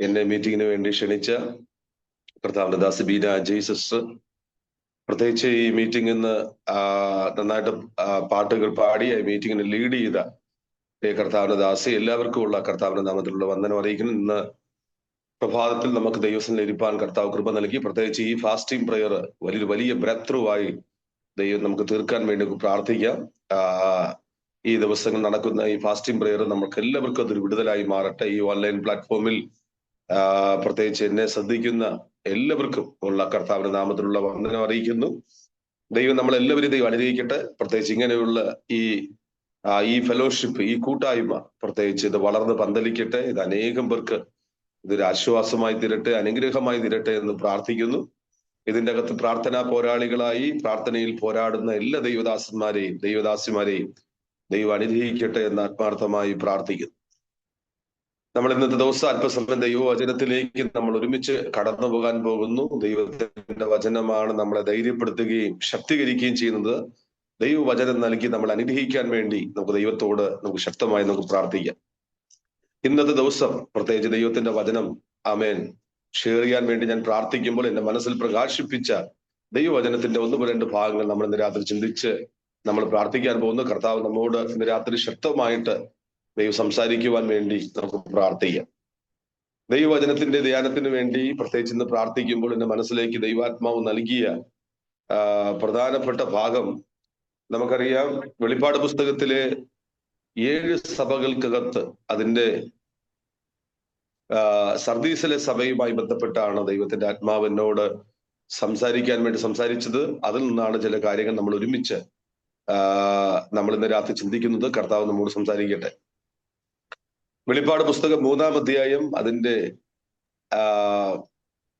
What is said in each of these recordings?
എന്നെ മീറ്റിങ്ങിന് വേണ്ടി ക്ഷണിച്ച കർത്താവിന്റെ ദാസി ബീന ജയ് സിസ്റ്റർ, പ്രത്യേകിച്ച് ഈ മീറ്റിംഗ് ഇന്ന് നന്നായിട്ട് പാട്ടുകൾ പാടി ഈ മീറ്റിങ്ങിന് ലീഡ് ചെയ്ത കർത്താവിന്റെ ദാസി, എല്ലാവർക്കും ഉള്ള കർത്താവിന്റെ നാമത്തിലുള്ള വന്ദനം അറിയിക്കുന്നു. ഇന്ന് പ്രഭാതത്തിൽ നമുക്ക് ദൈവസന്നിധിയിൽ ഇരിപ്പാൻ കർത്താവ് കൃപ നൽകി. പ്രത്യേകിച്ച് ഈ ഫാസ്റ്റിംഗ് പ്രയർ വലിയ ബ്രെത്ത് ത്രൂ ആയി ദൈവം നമുക്ക് തീർക്കാൻ വേണ്ടി പ്രാർത്ഥിക്കാം. ഈ ദിവസങ്ങൾ നടക്കുന്ന ഈ ഫാസ്റ്റിംഗ് പ്രയർ നമുക്ക് എല്ലാവർക്കും അതൊരു വിടുതലായി മാറട്ടെ. ഈ ഓൺലൈൻ പ്ലാറ്റ്ഫോമിൽ പ്രത്യേകിച്ച് എന്നെ ശ്രദ്ധിക്കുന്ന എല്ലാവർക്കും ഉള്ള കർത്താവിന്റെ നാമത്തിലുള്ള വന്ദനം അറിയിക്കുന്നു. ദൈവം നമ്മളെല്ലാവരും ദൈവം അനുഗ്രഹിക്കട്ടെ. പ്രത്യേകിച്ച് ഇങ്ങനെയുള്ള ഈ ഫെലോഷിപ്പ്, ഈ കൂട്ടായ്മ പ്രത്യേകിച്ച് ഇത് വളർന്ന് പന്തലിക്കട്ടെ. ഇത് അനേകം പേർക്ക് ഇതൊരു ആശ്വാസമായി തീരട്ടെ, അനുഗ്രഹമായി തീരട്ടെ എന്ന് പ്രാർത്ഥിക്കുന്നു. ഇതിന്റെ അകത്ത് പ്രാർത്ഥനാ പോരാളികളായി പ്രാർത്ഥനയിൽ പോരാടുന്ന എല്ലാ ദൈവദാസിമാരെയും ദൈവം അനുഗ്രഹിക്കട്ടെ എന്ന് ആത്മാർത്ഥമായി പ്രാർത്ഥിക്കുന്നു. നമ്മൾ ഇന്നത്തെ ദിവസം അല്പസമയം ദൈവവചനത്തിലേക്ക് നമ്മൾ ഒരുമിച്ച് കടന്നു പോകാൻ പോകുന്നു. ദൈവത്തിന്റെ വചനമാണ് നമ്മളെ ധൈര്യപ്പെടുത്തുകയും ശക്തീകരിക്കുകയും ചെയ്യുന്നത്. ദൈവവചനം നൽകി നമ്മൾ അനുഗ്രഹിക്കാൻ വേണ്ടി നമുക്ക് ദൈവത്തോട് ശക്തമായി പ്രാർത്ഥിക്കാം. ഇന്നത്തെ ദിവസം പ്രത്യേകിച്ച് ദൈവത്തിന്റെ വചനം ആമേൻ ഷെയർ ചെയ്യാൻ വേണ്ടി ഞാൻ പ്രാർത്ഥിക്കുമ്പോൾ എന്റെ മനസ്സിൽ പ്രകാശിപ്പിച്ച ദൈവവചനത്തിന്റെ 1-2 ഭാഗങ്ങൾ നമ്മൾ ഇന്ന് രാത്രി ചിന്തിച്ച് നമ്മൾ പ്രാർത്ഥിക്കാൻ പോകുന്നു. കർത്താവ് നമ്മോട് ഇന്ന് രാത്രി ശക്തമായിട്ട് ദൈവം സംസാരിക്കുവാൻ വേണ്ടി നമുക്ക് പ്രാർത്ഥിക്കാം. ദൈവവചനത്തിന്റെ ധ്യാനത്തിന് വേണ്ടി പ്രത്യേകിച്ച് ഇന്ന് പ്രാർത്ഥിക്കുമ്പോൾ എന്റെ മനസ്സിലേക്ക് ദൈവാത്മാവ് നൽകിയ പ്രധാനപ്പെട്ട ഭാഗം നമുക്കറിയാം. വെളിപ്പാട് പുസ്തകത്തിലെ 7 സഭകൾക്കകത്ത് അതിന്റെ സർദീസിലെ സഭയുമായി ബന്ധപ്പെട്ടാണ് ദൈവത്തിന്റെ ആത്മാവ് എന്നോട് സംസാരിക്കാൻ വേണ്ടി സംസാരിച്ചത്. അതിൽ നിന്നാണ് ചില കാര്യങ്ങൾ നമ്മൾ ഒരുമിച്ച് നമ്മൾ ഇന്ന് രാത്രി ചിന്തിക്കുന്നത്. കർത്താവ് നമ്മോട് സംസാരിക്കട്ടെ. വെളിപ്പാട് പുസ്തകം 3-ാം അധ്യായം അതിന്റെ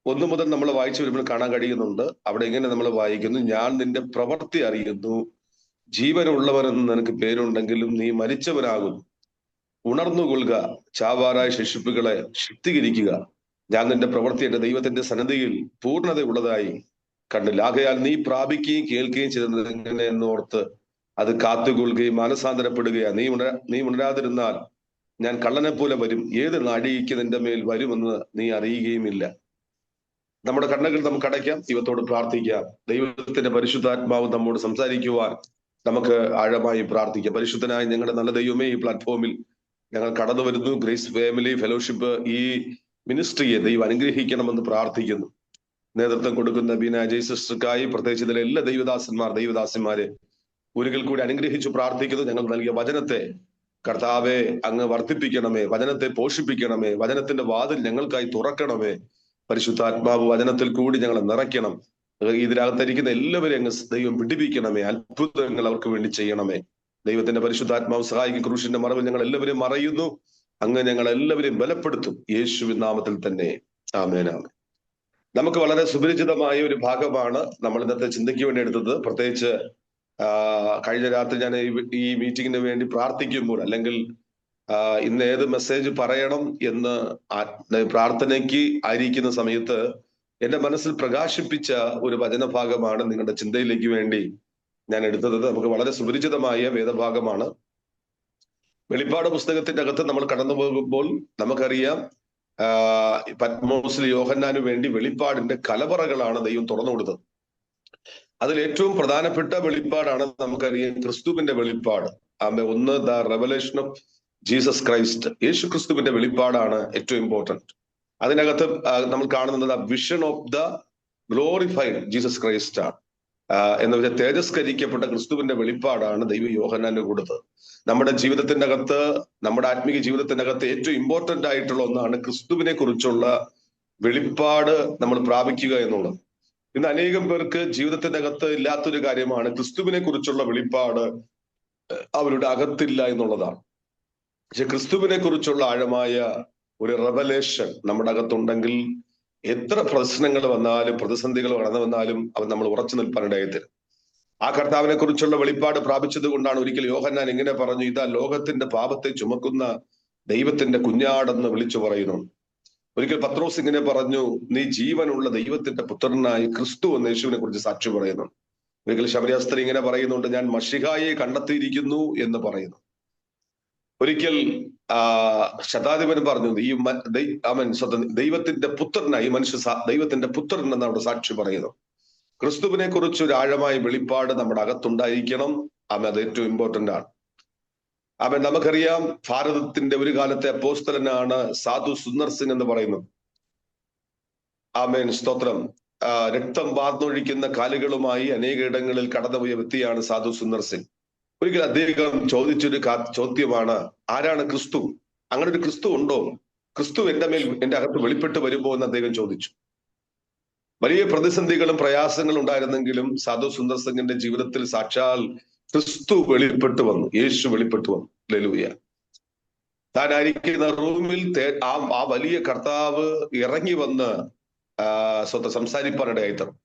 1 മുതൽ നമ്മൾ വായിച്ചു വരുമ്പോൾ കാണാൻ കഴിയുന്നുണ്ട്. അവിടെ ഇങ്ങനെ നമ്മൾ വായിക്കുന്നു: ഞാൻ നിന്റെ പ്രവൃത്തി അറിയുന്നു, ജീവനുള്ളവനെന്ന് നിനക്ക് പേരുണ്ടെങ്കിലും നീ മരിച്ചവനാകുന്നു. ഉണർന്നുകൊള്ളുക, ചാവാറായ ശിശുക്കളെ ശക്തീകരിക്കുക. ഞാൻ നിന്റെ പ്രവൃത്തി എന്റെ ദൈവത്തിന്റെ സന്നിധിയിൽ പൂർണ്ണതയുള്ളതായി കണ്ടില്ല. ആകയാൽ നീ പ്രാപിക്കുകയും കേൾക്കുകയും ചെയ്തത് എങ്ങനെ എന്നോർത്ത് അത് കാത്തുകൊള്ളുകയും മാനസാന്തരപ്പെടുകയാ. നീ ഉണരാതിരുന്നാൽ ഞാൻ കള്ളനെ പോലെ വരും. ഏത് നാഴികയ്ക്ക് നിന്റെ മേൽ വരുമെന്ന് നീ അറിയുകയുമില്ല. നമ്മുടെ കണ്ണുകൾ നമുക്ക് അടയ്ക്കാം, ദൈവത്തോട് പ്രാർത്ഥിക്കാം. ദൈവത്തിന്റെ പരിശുദ്ധാത്മാവ് നമ്മോട് സംസാരിക്കുവാൻ നമുക്ക് ആഴമായി പ്രാർത്ഥിക്കാം. പരിശുദ്ധനായ ഞങ്ങളുടെ നല്ല ദൈവമേ, ഈ പ്ലാറ്റ്ഫോമിൽ ഞങ്ങൾ കടന്നു വരുന്നു. ഗ്രേസ് ഫാമിലി ഫെലോഷിപ്പ് ഈ മിനിസ്ട്രിയെ ദൈവം അനുഗ്രഹിക്കണമെന്ന് പ്രാർത്ഥിക്കുന്നു. നേതൃത്വം കൊടുക്കുന്ന ബീന ജയ് സിസ്റ്റർക്കായി പ്രത്യേകിച്ച് ഇതിലെ എല്ലാ ദൈവദാസിമാരെ ഒരിക്കൽ കൂടി അനുഗ്രഹിച്ചു പ്രാർത്ഥിക്കുന്നു. ഞങ്ങൾ നൽകിയ വചനത്തെ കർത്താവെ അങ്ങ് വർദ്ധിപ്പിക്കണമേ, വചനത്തെ പോഷിപ്പിക്കണമേ, വചനത്തിന്റെ വാതിൽ ഞങ്ങൾക്കായി തുറക്കണമേ. പരിശുദ്ധാത്മാവ് വചനത്തിൽ കൂടി ഞങ്ങളെ നിറയ്ക്കണം. ഇതിനകത്തിരിക്കുന്ന എല്ലാവരെയും അങ്ങ് ദൈവം പിടിപ്പിക്കണമേ. അത്ഭുതങ്ങൾ അവർക്ക് വേണ്ടി ചെയ്യണമേ. ദൈവത്തിന്റെ പരിശുദ്ധാത്മാവ് സഹായിക്കും. ക്രൂശിന്റെ മറവിൽ ഞങ്ങൾ എല്ലാവരെയും മറയുന്നു. അങ്ങ് ഞങ്ങൾ എല്ലാവരെയും ബലപ്പെടുത്തും. യേശുവിൻ നാമത്തിൽ തന്നെ ആമേൻ. നമുക്ക് വളരെ സുപരിചിതമായ ഒരു ഭാഗമാണ് നമ്മൾ ഇന്നത്തെ ചിന്തയ്ക്ക് വേണ്ടി എടുത്തത്. പ്രത്യേകിച്ച് കഴിഞ്ഞ രാത്രി ഞാൻ ഈ മീറ്റിങ്ങിന് വേണ്ടി പ്രാർത്ഥിക്കുമ്പോൾ, അല്ലെങ്കിൽ ഇന്ന് ഏത് മെസ്സേജ് പറയണം എന്ന് പ്രാർത്ഥനയ്ക്ക് ആയിരിക്കുന്ന സമയത്ത് എന്റെ മനസ്സിൽ പ്രകാശിപ്പിച്ച ഒരു വചനഭാഗമാണ് നിങ്ങളുടെ ചിന്തയിലേക്ക് വേണ്ടി ഞാൻ എടുത്തത്. നമുക്ക് വളരെ സുപരിചിതമായ വേദഭാഗമാണ്. വെളിപ്പാട് പുസ്തകത്തിന്റെ അകത്ത് നമ്മൾ കടന്നു പോകുമ്പോൾ നമുക്കറിയാം, പത്മോസിൽ യോഹന്നാനു വേണ്ടി വെളിപ്പാടിന്റെ കലവറകളാണ് ദൈവം തുറന്നു കൊടുത്തത്. അതിൽ ഏറ്റവും പ്രധാനപ്പെട്ട വെളിപ്പാടാണ് നമുക്കറിയാം ക്രിസ്തുവിന്റെ വെളിപ്പാട്. The revelation of Jesus Christ. യേശു ക്രിസ്തുവിന്റെ വെളിപ്പാടാണ് ഏറ്റവും ഇമ്പോർട്ടന്റ്. അതിനകത്ത് നമ്മൾ കാണുന്നത് vision of the glorified Jesus Christ ആണ്. എന്ന് വെച്ചാൽ തേജസ്കരിക്കപ്പെട്ട ക്രിസ്തുവിന്റെ വെളിപ്പാടാണ് ദൈവം യോഹന്നാന് കൊടുത്തത്. നമ്മുടെ ജീവിതത്തിന്റെ അകത്ത്, നമ്മുടെ ആത്മീയ ജീവിതത്തിന്റെ അകത്ത് ഏറ്റവും ഇമ്പോർട്ടന്റ് ആയിട്ടുള്ള ഒന്നാണ് ക്രിസ്തുവിനെ കുറിച്ചുള്ള വെളിപ്പാട് നമ്മൾ പ്രാപിക്കുക എന്നുള്ളത്. ഇന്ന് അനേകം പേർക്ക് ജീവിതത്തിന്റെ അകത്ത് ഇല്ലാത്തൊരു കാര്യമാണ് ക്രിസ്തുവിനെ കുറിച്ചുള്ള വെളിപ്പാട് അവരുടെ അകത്തില്ല എന്നുള്ളതാണ്. പക്ഷെ ക്രിസ്തുവിനെ കുറിച്ചുള്ള ആഴമായ ഒരു റെവലേഷൻ നമ്മുടെ അകത്തുണ്ടെങ്കിൽ എത്ര പ്രശ്നങ്ങൾ വന്നാലും പ്രതിസന്ധികൾ കടന്നു വന്നാലും അവൻ നമ്മൾ ഉറച്ചു നിൽപ്പാനിടയത്തിൽ. ആ കർത്താവിനെ കുറിച്ചുള്ള വെളിപ്പാട് പ്രാപിച്ചത് കൊണ്ടാണ് ഒരിക്കൽ യോഹന്നാൻ ഇങ്ങനെ പറഞ്ഞു: ഇതാ ലോകത്തിന്റെ പാപത്തെ ചുമക്കുന്ന ദൈവത്തിന്റെ കുഞ്ഞാടെന്ന് വിളിച്ചു പറയുന്നു. ഒരിക്കൽ പത്രോസ് ഇങ്ങനെ പറഞ്ഞു: നീ ജീവനുള്ള ദൈവത്തിന്റെ പുത്രനായി ക്രിസ്തു എന്ന യേശുവിനെ കുറിച്ച് സാക്ഷി പറയുന്നു. ഒരിക്കൽ ശമരിയ സ്ത്രീ ഇങ്ങനെ പറയുന്നുണ്ട്: ഞാൻ മശിഹായെ കണ്ടെത്തിയിരിക്കുന്നു എന്ന് പറയുന്നു. ഒരിക്കൽ ശതാധിപൻ പറഞ്ഞു, ദൈവത്തിന്റെ പുത്രനായി മനുഷ്യ ദൈവത്തിന്റെ പുത്രൻ എന്ന് അവിടെ സാക്ഷി പറയുന്നു. ക്രിസ്തുവിനെ കുറിച്ച് ഒരു ആഴമായ വെളിപ്പാട് നമ്മുടെ അകത്തുണ്ടായിരിക്കണം. അത് ഏറ്റവും ഇമ്പോർട്ടന്റ് ആണ്. നമുക്കറിയാം, ഭാരതത്തിന്റെ ഒരു കാലത്തെ അപ്പോസ്തലനാണ് സാധു സുന്ദർ സിംഗ് എന്ന് പറയുന്നത്. സ്തോത്രം. രക്തം വാർന്നൊഴിക്കുന്ന കാലുകളുമായി അനേക ഇടങ്ങളിൽ കടന്നുപോയ വ്യക്തിയാണ് സാധു സുന്ദർ സിംഗ്. ഒരിക്കൽ അദ്ദേഹം ചോദിച്ചൊരു ചോദ്യമാണ്, ആരാണ് ക്രിസ്തു? അങ്ങനെ ഒരു ക്രിസ്തു ഉണ്ടോ? ക്രിസ്തു എന്റെ അകത്ത് വെളിപ്പെട്ട് വരുമോ എന്ന് അദ്ദേഹം ചോദിച്ചു. വലിയ പ്രതിസന്ധികളും പ്രയാസങ്ങളും ഉണ്ടായിരുന്നെങ്കിലും സാധു സുന്ദർ സിംഗിന്റെ ജീവിതത്തിൽ സാക്ഷാൽ ക്രിസ്തു വെളിപ്പെട്ടു വന്നു, യേശു വെളിപ്പെട്ടു വന്നു. ഹല്ലേലൂയ. താനായിരിക്കുന്ന റൂമിൽ ആ വലിയ കർത്താവ് ഇറങ്ങി വന്ന് സംസാരിപ്പാനിടയായിത്തീർന്നു.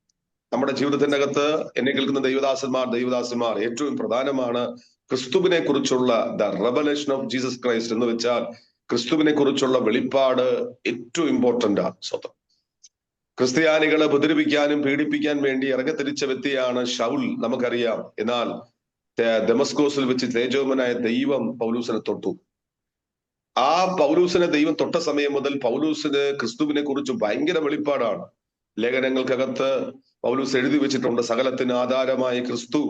നമ്മുടെ ജീവിതത്തിന്റെ അകത്ത് എന്നെ കേൾക്കുന്ന ദൈവദാസന്മാർ ഏറ്റവും പ്രധാനമാണ് ക്രിസ്തുവിനെ കുറിച്ചുള്ള the revelation of Jesus Christ എന്ന് വെച്ചാൽ ക്രിസ്തുവിനെ കുറിച്ചുള്ള വെളിപ്പാട് ഏറ്റവും ഇമ്പോർട്ടന്റ് ആണ്. സ്വന്തം ക്രിസ്ത്യാനികളെ ഉപദ്രവിക്കാനും പീഡിപ്പിക്കാൻ വേണ്ടി ഇറങ്ങിത്തിരിച്ച വ്യക്തിയാണ് ശൗൽ, നമുക്കറിയാം. എന്നാൽ ദമസ്കോസിൽ വെച്ച് തേജോമനായ ദൈവം പൗലൂസിനെ തൊട്ടു. ആ പൗലൂസിനെ ദൈവം തൊട്ട സമയം മുതൽ പൗലൂസിന് ക്രിസ്തുവിനെ കുറിച്ച് ഭയങ്കര വെളിപ്പാടാണ്. ലേഖനങ്ങൾക്കകത്ത് പൗലൂസ് എഴുതി വെച്ചിട്ടുണ്ട്, സകലത്തിന് ആധാരമായ ക്രിസ്തു,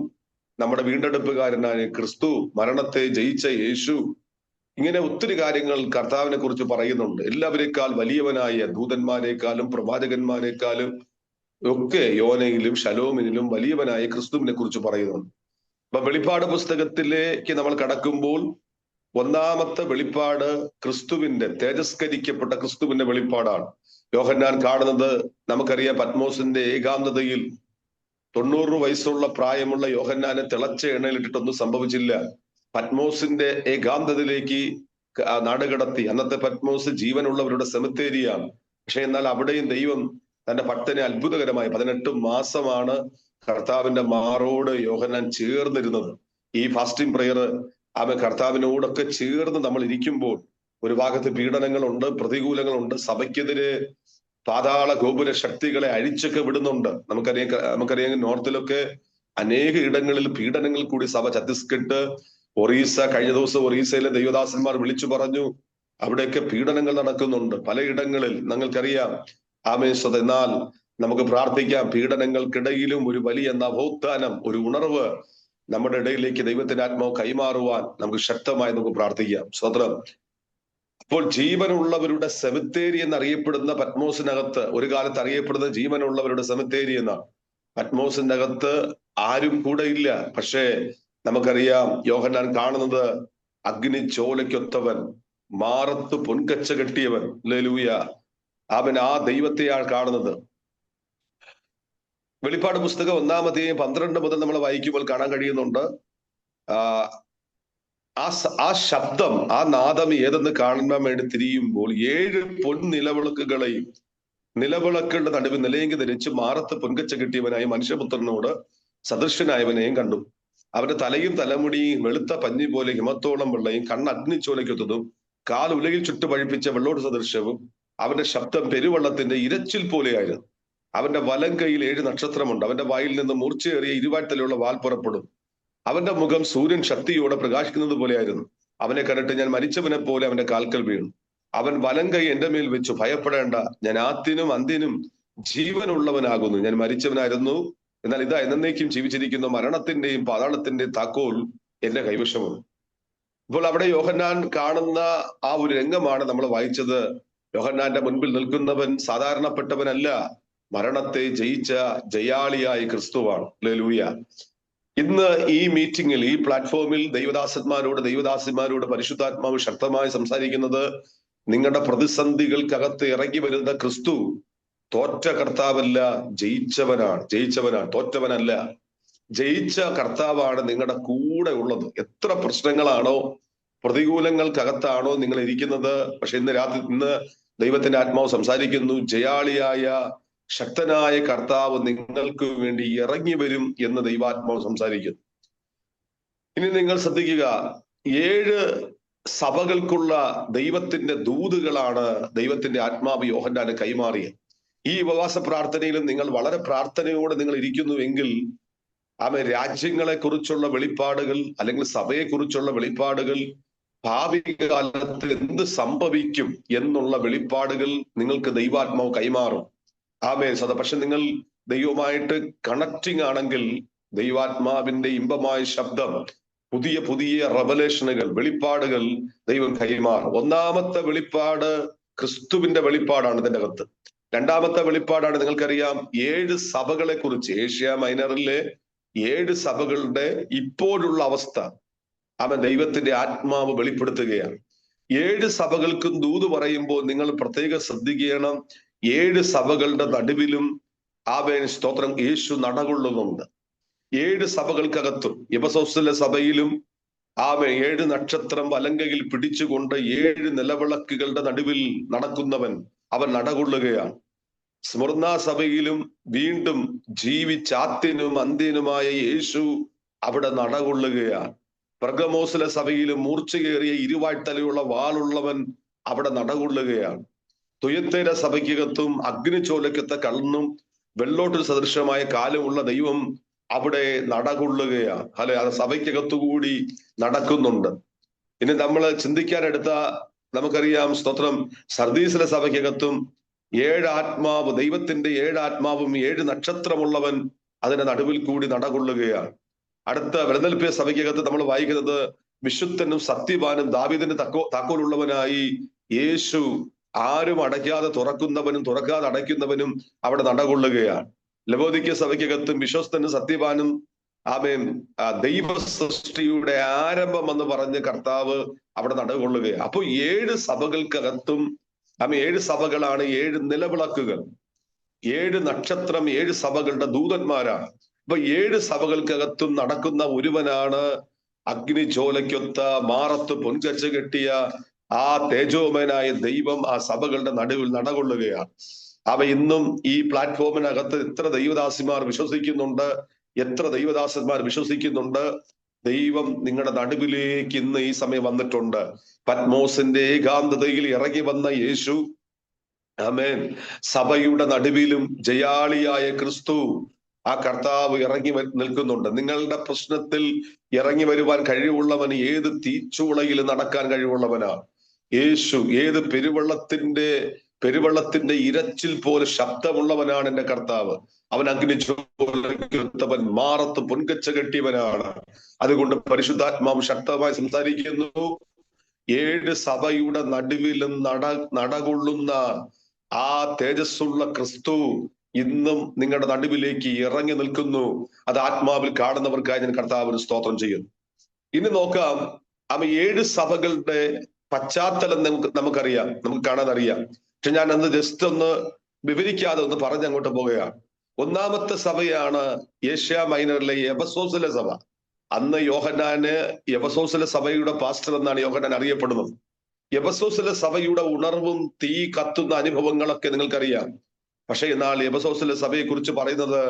നമ്മുടെ വീണ്ടെടുപ്പുകാരനായ ക്രിസ്തു, മരണത്തെ ജയിച്ച യേശു. ഇങ്ങനെ ഒത്തിരി കാര്യങ്ങൾ കർത്താവിനെ കുറിച്ച് പറയുന്നുണ്ട്. എല്ലാവരെക്കാൾ വലിയവനായ ദൂതന്മാരെക്കാളും പ്രവാചകന്മാരെക്കാളും ഒക്കെ യോനയിലും ശലോമിനിലും വലിയവനായ ക്രിസ്തുവിനെ കുറിച്ച് പറയുന്നുണ്ട്. അപ്പൊ വെളിപ്പാട് പുസ്തകത്തിലേക്ക് നമ്മൾ കടക്കുമ്പോൾ ഒന്നാമത്തെ വെളിപ്പാട് ക്രിസ്തുവിന്റെ, തേജസ്കരിക്കപ്പെട്ട ക്രിസ്തുവിന്റെ വെളിപ്പാടാണ്. യോഹന്നാൻ കാണുന്നത് നമുക്കറിയാം, പത്മോസിന്റെ ഏകാന്തതയിൽ 90 വയസ്സുള്ള പ്രായമുള്ള യോഹന്നാനെ തിളച്ച എണ്ണയിലിട്ടിട്ടൊന്നും സംഭവിച്ചില്ല. പത്മോസിന്റെ ഏകാന്തതയിലേക്ക് നാടുകടത്തി. അന്നത്തെ പത്മോസ് ജീവനുള്ളവരുടെ സെമിത്തേരിയാണ്. പക്ഷെ എന്നാൽ അവിടെയും ദൈവം തന്റെ ഭക്തനെ അത്ഭുതകരമായി 18 മാസമാണ് കർത്താവിന്റെ മാറോട് യോഹന്നാൻ ചേർന്നിരുന്നത്. ഈ ഫാസ്റ്റിംഗ് പ്രെയർ കർത്താവിനോടൊക്കെ ചേർന്ന് നമ്മൾ ഇരിക്കുമ്പോൾ ഒരു ഭാഗത്ത് പീഡനങ്ങളുണ്ട്, പ്രതികൂലങ്ങളുണ്ട്, സഭയ്ക്കെതിരെ പാതാള ഗോപുര ശക്തികളെ അഴിച്ചൊക്കെ വിടുന്നുണ്ട്. നമുക്കറിയാം നോർത്തിലൊക്കെ അനേക ഇടങ്ങളിൽ പീഡനങ്ങൾ കൂടി സഭ, ഛത്തീസ്ഗഡ്, ഒറീസ, കഴിഞ്ഞ ദിവസം ഒറീസയിലെ ദൈവദാസന്മാർ വിളിച്ചു പറഞ്ഞു, അവിടെയൊക്കെ പീഡനങ്ങൾ നടക്കുന്നുണ്ട് പലയിടങ്ങളിൽ, ഞങ്ങൾക്കറിയാം. എന്നാൽ നമുക്ക് പ്രാർത്ഥിക്കാം, പീഡനങ്ങൾക്കിടയിലും ഒരു വലിയ നവോത്ഥാനം, ഒരു ഉണർവ് നമ്മുടെ ഇടയിലേക്ക് ദൈവത്തിന്റെ ആത്മാവ് കൈമാറുവാൻ നമുക്ക് ശക്തമായി നമുക്ക് പ്രാർത്ഥിക്കാം. സ്വതന്ത്രം. അപ്പോൾ ജീവനുള്ളവരുടെ സെമിത്തേരി എന്നറിയപ്പെടുന്ന പത്മോസിനകത്ത്, ഒരു കാലത്ത് അറിയപ്പെടുന്ന ജീവനുള്ളവരുടെ സെമിത്തേരി എന്നാണ്. പത്മോസിന്റെ അകത്ത് ആരും കൂടെ ഇല്ല. പക്ഷേ നമുക്കറിയാം, യോഹന്നാൻ കാണുന്നത് അഗ്നി ചോലയ്ക്കൊത്തവൻ, മാറത്ത് പൊൻകച്ച കെട്ടിയവൻ. ഹല്ലേലൂയ. അവൻ ആ ദൈവത്തെയാണ് കാണുന്നത്. വെളിപ്പാട് പുസ്തകം 1-ാം അധ്യായം 12 മുതൽ നമ്മൾ വായിക്കുമ്പോൾ കാണാൻ കഴിയുന്നുണ്ട്, ആ ശബ്ദം, ആ നാദം ഏതെന്ന് കാണാൻ വേണ്ടി തിരിയുമ്പോൾ 7 പൊൻനിലവിളക്കുകളെയും നിലവിളക്കുകളുടെ നടുവിൽ നിലയെങ്കി ധരിച്ച് മാറത്ത് പൊൻകച്ച കിട്ടിയവനായ മനുഷ്യപുത്രനോട് സദൃശനായവനെയും കണ്ടു. അവന്റെ തലയും തലമുടിയും വെളുത്ത പഞ്ഞി പോലെ ഹിമത്തോളം വെള്ളയും, കണ്ണ് അഗ്നിച്ചോലയ്ക്കൊത്തതും, കാൽ ഉലകിൽ ചുട്ടുപഴിപ്പിച്ച വെള്ളോട് സദൃശ്യവും. അവന്റെ ശബ്ദം പെരുവെള്ളത്തിന്റെ ഇരച്ചിൽ പോലെയായിരുന്നു. അവന്റെ വലം കൈയിൽ 7 നക്ഷത്രമുണ്ട്. അവന്റെ വായിൽ നിന്ന് മൂർച്ചയേറിയ ഇരുവാഴ്ത്തലുള്ള വാൽ പുറപ്പെടും. അവന്റെ മുഖം സൂര്യൻ ശക്തിയോടെ പ്രകാശിക്കുന്നത് പോലെയായിരുന്നു. അവനെ കണ്ടിട്ട് ഞാൻ മരിച്ചവനെ പോലെ അവന്റെ കാൽക്കൽ വീണു. അവൻ വലം കൈ എന്റെ മേൽ വെച്ചു, ഭയപ്പെടേണ്ട, ഞാൻ ആദ്യനും അന്ത്യനും ജീവനുള്ളവനാകുന്നു. ഞാൻ മരിച്ചവനായിരുന്നു, എന്നാൽ ഇതാ എന്നേക്കും ജീവിച്ചിരിക്കുന്ന മരണത്തിന്റെയും പാതാളത്തിന്റെയും താക്കോൽ എന്റെ കൈവശമാണ്. ഇപ്പോൾ അവിടെ യോഹന്നാൻ കാണുന്ന ആ ഒരു രംഗമാണ് നമ്മൾ വായിച്ചത്. യോഹന്നാന്റെ മുൻപിൽ നിൽക്കുന്നവൻ സാധാരണപ്പെട്ടവനല്ല, മരണത്തെ ജയിച്ച ജയാളിയായ ക്രിസ്തുവാണ്. ഹല്ലേലൂയ. ഇന്ന് ഈ മീറ്റിംഗിൽ, ഈ പ്ലാറ്റ്ഫോമിൽ ദൈവദാസന്മാരോട് പരിശുദ്ധാത്മാവ് ശക്തമായി സംസാരിക്കുന്നത്, നിങ്ങളുടെ പ്രതിസന്ധികൾക്കകത്ത് ഇറങ്ങി വരുന്ന ക്രിസ്തു തോറ്റ കർത്താവല്ല, ജയിച്ചവനാണ്, തോറ്റവനല്ല. ജയിച്ച കർത്താവാണ് നിങ്ങളുടെ കൂടെ ഉള്ളത്. എത്ര പ്രശ്നങ്ങളാണോ, പ്രതികൂലങ്ങൾക്കകത്താണോ നിങ്ങൾ ഇരിക്കുന്നത്, പക്ഷെ ഇന്ന് ദൈവത്തിന്റെ ആത്മാവ് സംസാരിക്കുന്നു, ജയാളിയായ ശക്തനായ കർത്താവ് നിങ്ങൾക്ക് വേണ്ടി ഇറങ്ങി വരും എന്ന് ദൈവാത്മാവ് സംസാരിക്കുന്നു. ഇനി നിങ്ങൾ ശ്രദ്ധിക്കുക, 7 സഭകൾക്കുള്ള ദൈവത്തിന്റെ ദൂതുകളാണ് ദൈവത്തിന്റെ ആത്മാവ് യോഹന്നാന് കൈമാറിയത്. ഈ ഉപവാസ പ്രാർത്ഥനയിലും നിങ്ങൾ വളരെ പ്രാർത്ഥനയോടെ നിങ്ങൾ ഇരിക്കുന്നുവെങ്കിൽ, രാജ്യങ്ങളെ കുറിച്ചുള്ള വെളിപ്പാടുകൾ, അല്ലെങ്കിൽ സഭയെ കുറിച്ചുള്ള വെളിപ്പാടുകൾ, ഭാവി കാലത്ത് എന്ത് സംഭവിക്കും എന്നുള്ള വെളിപ്പാടുകൾ നിങ്ങൾക്ക് ദൈവാത്മാവ് കൈമാറും. ആമേൻ. പക്ഷെ നിങ്ങൾ ദൈവമായിട്ട് കണക്റ്റിംഗ് ആണെങ്കിൽ ദൈവാത്മാവിന്റെ ഇമ്പമായ ശബ്ദം, പുതിയ പുതിയ റെവലേഷനുകൾ, വെളിപ്പാടുകൾ ദൈവം കൈമാറും. ഒന്നാമത്തെ വെളിപ്പാട് ക്രിസ്തുവിന്റെ വെളിപ്പാടാണ് ഇതിന്റെ അകത്ത്. രണ്ടാമത്തെ വെളിപ്പാടാണ് നിങ്ങൾക്കറിയാം 7 സഭകളെ കുറിച്ച്, ഏഷ്യ മൈനറിലെ 7 സഭകളുടെ ഇപ്പോഴുള്ള അവസ്ഥ അവൻ ദൈവത്തിന്റെ ആത്മാവ് വെളിപ്പെടുത്തുകയാണ്. 7 സഭകൾക്കും ദൂത് പറയുമ്പോൾ നിങ്ങൾ പ്രത്യേകം ശ്രദ്ധിക്കണം. 7 സഭകളുടെ നടുവിലും ആമേൻ സ്തോത്രം യേശു നടകൊള്ളുന്നുണ്ട്. 7 സഭകൾക്കകത്തും എഫെസോസിലെ സഭയിലും ആമേൻ 7 നക്ഷത്രം വലങ്കയിൽ പിടിച്ചുകൊണ്ട് 7 നിലവിളക്കുകളുടെ നടുവിൽ നടക്കുന്നവൻ അവൻ നടകൊള്ളുകയാണ്. സ്മുർന്ന സഭയിലും വീണ്ടും ജീവിച്ചാത്യനും അന്ത്യനുമായ യേശു അവിടെ നടകൊള്ളുകയാണ്. പെർഗമോസിലെ സഭയിലും മൂർച്ചയേറിയ ഇരുവാഴ്ത്തലയുള്ള വാളുള്ളവൻ അവിടെ നടകൊള്ളുകയാണ്. തുയത്തേര സഭയ്ക്കകത്തും അഗ്നിചോലക്കത്തെ കണ്ണും വെള്ളോട്ടിൽ സദൃശമായ കാലുമുള്ള ദൈവം അവിടെ നടകൊള്ളുകയാണ്. അല്ലെ, അത് സഭയ്ക്കകത്തുകൂടി നടക്കുന്നുണ്ട്. ഇനി നമ്മൾ ചിന്തിക്കാനെടുത്ത നമുക്കറിയാം സ്തോത്രം സർദീസിലെ സഭയ്ക്കകത്തും 7 ആത്മാവ്, ദൈവത്തിന്റെ 7 ആത്മാവും 7 നക്ഷത്രമുള്ളവൻ അതിന്റെ നടുവിൽ കൂടി നടകൊള്ളുകയാണ്. അടുത്ത ഫിലദെൽഫ്യ സഭയ്ക്കകത്ത് നമ്മൾ വായിക്കുന്നത് വിശുദ്ധനും സത്യവാനും ദാവീദിന്റെ താക്കോലുള്ളവനായി യേശു ആരും അടയ്ക്കാതെ തുറക്കുന്നവനും തുറക്കാതെ അടയ്ക്കുന്നവനും അവിടെ നടകൊള്ളുകയാണ്. ലവോദിക്യ സഭയ്ക്കകത്തും വിശ്വസ്തനും സത്യവാനും ആമേൻ ദൈവ സൃഷ്ടിയുടെ ആരംഭം എന്ന് പറഞ്ഞ് കർത്താവ് അവിടെ നടകൊള്ളുകയാണ്. അപ്പൊ 7 സഭകൾക്കകത്തും 7 സഭകളാണ് 7 നിലവിളക്കുകൾ, 7 നക്ഷത്രം, 7 സഭകളുടെ ദൂതന്മാരാണ്. അപ്പൊ 7 സഭകൾക്കകത്തും നടക്കുന്ന ഒരുവനാണ് അഗ്നിജ്വാലയ്ക്കൊത്ത മാറത്ത് പൊൻകച്ച കെട്ടിയ ആ തേജോമയനായ ദൈവം ആ സഭകളുടെ നടുവിൽ നടകൊള്ളുകയാണ്. അവ ഇന്നും ഈ പ്ലാറ്റ്ഫോമിനകത്ത് എത്ര ദൈവദാസിമാർ വിശ്വസിക്കുന്നുണ്ട്, എത്ര ദൈവദാസന്മാർ വിശ്വസിക്കുന്നുണ്ട് ദൈവം നിങ്ങളുടെ നടുവിലേക്ക് ഇന്ന് ഈ സമയം വന്നിട്ടുണ്ട്. പത്മോസിന്റെ ഏകാന്തതയിൽ ഇറങ്ങി വന്ന യേശു, ആമേൻ, സഭയുടെ നടുവിലും ജയാളിയായ ക്രിസ്തു, ആ കർത്താവ് ഇറങ്ങി നിൽക്കുന്നുണ്ട്. നിങ്ങളുടെ പ്രശ്നത്തിൽ ഇറങ്ങി വരുവാൻ കഴിവുള്ളവൻ ഏത് തീച്ചൂളയിൽ നടക്കാൻ കഴിവുള്ളവനാണ് യേശു. ഏത് പെരുവെള്ളത്തിന്റെ ഇരച്ചിൽ പോലെ ശബ്ദമുള്ളവനാണ് എന്റെ കർത്താവ്. അവൻ അഗ്നിജ്വാലയ്ക്കൊത്തവൻ, മാറത്ത് പൊൻകച്ച കെട്ടിയവനാണ്. അതുകൊണ്ട് പരിശുദ്ധാത്മാവ് ശക്തമായി സംസാരിക്കുന്നു. 7 സഭയുടെ നടുവിലും നടകൊള്ളുന്ന ആ തേജസ്സുള്ള ക്രിസ്തു ഇന്നും നിങ്ങളുടെ നടുവിലേക്ക് ഇറങ്ങി നിൽക്കുന്നു. അത് ആത്മാവിൽ കാണുന്നവർക്കായി ഞാൻ കർത്താവിന് സ്തോത്രം ചെയ്യുന്നു. ഇനി നോക്കാം, 7 സഭകളുടെ പശ്ചാത്തലം നമുക്കറിയാം, നമുക്ക് കാണാനറിയാം. പക്ഷെ ഞാൻ അന്ന് ജസ്റ്റ് ഒന്ന് വിവരിക്കാതെ ഒന്ന് പറഞ്ഞ് അങ്ങോട്ട് പോവുകയാണ്. ഒന്നാമത്തെ സഭയാണ് ഏഷ്യ മൈനറിലെ എഫെസോസിലെ സഭ. അന്ന് യോഹന്നാന് എഫെസോസിലെ സഭയുടെ പാസ്റ്റർ എന്നാണ് യോഹന്നാൻ അറിയപ്പെടുന്നത്. എഫെസോസിലെ സഭയുടെ ഉണർവും തീ കത്തുന്ന അനുഭവങ്ങളൊക്കെ നിങ്ങൾക്കറിയാം. പക്ഷെ എന്നാൽ എഫെസോസിലെ സഭയെ കുറിച്ച് പറയുന്നത്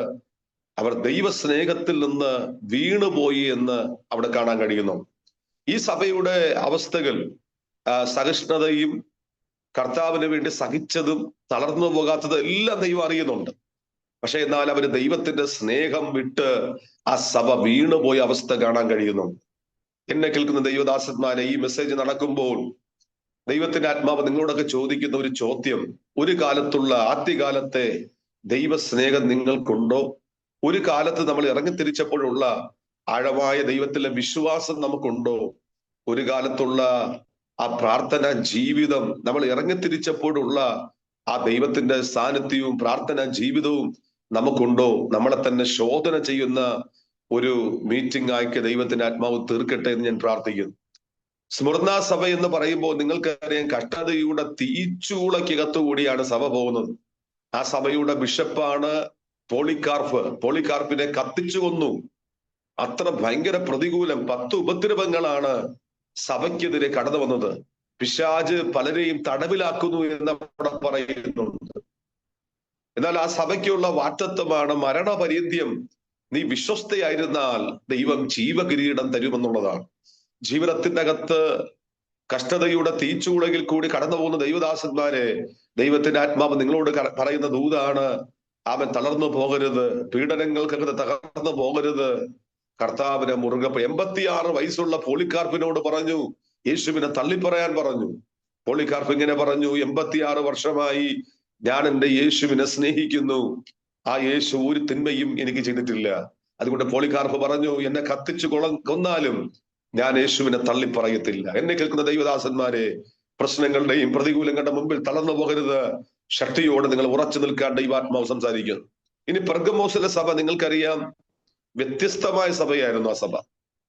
അവർ ദൈവസ്നേഹത്തിൽ നിന്ന് വീണുപോയി എന്ന് അവിടെ കാണാൻ കഴിയുന്നു. ഈ സഭയുടെ അവസ്ഥകൾ, സഹിഷ്ണുതയും കർത്താവിന് വേണ്ടി സഹിച്ചതും തളർന്നു പോകാത്തതും എല്ലാം ദൈവം അറിയുന്നുണ്ട്. പക്ഷെ എന്നാൽ അവര് ദൈവത്തിന്റെ സ്നേഹം വിട്ട് ആ സഭ വീണുപോയ അവസ്ഥ കാണാൻ കഴിയുന്നു. എന്നെ കേൾക്കുന്ന ദൈവദാസന്മാരെ, ഈ മെസ്സേജ് നടക്കുമ്പോൾ ദൈവത്തിന്റെ ആത്മാവ് നിങ്ങളോടൊക്കെ ചോദിക്കുന്ന ഒരു ചോദ്യം, ഒരു കാലത്തുള്ള ആദ്യകാലത്തെ ദൈവസ്നേഹം നിങ്ങൾക്കുണ്ടോ? ഒരു കാലത്ത് നമ്മൾ ഇറങ്ങിത്തിരിച്ചപ്പോഴുള്ള ആഴമായ ദൈവത്തിലെ വിശ്വാസം നമുക്കുണ്ടോ? ഒരു കാലത്തുള്ള ആ പ്രാർത്ഥന ജീവിതം, നമ്മൾ ഇറങ്ങിത്തിരിച്ചപ്പോഴുള്ള ആ ദൈവത്തിന്റെ സാന്നിധ്യവും പ്രാർത്ഥന ജീവിതവും നമുക്കുണ്ടോ? നമ്മളെ തന്നെ ശോധന ചെയ്യുന്ന ഒരു മീറ്റിംഗ് ആക്കി ദൈവത്തിന്റെ ആത്മാവ് തീർക്കട്ടെ എന്ന് ഞാൻ പ്രാർത്ഥിക്കുന്നു. സ്മുർന്ന സഭ എന്ന് പറയുമ്പോൾ നിങ്ങൾക്കറിയാം, കഷ്ടതയുടെ തീച്ചൂളക്കകത്തുകൂടിയാണ് സഭ പോകുന്നത്. ആ സഭയുടെ ബിഷപ്പാണ് പോളികാർപ്പ്. പോളികാർപ്പിനെ കത്തിച്ചു കൊന്നു. അത്ര ഭയങ്കര പ്രതികൂലം, 10 ഉപദ്രവങ്ങളാണ് സഭയ്ക്കെതിരെ കടന്നു വന്നത്. പിശാച് പലരെയും തടവിലാക്കുന്നു എന്ന് അവിടെ പറയുന്നുണ്ട്. എന്നാൽ ആ സഭയ്ക്കുള്ള വാറ്റത്വമാണ് മരണപര്യന്തം നീ വിശ്വസ്തയായിരുന്നാൽ ദൈവം ജീവകിരീടം തരുമെന്നുള്ളതാണ്. ജീവിതത്തിന്റെ അകത്ത് കഷ്ടതയുടെ തീച്ചൂളയിൽ കൂടി കടന്നു പോകുന്ന ദൈവദാസന്മാരെ, ദൈവത്തിന്റെ ആത്മാവ് നിങ്ങളോട് പറയുന്ന ദൂതാണ്, അവൻ തളർന്നു പോകരുത്, പീഡനങ്ങൾക്കകത്ത് തകർന്നു പോകരുത്, കർത്താവിനെ മുറുകെ. 86 വയസ്സുള്ള പോളികാർപ്പിനോട് പറഞ്ഞു, യേശുവിനെ തള്ളിപ്പറയാൻ പറഞ്ഞു. പോളികാർപ്പ് ഇങ്ങനെ പറഞ്ഞു, 86 വർഷമായി ഞാൻ എൻ്റെ യേശുവിനെ സ്നേഹിക്കുന്നു. ആ യേശു ഒരു തിന്മയും എനിക്ക് ചെയ്തിട്ടില്ല. അതുകൊണ്ട് പോളികാർപ്പ് പറഞ്ഞു, എന്നെ കത്തിച്ചു കൊന്നാലും ഞാൻ യേശുവിനെ തള്ളിപ്പറയത്തില്ല. എന്നെ കേൾക്കുന്ന ദൈവദാസന്മാരെ, പ്രശ്നങ്ങളുടെയും പ്രതികൂലങ്ങളുടെ മുമ്പിൽ തളർന്നു പോകരുത്. ശക്തിയോടെ നിങ്ങൾ ഉറച്ചു നിൽക്കാൻ ദൈവാത്മാവ് സംസാരിക്കുന്നു. ഇനി പെർഗമോസിലെ സഭ നിങ്ങൾക്കറിയാം, വ്യത്യസ്തമായ സഭയായിരുന്നു ആ സഭ.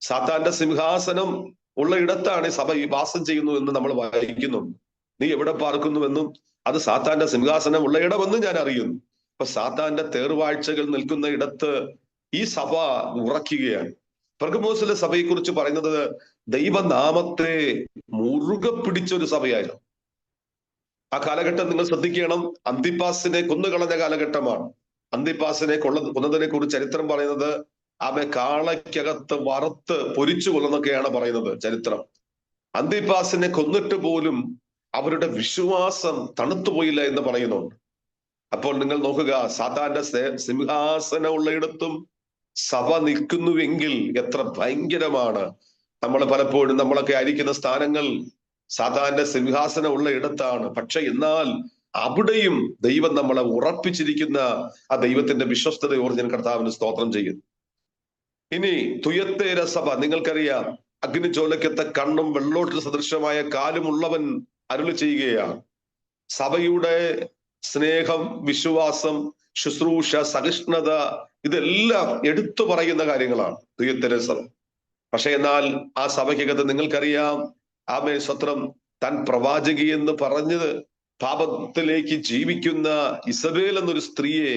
സാത്താന്റെ സിംഹാസനം ഉള്ള ഇടത്താണ് ഈ സഭ വാസം ചെയ്യുന്നു എന്ന് നമ്മൾ വായിക്കുന്നു. നീ എവിടെ പാർക്കുന്നുവെന്നും അത് സാത്താന്റെ സിംഹാസനം ഉള്ള ഇടമെന്നും ഞാൻ അറിയുന്നു. അപ്പൊ സാത്താന്റെ തേർവാഴ്ചകൾ നിൽക്കുന്ന ഇടത്ത് ഈ സഭ ഉറക്കുകയാണ്. പെർഗമോസിലെ സഭയെ കുറിച്ച് പറയുന്നത് ദൈവനാമത്തെ മുറുകെ പിടിച്ച ഒരു സഭയായിരുന്നു. ആ കാലഘട്ടം നിങ്ങൾ ശ്രദ്ധിക്കണം, അന്തിപ്പാസിനെ കൊന്നുകളഞ്ഞ കാലഘട്ടമാണ്. അന്തിപ്പാസിനെ കൊന്നതിനെ കുറിച്ച് ചരിത്രം പറയുന്നത് അവൻ കാളയ്ക്കകത്ത് വറുത്ത് പൊരിച്ചു കൊല്ലുന്നൊക്കെയാണ് പറയുന്നത് ചരിത്രം. അന്തിപ്പാസിനെ കൊന്നിട്ട് പോലും അവരുടെ വിശ്വാസം തണുത്തുപോയില്ല എന്ന് പറയുന്നുണ്ട്. അപ്പോൾ നിങ്ങൾ നോക്കുക, സാത്താന്റെ സിംഹാസനം ഉള്ളയിടത്തും സഭ നിൽക്കുന്നുവെങ്കിൽ എത്ര ഭയങ്കരമാണ്. നമ്മൾ പലപ്പോഴും നമ്മളൊക്കെ ആയിരിക്കുന്ന സ്ഥാനങ്ങൾ സാത്താന്റെ സിംഹാസനം ഉള്ള ഇടത്താണ്. പക്ഷെ എന്നാൽ അവിടെയും ദൈവം നമ്മളെ ഉറപ്പിച്ചിരിക്കുന്ന ആ ദൈവത്തിന്റെ വിശ്വസ്തത ഓർത്ത് ഞാൻ കർത്താവിന് സ്തോത്രം ചെയ്യുന്നു. ഇനി തുയത്തേര സഭ നിങ്ങൾക്കറിയാം, അഗ്നിചോലക്കത്തെ കണ്ണും വെള്ളോട്ട് സദൃശമായ കാലും ഉള്ളവൻ അരുളി ചെയ്യുകയാണ്. സഭയുടെ സ്നേഹം, വിശ്വാസം, ശുശ്രൂഷ, സഹിഷ്ണുത ഇതെല്ലാം എടുത്തു പറയുന്ന കാര്യങ്ങളാണ് തുയത്തേര സഭ. പക്ഷെ എന്നാൽ ആ സഭയ്ക്കകത്ത് നിങ്ങൾക്കറിയാം, ആമേ സ്വത്രം, താൻ പ്രവാചകി എന്ന് പറഞ്ഞത് പാപത്തിലേക്ക് ജീവിക്കുന്ന ഇസബേൽ എന്നൊരു സ്ത്രീയെ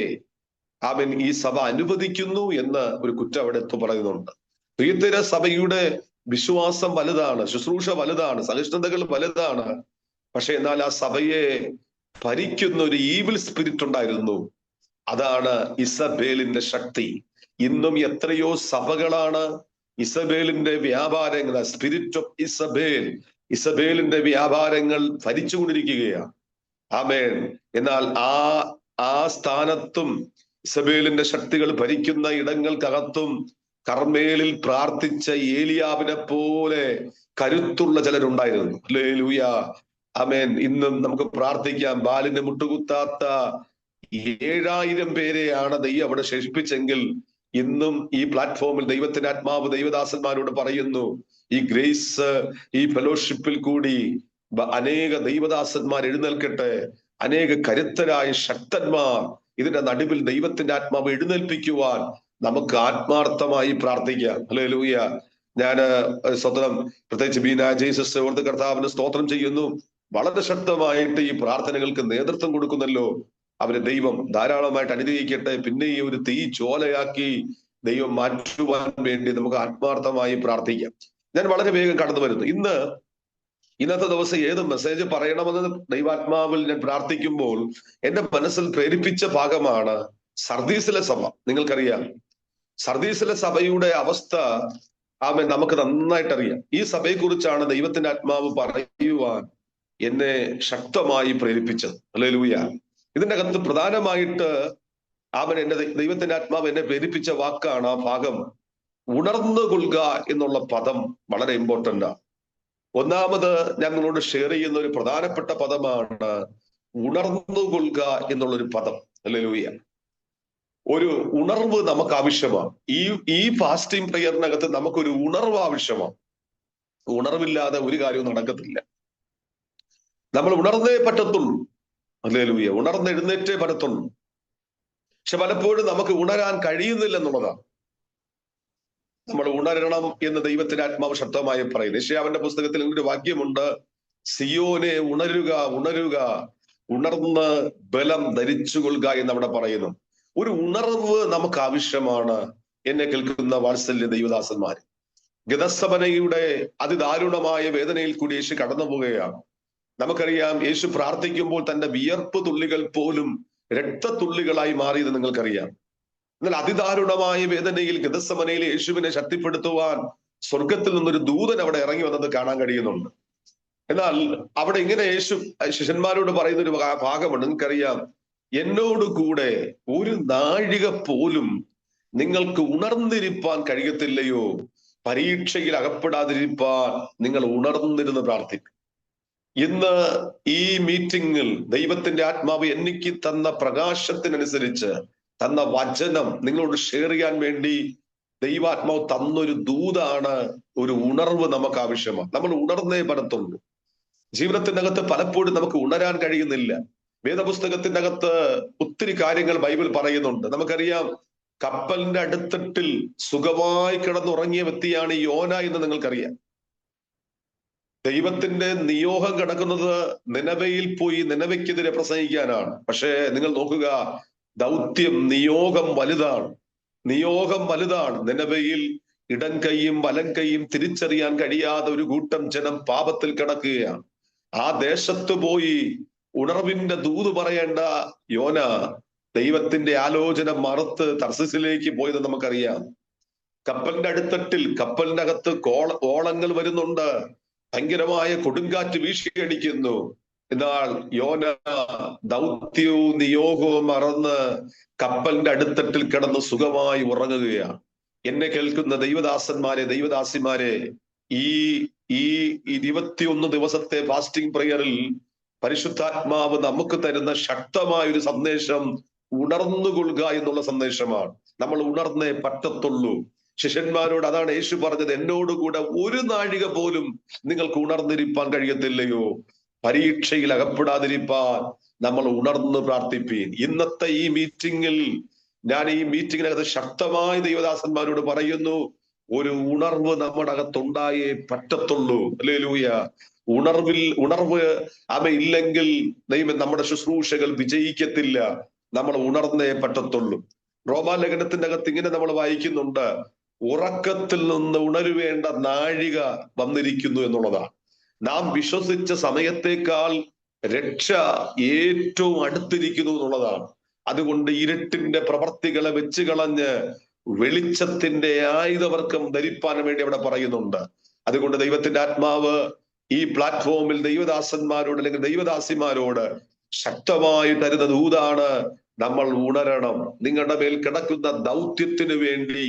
ആമേൻ ഈ സഭ അനുവദിക്കുന്നു എന്ന് ഒരു കുറ്റം അവിടെ എത്തു പറയുന്നുണ്ട്. തുയത്തേര സഭയുടെ വിശ്വാസം വലുതാണ്, ശുശ്രൂഷ വലുതാണ്, സഹിഷ്ണുതകൾ വലുതാണ്. പക്ഷെ എന്നാൽ ആ സഭയെ ഭരിക്കുന്ന ഒരു ഈവിൽ സ്പിരിറ്റ് ഉണ്ടായിരുന്നു. അതാണ് ഇസബേലിന്റെ ശക്തി. ഇന്നും എത്രയോ സഭകളാണ് ഇസബേലിന്റെ വ്യാപാരങ്ങൾ, സ്പിരിറ്റ് ഓഫ് ഇസബേൽ, ഇസബേലിന്റെ വ്യാപാരങ്ങൾ ഭരിച്ചുകൊണ്ടിരിക്കുകയാണ്. ആമേൻ. എന്നാൽ ആ സ്ഥാനത്തും ഇസബേലിന്റെ ശക്തികൾ ഭരിക്കുന്ന ഇടങ്ങൾക്കകത്തും കർമ്മേലിൽ പ്രാർത്ഥിച്ച ഏലിയാവിനെ പോലെ കരുത്തുള്ള ചിലരുണ്ടായിരുന്നു. ഹല്ലേലൂയ, ആമേൻ. ഇന്നും നമുക്ക് പ്രാർത്ഥിക്കാം. ബാലിന് മുട്ടുകുത്താത്ത 7000 പേരെയാണ് ദൈവം അവിടെ ശേഷിപ്പിച്ചെങ്കിൽ ഇന്നും ഈ പ്ലാറ്റ്ഫോമിൽ ദൈവത്തിന്റെ ആത്മാവ് ദൈവദാസന്മാരോട് പറയുന്നു, ഈ ഗ്രേസ്, ഈ ഫെലോഷിപ്പിൽ കൂടി അനേക ദൈവദാസന്മാർ എഴുന്നേൽക്കട്ടെ, അനേക കരുത്തരായ ശക്തന്മാർ ഇതിന്റെ നടുവിൽ ദൈവത്തിന്റെ ആത്മാവ് എഴുന്നേൽപ്പിക്കുവാൻ നമുക്ക് ആത്മാർത്ഥമായി പ്രാർത്ഥിക്കാം. ഹല്ലേലൂയ. ഞാന് സ്വത്രം പ്രത്യേകിച്ച് ബീന ജേസസ് ഓർത്ത് കർത്താവിന് സ്തോത്രം ചെയ്യുന്നു. വളരെ ശക്തമായിട്ട് ഈ പ്രാർത്ഥനകൾക്ക് നേതൃത്വം കൊടുക്കുന്നല്ലോ. അവരെ ദൈവം ധാരാളമായിട്ട് അനുഗ്രഹിക്കട്ടെ. പിന്നെ ഈ ഒരു തീ ചോലയാക്കി ദൈവം മാറ്റുവാൻ വേണ്ടി നമുക്ക് ആത്മാർത്ഥമായി പ്രാർത്ഥിക്കാം. ഞാൻ വളരെ വേഗം കടന്നു വരുന്നു. ഇന്നത്തെ ദിവസം ഏത് മെസ്സേജ് പറയണമെന്ന് ദൈവാത്മാവിൽ ഞാൻ പ്രാർത്ഥിക്കുമ്പോൾ എന്റെ മനസ്സിൽ പ്രേരിപ്പിച്ച ഭാഗമാണ് സർദീസിലെ സഭ. നിങ്ങൾക്കറിയാം, സർദീസിലെ സഭയുടെ അവസ്ഥ ആമേൻ നമുക്ക് നന്നായിട്ട് അറിയാം. ഈ സഭയെ കുറിച്ചാണ് ദൈവത്തിന്റെ ആത്മാവ് പറയുവാൻ എന്നെ ശക്തമായി പ്രേരിപ്പിച്ചത്. ഹല്ലേലൂയ. ഇതിന്റെ അകത്ത് പ്രധാനമായിട്ട് എന്റെ ദൈവത്തിന്റെ ആത്മാവ് എന്നെ പ്രേരിപ്പിച്ച വാക്കാണ് ആ ഭാഗം. ഉണർന്നു കൊള്ളുക എന്നുള്ള പദം വളരെ ഇമ്പോർട്ടന്റ് ആണ്. ഒന്നാമത് ഞങ്ങളോട് ഷെയർ ചെയ്യുന്ന ഒരു പ്രധാനപ്പെട്ട പദമാണ് ഉണർന്നു കൊള്ളുക എന്നുള്ളൊരു പദം. ഹല്ലേലൂയ. ഒരു ഉണർവ് നമുക്ക് ആവശ്യമാണ്. ഈ ഫാസ്റ്റിംഗ് പ്രയറിനകത്ത് നമുക്കൊരു ഉണർവ് ആവശ്യമാണ്. ഉണർവില്ലാതെ ഒരു കാര്യവും നടക്കത്തില്ല. നമ്മൾ ഉണർന്നേ പറ്റത്തുള്ളൂ. ഹല്ലേലൂയ. ഉണർന്നെഴുന്നേറ്റേ പറ്റത്തുള്ളൂ. പക്ഷെ പലപ്പോഴും നമുക്ക് ഉണരാൻ കഴിയുന്നില്ല എന്നുള്ളതാണ്. നമ്മൾ ഉണരണം എന്ന് ദൈവത്തിന്റെ ആത്മാവ് ശക്തമായി പറയുന്നു. യെശയ്യാവിന്റെ പുസ്തകത്തിൽ ഒരു വാക്യമുണ്ട്, സിയോനെ ഉണരുക, ഉണരുക, ഉണർന്ന് ബലം ധരിച്ചുകൊള്ളുക എന്ന് അവിടെ പറയുന്നു. ഒരു ഉണർവ് നമുക്ക് ആവശ്യമാണ്. എന്നെ കേൾക്കുന്ന വാത്സല്യ ദൈവദാസന്മാർ, ഗെത്സമനയുടെ അതിദാരുണമായ വേദനയിൽ കൂടി യേശു കടന്നു പോവുകയാണ്. നമുക്കറിയാം, യേശു പ്രാർത്ഥിക്കുമ്പോൾ തന്റെ വിയർപ്പ് തുള്ളികൾ പോലും രക്തത്തുള്ളികളായി മാറിയത് നിങ്ങൾക്കറിയാം. എന്നാൽ അതിദാരുണമായ വേദനയിൽ ഗെത്സമനയിൽ യേശുവിനെ ശക്തിപ്പെടുത്തുവാൻ സ്വർഗത്തിൽ നിന്നൊരു ദൂതൻ അവിടെ ഇറങ്ങി വന്നത് കാണാൻ കഴിയുന്നുണ്ട്. എന്നാൽ അവിടെ ഇങ്ങനെ യേശു ശിഷ്യന്മാരോട് പറയുന്ന ഒരു ഭാഗമുണ്ട്. നിങ്ങൾക്കറിയാം, എന്നോട് കൂടെ ഒരു നാഴിക പോലും നിങ്ങൾക്ക് ഉണർന്നിരിപ്പാൻ കഴിയത്തില്ലയോ? പരീക്ഷയിൽ അകപ്പെടാതിരിക്കാൻ നിങ്ങൾ ഉണർന്നിരുന്ന് പ്രാർത്ഥിക്കും. ഇന്ന് ഈ മീറ്റിംഗിൽ ദൈവത്തിന്റെ ആത്മാവ് എനിക്ക് തന്ന പ്രകാശത്തിനനുസരിച്ച് തന്ന വചനം നിങ്ങളോട് ഷെയർ ചെയ്യാൻ വേണ്ടി ദൈവാത്മാവ് തന്നൊരു ദൂതാണ്. ഒരു ഉണർവ് നമുക്ക് ആവശ്യമാണ്. നമ്മൾ ഉണർന്നേ പറ്റത്തുള്ളൂ. ജീവിതത്തിന്റെ അകത്ത് പലപ്പോഴും നമുക്ക് ഉണരാൻ കഴിയുന്നില്ല. വേദപുസ്തകത്തിന്റെ അകത്ത് ഒത്തിരി കാര്യങ്ങൾ ബൈബിൾ പറയുന്നുണ്ട്. നമുക്കറിയാം, കപ്പലിന്റെ അടിത്തട്ടിൽ സുഖമായി കിടന്നുറങ്ങിയ വ്യക്തിയാണ് യോന എന്ന് നിങ്ങൾക്കറിയാം. ദൈവത്തിന്റെ നിയോഗം കിടക്കുന്നത് നിനവയിൽ പോയി നിനവയ്ക്കെതിരെ പ്രസംഗിക്കാനാണ്. പക്ഷേ നിങ്ങൾ നോക്കുക, ദൗത്യം നിയോഗം വലുതാണ്. നിയോഗം വലുതാണ്. നിനവയിൽ ഇടം കൈയും വലം കൈയും തിരിച്ചറിയാൻ കഴിയാതെ ഒരു കൂട്ടം ജനം പാപത്തിൽ കിടക്കുകയാണ്. ആ ദേശത്ത് പോയി ഉണർവിന്റെ ദൂത് പറയേണ്ട യോന ദൈവത്തിന്റെ ആലോചന മറുത്ത് തർസിസിലേക്ക് പോയത് നമുക്കറിയാം. കപ്പലിന്റെ അടിത്തട്ടിൽ, കപ്പലിന്റെ അകത്ത് ഓളങ്ങൾ വരുന്നുണ്ട്, ഭയങ്കരമായ കൊടുങ്കാറ്റ് വീശിയടിക്കുന്നു. എന്നാൽ യോന ദൗത്യവും നിയോഗവും മറന്ന് കപ്പലിന്റെ അടിത്തട്ടിൽ കിടന്ന് സുഖമായി ഉറങ്ങുകയാണ്. എന്നെ കേൾക്കുന്ന ദൈവദാസന്മാരെ, ദൈവദാസിമാരെ, ഈ 21 ദിവസത്തെ ഫാസ്റ്റിംഗ് പ്രയറിൽ പരിശുദ്ധാത്മാവ് നമുക്ക് തരുന്ന ശക്തമായ ഒരു സന്ദേശം ഉണർന്നുകൊള്ളുക എന്നുള്ള സന്ദേശമാണ്. നമ്മൾ ഉണർന്നേ പറ്റത്തുള്ളൂ. ശിഷ്യന്മാരോട് അതാണ് യേശു പറഞ്ഞത്, എന്നോടുകൂടെ ഒരു നാഴിക പോലും നിങ്ങൾക്ക് ഉണർന്നിരിപ്പാൻ കഴിയത്തില്ലയോ? പരീക്ഷയിൽ അകപ്പെടാതിരിപ്പാൻ നമ്മൾ ഉണർന്ന് പ്രാർത്ഥിപ്പീൻ. ഇന്നത്തെ ഈ മീറ്റിംഗിൽ ഞാൻ ഈ മീറ്റിങ്ങിനകത്ത് ശക്തമായി ദൈവദാസന്മാരോട് പറയുന്നു, ഒരു ഉണർവ് നമ്മുടെ അകത്തുണ്ടായേ പറ്റത്തുള്ളൂ. ഹല്ലേലൂയ. ഉണർവ് ഇല്ലെങ്കിൽ ദൈവം നമ്മുടെ ശുശ്രൂഷകൾ വിജയിക്കത്തില്ല. നമ്മൾ ഉണർന്നേ പറ്റത്തുള്ളൂ. റോമാലേഖനത്തിന്റെ അകത്ത് ഇങ്ങനെ നമ്മൾ വായിക്കുന്നുണ്ട്, ഉറക്കത്തിൽ നിന്ന് ഉണരുവേണ്ട നാഴിക വന്നിരിക്കുന്നു എന്നുള്ളതാണ്. നാം വിശ്വസിച്ച സമയത്തേക്കാൾ രക്ഷ ഏറ്റവും അടുത്തിരിക്കുന്നു എന്നുള്ളതാണ്. അതുകൊണ്ട് ഇരുട്ടിന്റെ പ്രവർത്തികളെ വെച്ച് കളഞ്ഞ് വെളിച്ചത്തിന്റെ ആയുധവർക്കം ധരിപ്പാൻ വേണ്ടി അവിടെ പറയുന്നുണ്ട്. അതുകൊണ്ട് ദൈവത്തിന്റെ ആത്മാവ് ഈ പ്ലാറ്റ്ഫോമിൽ ദൈവദാസന്മാരോട് അല്ലെങ്കിൽ ദൈവദാസിമാരോട് ശക്തമായി തരുന്ന ദൂതാണ്, നമ്മൾ ഉണരണം. നിങ്ങളുടെ മേൽ കിടക്കുന്ന ദൗത്യത്തിന് വേണ്ടി,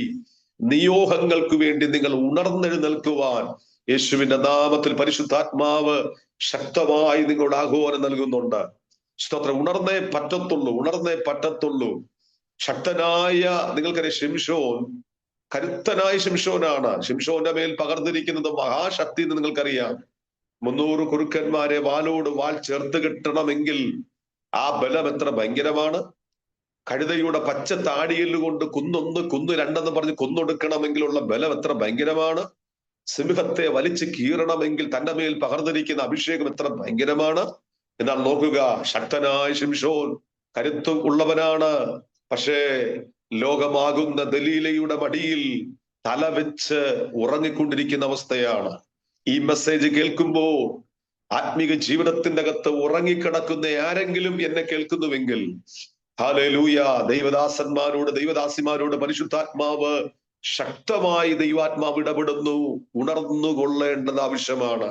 നിയോഗങ്ങൾക്ക് വേണ്ടി നിങ്ങൾ ഉണർന്നെഴുന്നേൽക്കുവാൻ യേശുവിന്റെ നാമത്തിൽ പരിശുദ്ധാത്മാവ് ശക്തമായി നിങ്ങളുടെ ആഹ്വാനം നൽകുന്നുണ്ട്. സ്തോത്രം. ഉണർന്നേ പറ്റത്തുള്ളൂ, ഉണർന്നേ പറ്റത്തുള്ളൂ. ശക്തനായ, നിങ്ങൾക്കറിയാം, ശിംശോൻ കരുത്തനായ ശിംശോനാണ്. ശിംശോന്റെ മേൽ പകർന്നിരിക്കുന്നത് മഹാശക്തി എന്ന് നിങ്ങൾക്കറിയാം. 300 കുറുക്കന്മാരെ വാലോട് വാൽ ചേർത്ത് കിട്ടണമെങ്കിൽ ആ ബലം എത്ര ഭയങ്കരമാണ്. കഴുതയുടെ പച്ച താടിയല് കൊണ്ട് കുന്ന് രണ്ടെന്ന് പറഞ്ഞ് കൊന്നൊടുക്കണമെങ്കിലുള്ള ബലം എത്ര ഭയങ്കരമാണ്. സിംഹത്തെ വലിച്ചു കീറണമെങ്കിൽ തന്റെ മേൽ പകർന്നിരിക്കുന്ന അഭിഷേകം എത്ര ഭയങ്കരമാണ്. എന്നാൽ നോക്കുക, ശക്തനായ ശിംശോൻ കരുത്ത് ഉള്ളവനാണ്. പക്ഷേ ലോകമാകുന്ന ദലീലയുടെ മടിയിൽ തല വെച്ച് ഉറങ്ങിക്കൊണ്ടിരിക്കുന്ന അവസ്ഥയാണ്. ഈ മെസ്സേജ് കേൾക്കുമ്പോ ആത്മീക ജീവിതത്തിന്റെ അകത്ത് ഉറങ്ങിക്കിടക്കുന്ന ആരെങ്കിലും എന്നെ കേൾക്കുന്നുവെങ്കിൽ, ഹല്ലേലൂയ, ദൈവദാസന്മാരോട് ദൈവദാസിമാരോട് പരിശുദ്ധാത്മാവ് ശക്തമായി ദൈവാത്മാവ് ഇടപെടുന്നു. ഉണർന്നുകൊള്ളേണ്ടത് ആവശ്യമാണ്.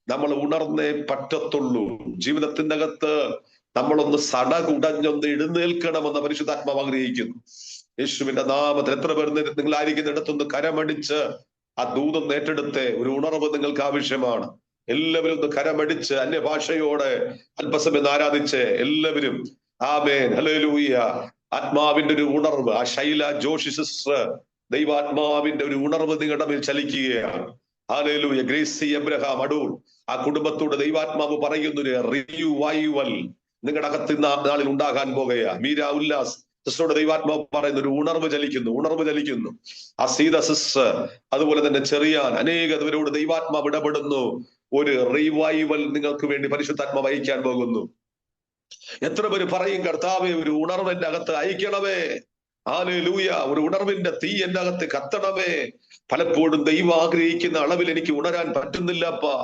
നമ്മൾ ഉണർന്നേ പറ്റത്തുള്ളൂ. ജീവിതത്തിന്റെ അകത്ത് നമ്മളൊന്ന് സടകുടഞ്ഞൊന്ന് എഴുന്നേൽക്കണമെന്ന് പരിശുദ്ധാത്മാവ് ആഗ്രഹിക്കുന്നു. യേശുവിന്റെ നാമത്തിൽ എത്ര പേർ നിങ്ങളായിരിക്കുന്നിടത്തൊന്ന് കരമടിച്ച് ആ ദൂതം ഏറ്റെടുത്ത് ഒരു ഉണർവ് നിങ്ങൾക്ക് ആവശ്യമാണ്. എല്ലാവരും ഒന്ന് കരമടിച്ച് അന്യഭാഷയോടെ അല്പസമയം ആരാധിച്ച് എല്ലാവരും ആമേൻ, ഹല്ലേലൂയ. ആത്മാവിന്റെ ഒരു ഉണർവ്, ആ ശൈല ജോഷി സിസ്റ്റർ, ദൈവാത്മാവിന്റെ ഒരു ഉണർവ് നിങ്ങളുടെ മേൽ ചലിക്കുകയാണ്. ഹല്ലേലൂയ. ഗ്രേസി എബ്രഹാം അടൂർ, ആ കുടുംബത്തോട് ദൈവാത്മാവ് പറയുന്നൊരു റിവൈവൽ നിങ്ങളുടെ അകത്ത് നാളിൽ ഉണ്ടാകാൻ പോകുകയാ. മീര ഉല്ലാസ് സിസ്റ്ററോട് ദൈവാത്മാവ് പറയുന്ന ഒരു ഉണർവ് ചലിക്കുന്നു. ആ സീത സിസ്റ്റർ, അതുപോലെ തന്നെ ചെറിയാൻ, അനേകവരോട് ദൈവാത്മാവ് ഇടപെടുന്നു. ഒരു റിവൈവൽ നിങ്ങൾക്ക് വേണ്ടി പരിശുദ്ധാത്മാവ് അയക്കാൻ പോകുന്നു. എത്ര പേര് പറയും, കർത്താവേ, ഒരു ഉണർവ് എന്റെ അകത്ത് അയക്കണമേ. ഹല്ലേലൂയ. ഒരു ഉണർവിന്റെ തീ എന്റെ അകത്ത് കത്തണമേ. പലപ്പോഴും ദൈവം ആഗ്രഹിക്കുന്ന അളവിൽ എനിക്ക് ഉണരാൻ പറ്റുന്നില്ലപ്പാ.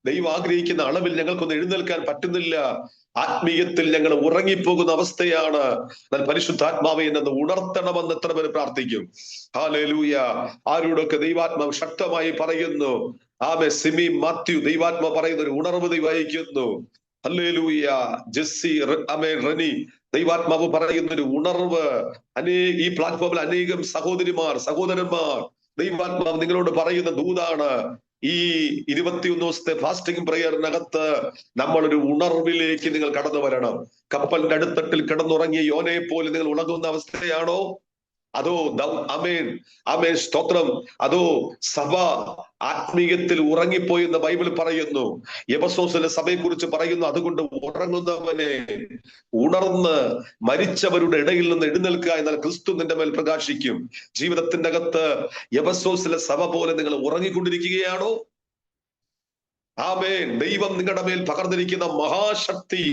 ദൈവം ആഗ്രഹിക്കുന്ന അളവിൽ ഞങ്ങൾക്കൊന്ന് എഴുന്നേൽക്കാൻ പറ്റുന്നില്ല. ആത്മീയത്തിൽ ഞങ്ങൾ ഉറങ്ങിപ്പോകുന്ന അവസ്ഥയാണ്. എന്നാൽ പരിശുദ്ധാത്മാവെ എന്നത് ഉണർത്തണമെന്ന് എത്ര പേര് പ്രാർത്ഥിക്കും. ഹല്ലേലൂയ. ആരോടൊക്കെ ദൈവാത്മാവ് ശക്തമായി പറയുന്നു. ആമേ, സിമി മാത്യു, ദൈവാത്മാവ് പറയുന്ന ഒരു ഉണർവ് ദൈവം അയക്കുന്നു. ഹല്ലേലൂയ. ജെസ്സി, റെനി, ദൈവാത്മാവ് പറയുന്ന ഒരു ഉണർവ്. ഈ പ്ലാറ്റ്ഫോമിൽ അനേകം സഹോദരന്മാർ ദൈവാത്മാവ് നിങ്ങളോട് പറയുന്ന ദൂതാണ്. ഈ 21 ദിവസത്തെ ഫാസ്റ്റിംഗ് പ്രയറിനകത്ത് നമ്മളൊരു ഉണർവിലേക്ക് നിങ്ങൾ കടന്നു വരണം. കപ്പലിന്റെ അടിത്തട്ടിൽ കിടന്നുറങ്ങിയ യോനയെ പോലെ നിങ്ങൾ ഉണങ്ങുന്ന അവസ്ഥയാണോ? അതോ അമേൻ അമേൻ സ്തോത്രം, അതോ സഭ ആത്മീയത്തിൽ ഉറങ്ങിപ്പോയി എന്ന് ബൈബിൾ പറയുന്നു. എഫെസോസിലെ സഭയെ കുറിച്ച് പറയുന്നു, അതുകൊണ്ട് ഉറങ്ങുന്നവനെ ഉണർന്ന് മരിച്ചവരുടെ ഇടയിൽ നിന്ന് എഴുന്നേൽക്കുക, എന്നാൽ ക്രിസ്തു നിന്റെ മേൽ പ്രകാശിക്കും. ജീവിതത്തിന്റെ അകത്ത് എഫെസോസിലെ സഭ പോലെ നിങ്ങൾ ഉറങ്ങിക്കൊണ്ടിരിക്കുകയാണോ? ആമേൻ. ദൈവം നിങ്ങളുടെ മേൽ പകർന്നിരിക്കുന്ന മഹാശക്തി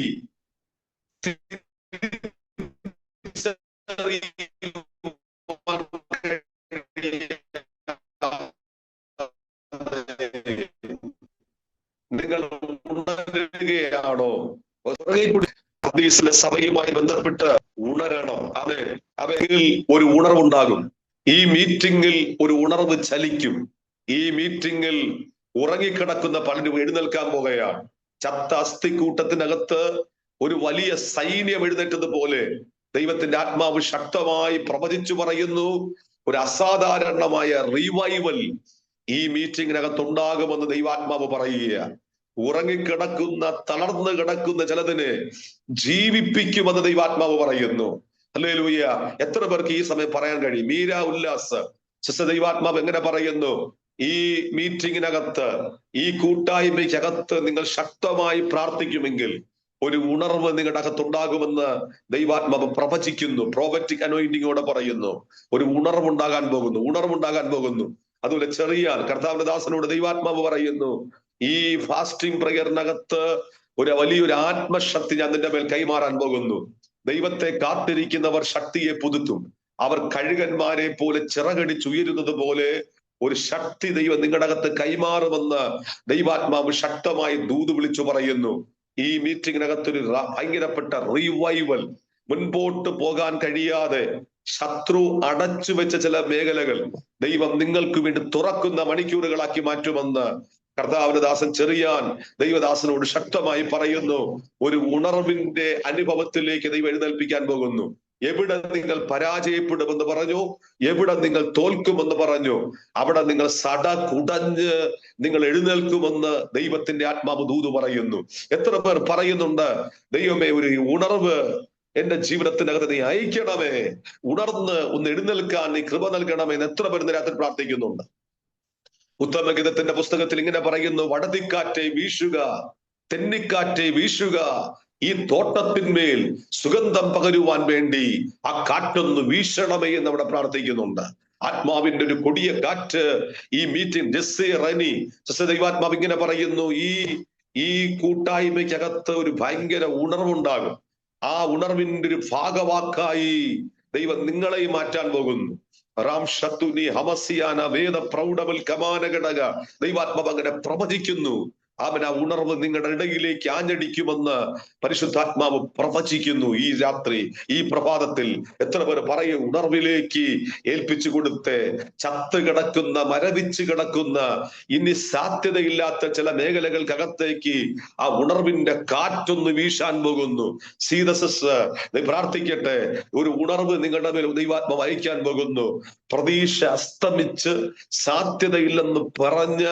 നിങ്ങൾ ഉണരുകയാണോ? ഹദീസിലെ സഭയുമായി ബന്ധപ്പെട്ട് ഉണരണം. അവയിൽ ഒരു ഉണർവുണ്ടാകും. ഈ മീറ്റിംഗിൽ ഒരു ഉണർവ് ചലിക്കും. ഈ മീറ്റിംഗിൽ ഉറങ്ങിക്കിടക്കുന്ന പലരും എഴുന്നേൽക്കാൻ പോകുകയാണ്. ചത്ത അസ്ഥിക്കൂട്ടത്തിനകത്ത് ഒരു വലിയ സൈന്യം എഴുന്നേറ്റതുപോലെ ദൈവത്തിന്റെ ആത്മാവ് ശക്തമായി പ്രവചിച്ചു പറയുന്നു, ഒരു അസാധാരണമായ റിവൈവൽ ഈ മീറ്റിംഗിനകത്ത് ഉണ്ടാകുമെന്ന് ദൈവാത്മാവ് പറയുകയാണ്. ഉറങ്ങിക്കിടക്കുന്ന, തളർന്നു കിടക്കുന്ന ചിലതിനെ ജീവിപ്പിക്കുമെന്ന് ദൈവാത്മാവ് പറയുന്നു. ഹല്ലേലൂയ. എത്ര പേർക്ക് ഈ സമയം പറയാൻ കഴിയും? മീര ഉല്ലാസ് സിസ്റ്റർ, ദൈവാത്മാവ് എങ്ങനെ പറയുന്നു? ഈ മീറ്റിംഗിനകത്ത്, ഈ കൂട്ടായ്മയ്ക്കകത്ത് നിങ്ങൾ ശക്തമായി പ്രാർത്ഥിക്കുമെങ്കിൽ ഒരു ഉണർവ് നിങ്ങളുടെ അകത്തുണ്ടാകുമെന്ന് ദൈവാത്മാവ് പ്രവചിക്കുന്നു. പ്രോഫറ്റിക് അനോയിന്റിങ്ങോടെ പറയുന്നു, ഒരു ഉണർവുണ്ടാകാൻ പോകുന്നു. അതുപോലെ ചെറിയ കർത്താവിന്റെ ദാസനോട് ദൈവാത്മാവ് പറയുന്നു, ഈ ഫാസ്റ്റിംഗ് പ്രയറിനകത്ത് ഒരു വലിയൊരു ആത്മശക്തി ഞാൻ നിന്റെ മേൽ കൈമാറാൻ പോകുന്നു. ദൈവത്തെ കാത്തിരിക്കുന്നവർ ശക്തിയെ പുതുത്തും. അവർ കഴുകന്മാരെ പോലെ ചിറകടിച്ചുയരുന്നത് പോലെ ഒരു ശക്തി ദൈവം നിങ്ങളുടെ അകത്ത് കൈമാറുമെന്ന് ദൈവാത്മാവ് ശക്തമായി ദൂത് വിളിച്ചു പറയുന്നു. ഈ മീറ്റിംഗിനകത്തൊരു ഭയങ്കരപ്പെട്ട റിവൈവൽ, മുൻപോട്ട് പോകാൻ കഴിയാതെ ശത്രു അടച്ചു വെച്ച ചില മേഖലകൾ ദൈവം നിങ്ങൾക്ക് വേണ്ടി തുറക്കുന്ന മണിക്കൂറുകളാക്കി മാറ്റുമെന്ന് കർത്താവിന്റെ ദാസൻ ചെറിയാൻ ദൈവദാസനോട് ശക്തമായി പറയുന്നു. ഒരു ഉണർവിന്റെ അനുഭവത്തിലേക്ക് ദൈവം എഴുന്നേൽപ്പിക്കാൻ പോകുന്നു. എവിടെ നിങ്ങൾ പരാജയപ്പെടുമെന്ന് പറഞ്ഞു, എവിടെ നിങ്ങൾ തോൽക്കുമെന്ന് പറഞ്ഞു, അവിടെ നിങ്ങൾ കുടഞ്ഞ് നിങ്ങൾ എഴുന്നേൽക്കുമെന്ന് ദൈവത്തിന്റെ ആത്മാവ് ദൂത് പറയുന്നു. എത്ര പേർ പറയുന്നുണ്ട്, ദൈവമേ ഒരു ഉണർവ് എന്റെ ജീവിതത്തിനകത്ത് നീ അയക്കണമേ, ഉണർന്ന് ഒന്ന് എഴുന്നേൽക്കാൻ നീ കൃപ നൽകണമേ എന്ന് എത്ര പേർ രാത്രി പ്രാർത്ഥിക്കുന്നുണ്ട്? ഉത്തമഗീതത്തിന്റെ പുസ്തകത്തിൽ ഇങ്ങനെ പറയുന്നു, വടതിക്കാറ്റെ വീശുക, തെന്നിക്കാറ്റെ വീശുക, ഈ തോട്ടത്തിന്മേൽ സുഗന്ധം പകരുവാൻ വേണ്ടി ആ കാറ്റൊന്ന് വീശണമേ എന്ന് അവിടെ പ്രാർത്ഥിക്കുന്നുണ്ട്. ആത്മാവിന്റെ ഒരു കൊടിയ കാറ്റ് ഈ മീറ്റിംഗ് ദൈവാത്മാവ് ഇങ്ങനെ പറയുന്നു, ഈ കൂട്ടായ്മയ്ക്കകത്ത് ഒരു ഭയങ്കര ഉണർവുണ്ടാകും. ആ ഉണർവിന്റെ ഒരു ഭാഗവാക്കായി ദൈവം നിങ്ങളെയും മാറ്റാൻ പോകുന്നു. റാം ശത്തുനി ഹമസിയാന വേദ പ്രൗഢവൽ കമാനഘടക ദൈവാത്മാവ് അങ്ങനെ പ്രവചിക്കുന്നു. അവൻ ആ ഉണർവ് നിങ്ങളുടെ ഇടയിലേക്ക് ആഞ്ഞടിക്കുമെന്ന് പരിശുദ്ധാത്മാവ് പ്രവചിക്കുന്നു. ഈ രാത്രി, ഈ പ്രഭാതത്തിൽ എത്ര പേർ പറയും, ഉണർവിലേക്ക് ഏൽപ്പിച്ചു കൊടുത്ത് ചത്ത് കിടക്കുന്ന, മരവിച്ച് കിടക്കുന്ന, ഇനി സാധ്യതയില്ലാത്ത ചില മേഖലകൾക്കകത്തേക്ക് ആ ഉണർവിന്റെ കാറ്റൊന്ന് വീശാൻ പോകുന്നു. സീതസസ് പ്രാർത്ഥിക്കട്ടെ, ഒരു ഉണർവ് നിങ്ങളുടെ മേൽ ദൈവാത്മാവ് അയക്കാൻ പോകുന്നു. പ്രതീക്ഷ അസ്തമിച്ച് സാധ്യതയില്ലെന്ന് പറഞ്ഞ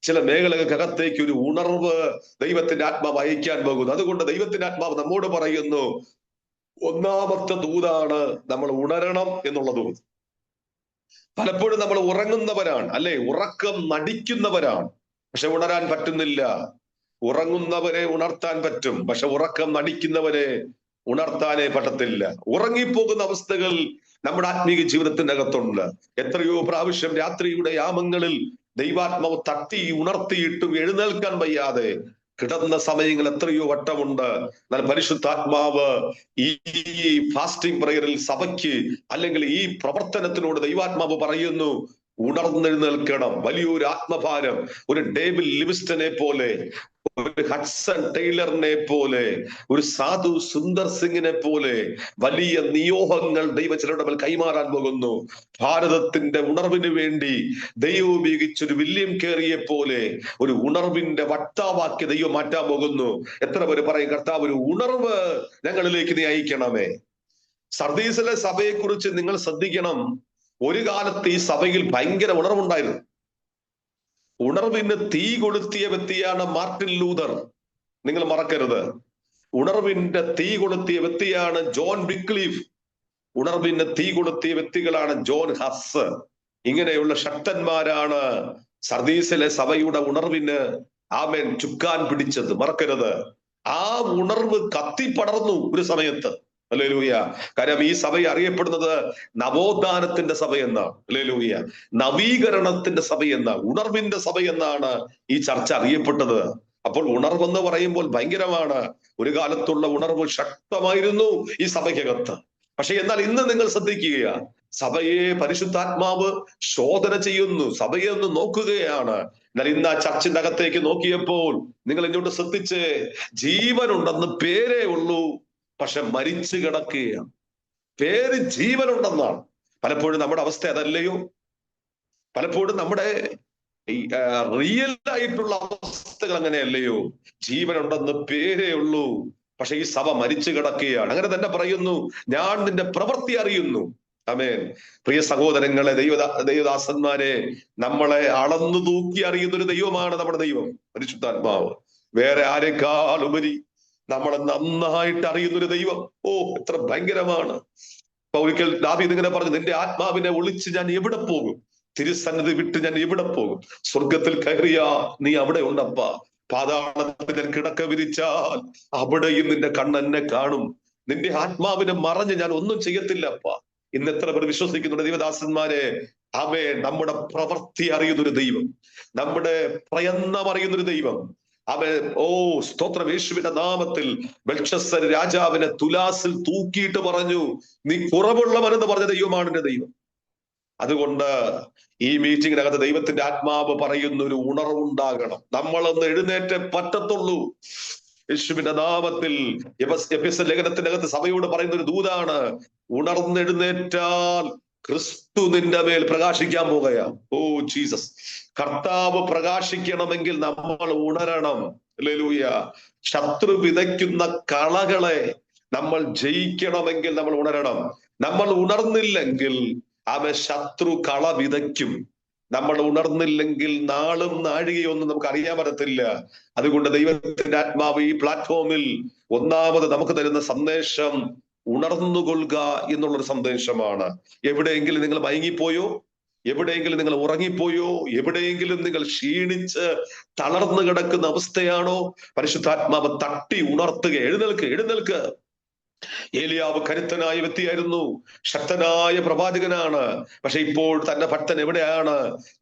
ചില മേഖലകൾക്കകത്തേക്ക് ഒരു ഉണർവ് ദൈവത്തിന്റെ ആത്മാവ് അയക്കാൻ പോകുന്നു. അതുകൊണ്ട് ദൈവത്തിന്റെ ആത്മാവ് നമ്മോട് പറയുന്നു, ഒന്നാമത്തെ ദൂതാണ് നമ്മൾ ഉണരണം എന്നുള്ള ദൂത്. പലപ്പോഴും നമ്മൾ ഉറങ്ങുന്നവരാണ്, അല്ലെ, ഉറക്കം നടിക്കുന്നവരാണ്, പക്ഷെ ഉണരാൻ പറ്റുന്നില്ല. ഉറങ്ങുന്നവരെ ഉണർത്താൻ പറ്റും, പക്ഷെ ഉറക്കം നടിക്കുന്നവരെ ഉണർത്താനേ പറ്റത്തില്ല. ഉറങ്ങിപ്പോകുന്ന അവസ്ഥകൾ നമ്മുടെ ആത്മീയ ജീവിതത്തിന്റെ അകത്തുണ്ട്. എത്രയോ പ്രാവശ്യം രാത്രിയുടെ യാമങ്ങളിൽ ദൈവാത്മാവ് തട്ടി ഉണർത്തിയിട്ടും എഴുന്നേൽക്കാൻ വയ്യാതെ കിടന്ന സമയങ്ങൾ എത്രയോ വട്ടമുണ്ട്. എന്നാൽ പരിശുദ്ധാത്മാവ് ഈ ഫാസ്റ്റിംഗ് പ്രയറിൽ സഭയ്ക്ക്, അല്ലെങ്കിൽ ഈ പ്രവർത്തനത്തിനോട് ദൈവാത്മാവ് പറയുന്നു, ഉണർന്നെഴുന്നേൽക്കണം. വലിയൊരു ആത്മഭാരം, ഒരു ഡേവിഡ് ലിവിസ്റ്റനെ പോലെ, ഒരു ഹഡ്സൺ ടൈലറിനെ പോലെ, ഒരു സാധു സുന്ദർ സിംഗിനെ പോലെ വലിയ നിയോഗങ്ങൾ ദൈവചരുടെ മേൽ കൈമാറാൻ പോകുന്നു. ഭാരതത്തിന്റെ ഉണർവിന് വേണ്ടി ദൈവം ഉപയോഗിച്ചൊരു വില്യം കേറിയെ പോലെ ഒരു ഉണർവിന്റെ വക്താവാക്കി ദൈവം മാറ്റാൻ പോകുന്നു. എത്ര പേര് പറയും, കർത്താവ് ഒരു ഉണർവ് ഞങ്ങളിലേക്ക് നീ അയക്കണമേ. സർദീസിലെ സഭയെ കുറിച്ച് നിങ്ങൾ ശ്രദ്ധിക്കണം. ഒരു കാലത്ത് ഈ സഭയിൽ ഭയങ്കര ഉണർവുണ്ടായിരുന്നു. ഉണർവിന് തീ കൊളുത്തിയ വ്യക്തിയാണ് മാർട്ടിൻ ലൂതർ. നിങ്ങൾ മറക്കരുത്. ഉണർവിന്റെ തീ കൊളുത്തിയ വ്യക്തിയാണ് ജോൺ വിക്ലീഫ്. ഉണർവിന് തീ കൊളുത്തിയ വ്യക്തികളാണ് ജോൺ ഹസ്. ഇങ്ങനെയുള്ള ശക്തന്മാരാണ് സർദീസിലെ സഭയുടെ ഉണർവിന് ആമേൻ ചുക്കാൻ പിടിച്ചത്. മറക്കരുത്. ആ ഉണർവ് കത്തിപ്പടർന്നു ഒരു സമയത്ത്. ഹല്ലേലൂയ. കാരണം ഈ സഭ അറിയപ്പെടുന്നത് നവോത്ഥാനത്തിന്റെ സഭ എന്നാണ്. ഹല്ലേലൂയ. നവീകരണത്തിന്റെ സഭ എന്നാണ്, ഉണർവിന്റെ സഭ എന്നാണ് ഈ ചർച്ച അറിയപ്പെട്ടത്. അപ്പോൾ ഉണർവെന്ന് പറയുമ്പോൾ ഭയങ്കരമാണ്. ഒരു കാലത്തുള്ള ഉണർവ് ശക്തമായിരുന്നു ഈ സഭയ്ക്കകത്ത്. പക്ഷെ എന്നാൽ ഇന്ന് നിങ്ങൾ ശ്രദ്ധിക്കുക, സഭയെ പരിശുദ്ധാത്മാവ് ശോധന ചെയ്യുന്നു, സഭയെ ഒന്ന് നോക്കുകയാണ്. എന്നാൽ ഇന്ന് ആ ചർച്ചിന്റെ അകത്തേക്ക് നോക്കിയപ്പോൾ നിങ്ങൾ ഇങ്ങോട്ട് ശ്രദ്ധിച്ച്, ജീവനുണ്ടെന്ന് പേരേ ഉള്ളൂ, പക്ഷെ മരിച്ചു കിടക്കുകയാണ്. പേര് ജീവനുണ്ടെന്നാണ്. പലപ്പോഴും നമ്മുടെ അവസ്ഥ അതല്ലയോ? പലപ്പോഴും നമ്മുടെ റിയൽ ആയിട്ടുള്ള അവസ്ഥകൾ അങ്ങനെയല്ലയോ? ജീവനുണ്ടെന്ന് പേരേ ഉള്ളൂ, പക്ഷെ ഈ സഭ മരിച്ചു കിടക്കുകയാണ്. അങ്ങനെ തന്നെ പറയുന്നു, ഞാൻ നിന്റെ പ്രവൃത്തി അറിയുന്നു. ആമേൻ. പ്രിയ സഹോദരങ്ങളെ, ദൈവദാസന്മാരെ, നമ്മളെ അളന്നു തൂക്കി അറിയുന്ന ഒരു ദൈവമാണ് നമ്മുടെ ദൈവം, പരിശുദ്ധാത്മാവ്. വേറെ ആരെക്കാൾ ഉപരി നമ്മളെ നന്നായിട്ട് അറിയുന്നൊരു ദൈവം. ഓ, എത്ര ഭയങ്കരമാണ്. ഒരിക്കൽ ദാവീദ് ഇങ്ങനെ പറഞ്ഞു, നിന്റെ ആത്മാവിനെ ഒളിച്ച് ഞാൻ എവിടെ പോകും? തിരുസന്നിധി വിട്ട് ഞാൻ എവിടെ പോകും? സ്വർഗത്തിൽ കയറിയാ നീ അവിടെ ഉണ്ടപ്പാ, പാതാളത്തിൽ കിടക്ക വിരിച്ചാൽ അവിടെയും നിന്റെ കണ്ണെന്നെ കാണും. നിന്റെ ആത്മാവിനെ മറഞ്ഞ് ഞാൻ ഒന്നും ചെയ്യത്തില്ലപ്പാ. ഇന്ന് എത്ര പേർ വിശ്വസിക്കുന്നുണ്ട് ദൈവദാസന്മാരെ? ആമേൻ. നമ്മുടെ പ്രവൃത്തി അറിയുന്നൊരു ദൈവം, നമ്മുടെ പ്രയത്നം അറിയുന്നൊരു ദൈവം. അവൻ സ്തോത്രം. യേശുവിന്റെ നാമത്തിൽ ബെൽഷസ്സർ രാജാവിനെ തുലാസിൽ തൂക്കിയിട്ട് പറഞ്ഞു, നീ കുറവുള്ളവനെന്ന് പറഞ്ഞ ദൈവമാണ് എന്റെ ദൈവം. അതുകൊണ്ട് ഈ മീറ്റിങ്ങിനകത്ത് ദൈവത്തിന്റെ ആത്മാവ് പറയുന്ന ഒരു ഉണർവുണ്ടാകണം. നമ്മളൊന്ന് എഴുന്നേറ്റേ പറ്റത്തുള്ളൂ. യേശുവിന്റെ നാമത്തിൽ എഫെസ്യ ലേഖനത്തിന്റെ അകത്ത് സഭയോട് പറയുന്ന ഒരു ദൂതാണ്, ഉണർന്നെഴുന്നേറ്റാൽ ക്രിസ്തു നിന്റെ മേൽ പ്രകാശിക്കാൻ പോകുകയാ. Oh Jesus. കർത്താവ് പ്രകാശിക്കണമെങ്കിൽ നമ്മൾ ഉണരണം. ഹല്ലേലൂയ. ശത്രു വിതയ്ക്കുന്ന കളകളെ നമ്മൾ ജയിക്കണമെങ്കിൽ നമ്മൾ ഉണരണം. നമ്മൾ ഉണർന്നില്ലെങ്കിൽ ശത്രു കള വിതയ്ക്കും. നമ്മൾ ഉണർന്നില്ലെങ്കിൽ നാളും നാഴികയൊന്നും നമുക്ക് അറിയാൻ പറ്റത്തില്ല. അതുകൊണ്ട് ദൈവത്തിന്റെ ആത്മാവ് ഈ പ്ലാറ്റ്ഫോമിൽ ഒന്നാമത് നമുക്ക് തരുന്ന സന്ദേശം ഉണർന്നുകൊള്ളുക എന്നുള്ളൊരു സന്ദേശമാണ്. എവിടെയെങ്കിലും നിങ്ങൾ മയങ്ങിപ്പോയോ? എവിടെയെങ്കിലും നിങ്ങൾ ഉറങ്ങിപ്പോയോ? എവിടെയെങ്കിലും നിങ്ങൾ ക്ഷീണിച്ച് തളർന്നു കിടക്കുന്ന അവസ്ഥയാണോ? പരിശുദ്ധാത്മാവ് തട്ടി ഉണർത്തുക. എഴുന്നേൽക്ക്, എഴുന്നേൽക്ക്. ഏലിയാവ് കരുത്തനായ വ്യക്തിയായിരുന്നു, ശക്തനായ പ്രവാചകനാണ്. പക്ഷെ ഇപ്പോൾ തന്റെ ഭക്തൻ എവിടെയാണ്?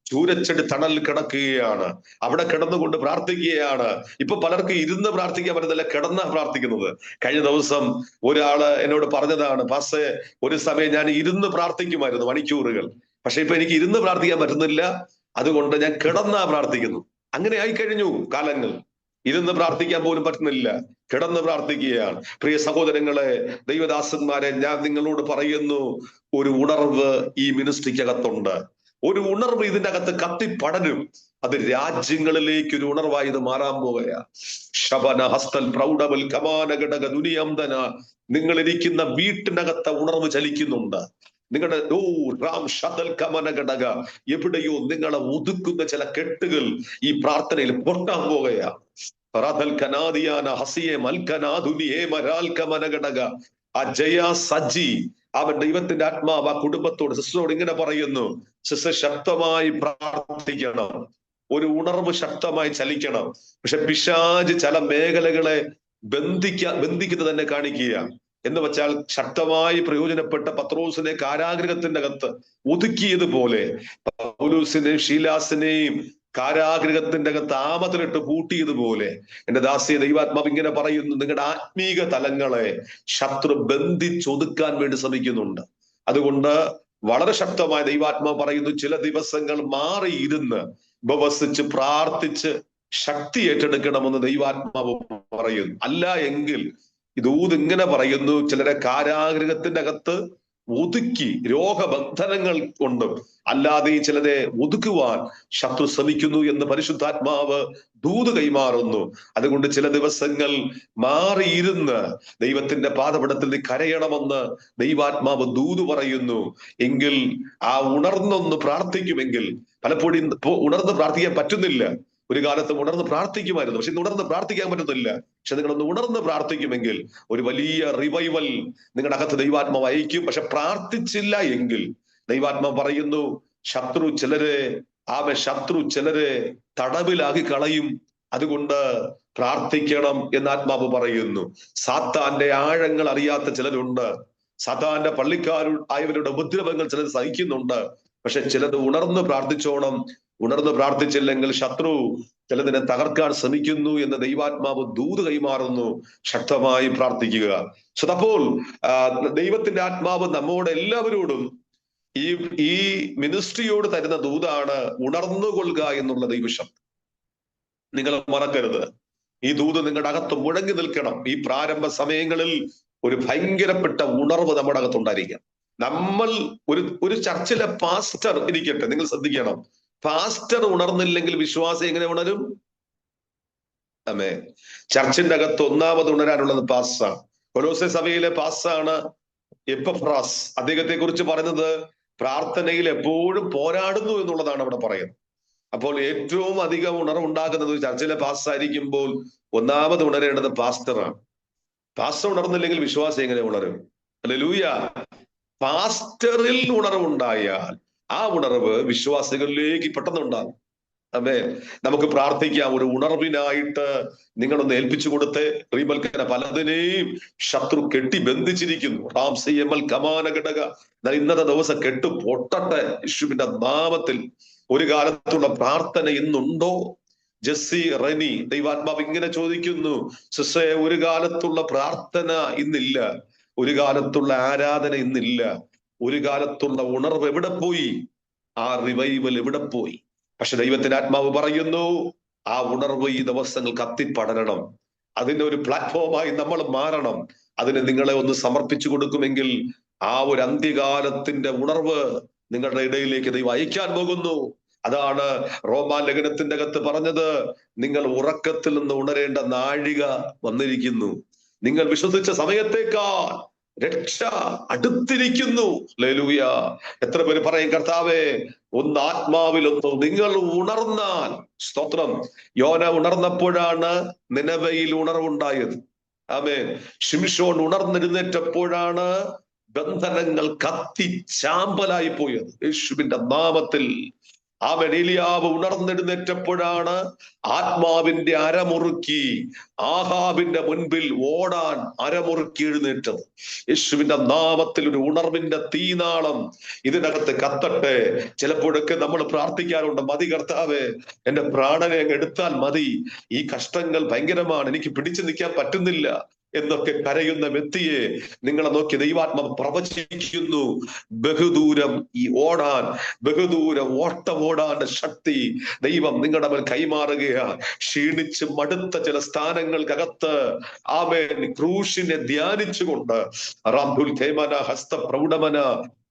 ചൂരച്ചെടി തണൽ കിടക്കുകയാണ്. അവിടെ കിടന്നുകൊണ്ട് പ്രാർത്ഥിക്കുകയാണ്. ഇപ്പൊ പലർക്കും ഇരുന്ന് പ്രാർത്ഥിക്കാൻ പറ്റുന്നില്ല, കിടന്നാ പ്രാർത്ഥിക്കുന്നത്. കഴിഞ്ഞ ദിവസം ഒരാള് എന്നോട് പറഞ്ഞതാണ്, പാസ്റ്റേ, ഒരു സമയം ഞാൻ ഇരുന്ന് പ്രാർത്ഥിക്കുമായിരുന്നു മണിക്കൂറുകൾ, പക്ഷെ ഇപ്പൊ എനിക്ക് ഇരുന്ന് പ്രാർത്ഥിക്കാൻ പറ്റുന്നില്ല, അതുകൊണ്ട് ഞാൻ കിടന്നാ പ്രാർത്ഥിക്കുന്നു. അങ്ങനെ ആയിക്കഴിഞ്ഞു കാലങ്ങൾ. ഇരുന്ന് പ്രാർത്ഥിക്കാൻ പോലും പറ്റുന്നില്ല, കിടന്ന് പ്രാർത്ഥിക്കുകയാണ്. പ്രിയ സഹോദരങ്ങളെ, ദൈവദാസന്മാരെ, ഞാൻ നിങ്ങളോട് പറയുന്നു, ഒരു ഉണർവ് ഈ മിനിസ്ട്രിക്കകത്തുണ്ട്. ഒരു ഉണർവ് ഇതിന്റെ അകത്ത് കത്തിപ്പടരും. അത് രാജ്യങ്ങളിലേക്ക് ഒരു ഉണർവായി ഇത് മാറാൻ പോകുകയാ. ശബന ഹസ്തൽ പ്രൗഢവൽ കമാന ഘടക ദുനിയംതന. നിങ്ങൾ ഇരിക്കുന്ന വീട്ടിനകത്ത് ഉണർവ് ചലിക്കുന്നുണ്ട്. നിങ്ങളുടെ റാം ഷതൽ കമന ഘടക, എവിടെയോ നിങ്ങളെ ഒതുക്കുന്ന ചില കെട്ടുകൾ ഈ പ്രാർത്ഥനയിൽ പൊട്ടാൻ പോകുകയാ. ആ ജയ സജി, അവൻ ദൈവത്തിന്റെ ആത്മാവ് ആ കുടുംബത്തോട്, സിസ്റ്ററോട് ഇങ്ങനെ പറയുന്നു, സിസ്റ്റർ ശക്തമായി പ്രാർത്ഥിക്കണം, ഒരു ശക്തമായി ചലിക്കണം. പക്ഷെ പിശാച് ചില മേഖലകളെ ബന്ധിക്കുന്നത് തന്നെ കാണിക്കുക. എന്ന് വെച്ചാൽ ശക്തമായി പ്രയോജനപ്പെട്ട പത്രോസിനെ കാരാഗൃഹത്തിന്റെ അകത്ത് ഒതുക്കിയതുപോലെ പൗലൂസിനെയും ശീലാസിനെയും കാരാഗൃഹത്തിന്റെ അകത്ത് ആമത്തിലിട്ട് പൂട്ടിയതുപോലെ എന്റെ ദാസിയെ ദൈവാത്മാവ് ഇങ്ങനെ പറയുന്നു, നിങ്ങളുടെ ആത്മീക തലങ്ങളെ ശത്രു ബന്ധിച്ചൊതുക്കാൻ വേണ്ടി ശ്രമിക്കുന്നുണ്ട്. അതുകൊണ്ട് വളരെ ശക്തമായ ദൈവാത്മാവ് പറയുന്നു, ചില ദിവസങ്ങൾ മാറിയിരുന്ന് ഉപവസിച്ച് പ്രാർത്ഥിച്ച് ശക്തി ഏറ്റെടുക്കണമെന്ന് ദൈവാത്മാവ് പറയുന്നു. അല്ല എങ്കിൽ ഇതൂത് ഇങ്ങനെ പറയുന്നു, ചിലരെ കാരാഗൃഹത്തിന്റെ അകത്ത് ഒതുക്കി, രോഗബന്ധനങ്ങൾ കൊണ്ടും അല്ലാതെ ചിലരെ ഒതുക്കുവാൻ ശത്രു ശ്രമിക്കുന്നു എന്ന് പരിശുദ്ധാത്മാവ് ദൂത് കൈമാറുന്നു. അതുകൊണ്ട് ചില ദിവസങ്ങൾ മാറിയിരുന്ന് ദൈവത്തിന്റെ പാദപീഠത്തിൽ നീ കരയണമെന്ന് ദൈവാത്മാവ് ദൂത് പറയുന്നു. എങ്കിൽ ആ ഉണർന്നൊന്ന് പ്രാർത്ഥിക്കുമെങ്കിൽ, പലപ്പോഴും ഉണർന്ന് പ്രാർത്ഥിക്കാൻ പറ്റുന്നില്ല. ഒരു കാലത്ത് ഉണർന്ന് പ്രാർത്ഥിക്കുമായിരുന്നു, പക്ഷെ ഇന്ന് ഉണർന്ന് പ്രാർത്ഥിക്കാൻ പറ്റുന്നില്ല. പക്ഷെ നിങ്ങളൊന്ന് ഉണർന്ന് പ്രാർത്ഥിക്കുമെങ്കിൽ ഒരു വലിയ റിവൈവൽ നിങ്ങളുടെ അകത്ത് ദൈവാത്മാവ് അയക്കും. പക്ഷെ പ്രാർത്ഥിച്ചില്ല എങ്കിൽ ദൈവാത്മാവ് പറയുന്നു, ശത്രു ചിലരെ തടവിലാക്കി കളയും. അതുകൊണ്ട് പ്രാർത്ഥിക്കണം എന്ന് ആത്മാവ് പറയുന്നു. സാത്താന്റെ ആഴങ്ങൾ അറിയാത്ത ചിലരുണ്ട്. സാത്താന്റെ പള്ളിക്കാരായവരുടെ ഉപദ്രവങ്ങൾ ചിലർ സഹിക്കുന്നുണ്ട്. പക്ഷെ ചിലത് ഉണർന്ന് പ്രാർത്ഥിച്ചോണം. ഉണർന്ന് പ്രാർത്ഥിച്ചില്ലെങ്കിൽ ശത്രു ചിലതിനെ തകർക്കാൻ ശ്രമിക്കുന്നു എന്ന് ദൈവാത്മാവ് ദൂത് കൈമാറുന്നു. ശക്തമായി പ്രാർത്ഥിക്കുക. അപ്പോൾ ദൈവത്തിന്റെ ആത്മാവ് നമ്മോട് എല്ലാവരോടും ഈ മിനിസ്ട്രിയോട് തരുന്ന ദൂതാണ് ഉണർന്നുകൊള്ളുക എന്നുള്ള ദൈവശബ്ദം. നിങ്ങൾ മറക്കരുത്. ഈ ദൂത് നിങ്ങളുടെ അകത്ത് മുഴങ്ങി നിൽക്കണം. ഈ പ്രാരംഭ സമയങ്ങളിൽ ഒരു ഭയങ്കരപ്പെട്ട ഉണർവ് നമ്മുടെ അകത്തുണ്ടായിരിക്കണം. നമ്മൾ ഒരു ചർച്ചിലെ പാസ്റ്റർ ഇരിക്കട്ടെ, നിങ്ങൾ ശ്രദ്ധിക്കണം. പാസ്റ്റർ ഉണർന്നില്ലെങ്കിൽ വിശ്വാസം എങ്ങനെ ഉണരും? അമേ. ചർച്ചിന്റെ അകത്ത് ഒന്നാമത് ഉണരാനുള്ളത് പാസ്സാണ്. കൊലോസ്യ സഭയിലെ പാസ്സാണ് എപ്പഫ്രാസ്. അദ്ദേഹത്തെ കുറിച്ച് പറയുന്നത് പ്രാർത്ഥനയിൽ എപ്പോഴും പോരാടുന്നു എന്നുള്ളതാണ് അവിടെ പറയുന്നത്. അപ്പോൾ ഏറ്റവും അധികം ഉണർവുണ്ടാകുന്നത് ചർച്ചിലെ പാസ്സായിരിക്കുമ്പോൾ ഒന്നാമത് ഉണരേണ്ടത് പാസ്റ്ററാണ്. പാസ്റ്റർ ഉണർന്നില്ലെങ്കിൽ വിശ്വാസം എങ്ങനെ ഉണരും? ഹല്ലേലൂയ. പാസ്റ്ററിൽ ഉണർവുണ്ടായാൽ ആ ഉണർവ് വിശ്വാസികളിലേക്ക് പെട്ടെന്നുണ്ടാകും. അതെ, നമുക്ക് പ്രാർത്ഥിക്കാം. ഒരു ഉണർവിനായിട്ട് നിങ്ങളൊന്ന് ഏൽപ്പിച്ചു കൊടുത്ത്. റീബൽക്കന പലതിനെയും ശത്രു കെട്ടി ബന്ധിച്ചിരിക്കുന്നു. റാംസിയമൽ കമാന ഘടക ഇന്നത്തെ ദിവസം കെട്ടു പൊട്ടട്ടെ യേശുവിന്റെ നാമത്തിൽ. ഒരു കാലത്തുള്ള പ്രാർത്ഥന ഇന്നുണ്ടോ? ജെസ്സി റെനി ദൈവാത്മാവ് ഇങ്ങനെ ചോദിക്കുന്നു, സിസ്റ്റേ, ഒരു കാലത്തുള്ള പ്രാർത്ഥന ഇന്നില്ല. ഒരു കാലത്തുള്ള ആരാധന ഇന്നില്ല. ഒരു കാലത്തുള്ള ഉണർവ് എവിടെ പോയി? ആ റിവൈവൽ എവിടെ പോയി? പക്ഷെ ദൈവത്തിന്റെ ആത്മാവ് പറയുന്നു, ആ ഉണർവ് ഈ ദിവസങ്ങൾ കത്തിപ്പടരണം. അതിന്റെ ഒരു പ്ലാറ്റ്ഫോമായി നമ്മൾ മാറണം. അതിന് നിങ്ങളെ ഒന്ന് സമർപ്പിച്ചു കൊടുക്കുമെങ്കിൽ ആ ഒരു അന്ത്യകാലത്തിന്റെ ഉണർവ് നിങ്ങളുടെ ഇടയിലേക്ക് ദൈവം അയക്കാൻ പോകുന്നു. അതാണ് റോമാലേഖനത്തിന്റെ അകത്ത് പറഞ്ഞത്, നിങ്ങൾ ഉറക്കത്തിൽ നിന്ന് ഉണരേണ്ട നാഴിക വന്നിരിക്കുന്നു. നിങ്ങൾ വിശ്വസിച്ച സമയത്തേക്കാൾ രക്ഷ അടുത്തിരിക്കുന്നു. ഹല്ലേലൂയ. എത്ര പേര് പറയും, കർത്താവേ, ഒന്ന് ആത്മാവിലൊന്നു നിങ്ങൾ ഉണർന്നാൽ. സ്തോത്രം. യോന ഉണർന്നപ്പോഴാണ് നിനവയിൽ ഉണർവുണ്ടായത്. ആമേൻ. ശിംശോൻ ഉണർന്നെഴുന്നേറ്റപ്പോഴാണ് ബന്ധനങ്ങൾ കത്തി ചാമ്പലായി പോയത്. യേശുവിന്റെ നാമത്തിൽ. ആമേൻ. ഏലിയാവ് ഉണർന്നെഴുന്നേറ്റപ്പോഴാണ് ആത്മാവിന്റെ അരമുറുക്കി ആഹാബിന്റെ മുൻപിൽ ഓടാൻ അരമുറുക്കി എഴുന്നേറ്റത്. യേശുവിന്റെ നാമത്തിൽ ഒരു ഉണർവിന്റെ തീനാളം ഇതിനകത്ത് കത്തട്ടെ. ചിലപ്പോഴൊക്കെ നമ്മൾ പ്രാർത്ഥിക്കാറുണ്ട്, മതി കർത്താവേ, എന്റെ പ്രാണനെ അങ്ങ് എടുത്താൽ മതി, ഈ കഷ്ടങ്ങൾ ഭയങ്കരമാണ്, എനിക്ക് പിടിച്ചു നിൽക്കാൻ പറ്റുന്നില്ല എന്നൊക്കെ കരയുന്ന വ്യക്തിയെ നിങ്ങളെ നോക്കി ദൈവാത്മാവ് പ്രവചിക്കുന്നു. ബഹുദൂരം ബഹുദൂരം ഓടാന്റെ ശക്തി ദൈവം നിങ്ങളുടെ മേൽ കൈമാറുകയാണ്. ക്ഷീണിച്ച് മടുത്ത ചില സ്ഥാനങ്ങൾക്കകത്ത് ആമേൻ ക്രൂശിനെ ധ്യാനിച്ചുകൊണ്ട് റാംദുൽ ഖേമന ഹസ്തപ്രൗഢമന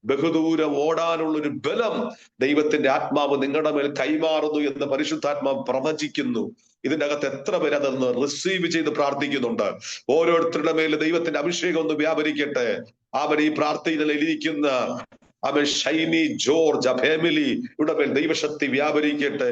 ബഹുദൂരം ഓടാനുള്ളൊരു ബലം ദൈവത്തിന്റെ ആത്മാവ് നിങ്ങളുടെ മേൽ കൈമാറുന്നു എന്ന് പരിശുദ്ധാത്മാവ് പ്രവചിക്കുന്നു. ഇതിന്റെ അകത്ത് എത്ര പേര് അതൊന്ന് റിസീവ് ചെയ്ത് പ്രാർത്ഥിക്കുന്നുണ്ട്? ഓരോരുത്തരുടെ മേൽ ദൈവത്തിന്റെ അഭിഷേകം ഒന്ന് വ്യാപരിക്കട്ടെ. അവൻ ഈ പ്രാർത്ഥനയിൽ ഇരിക്കുന്ന അവൻ ഷൈനി ജോർജ്, ഫാമിലി ഇവിടെ മേൽ ദൈവശക്തി വ്യാപരിക്കട്ടെ.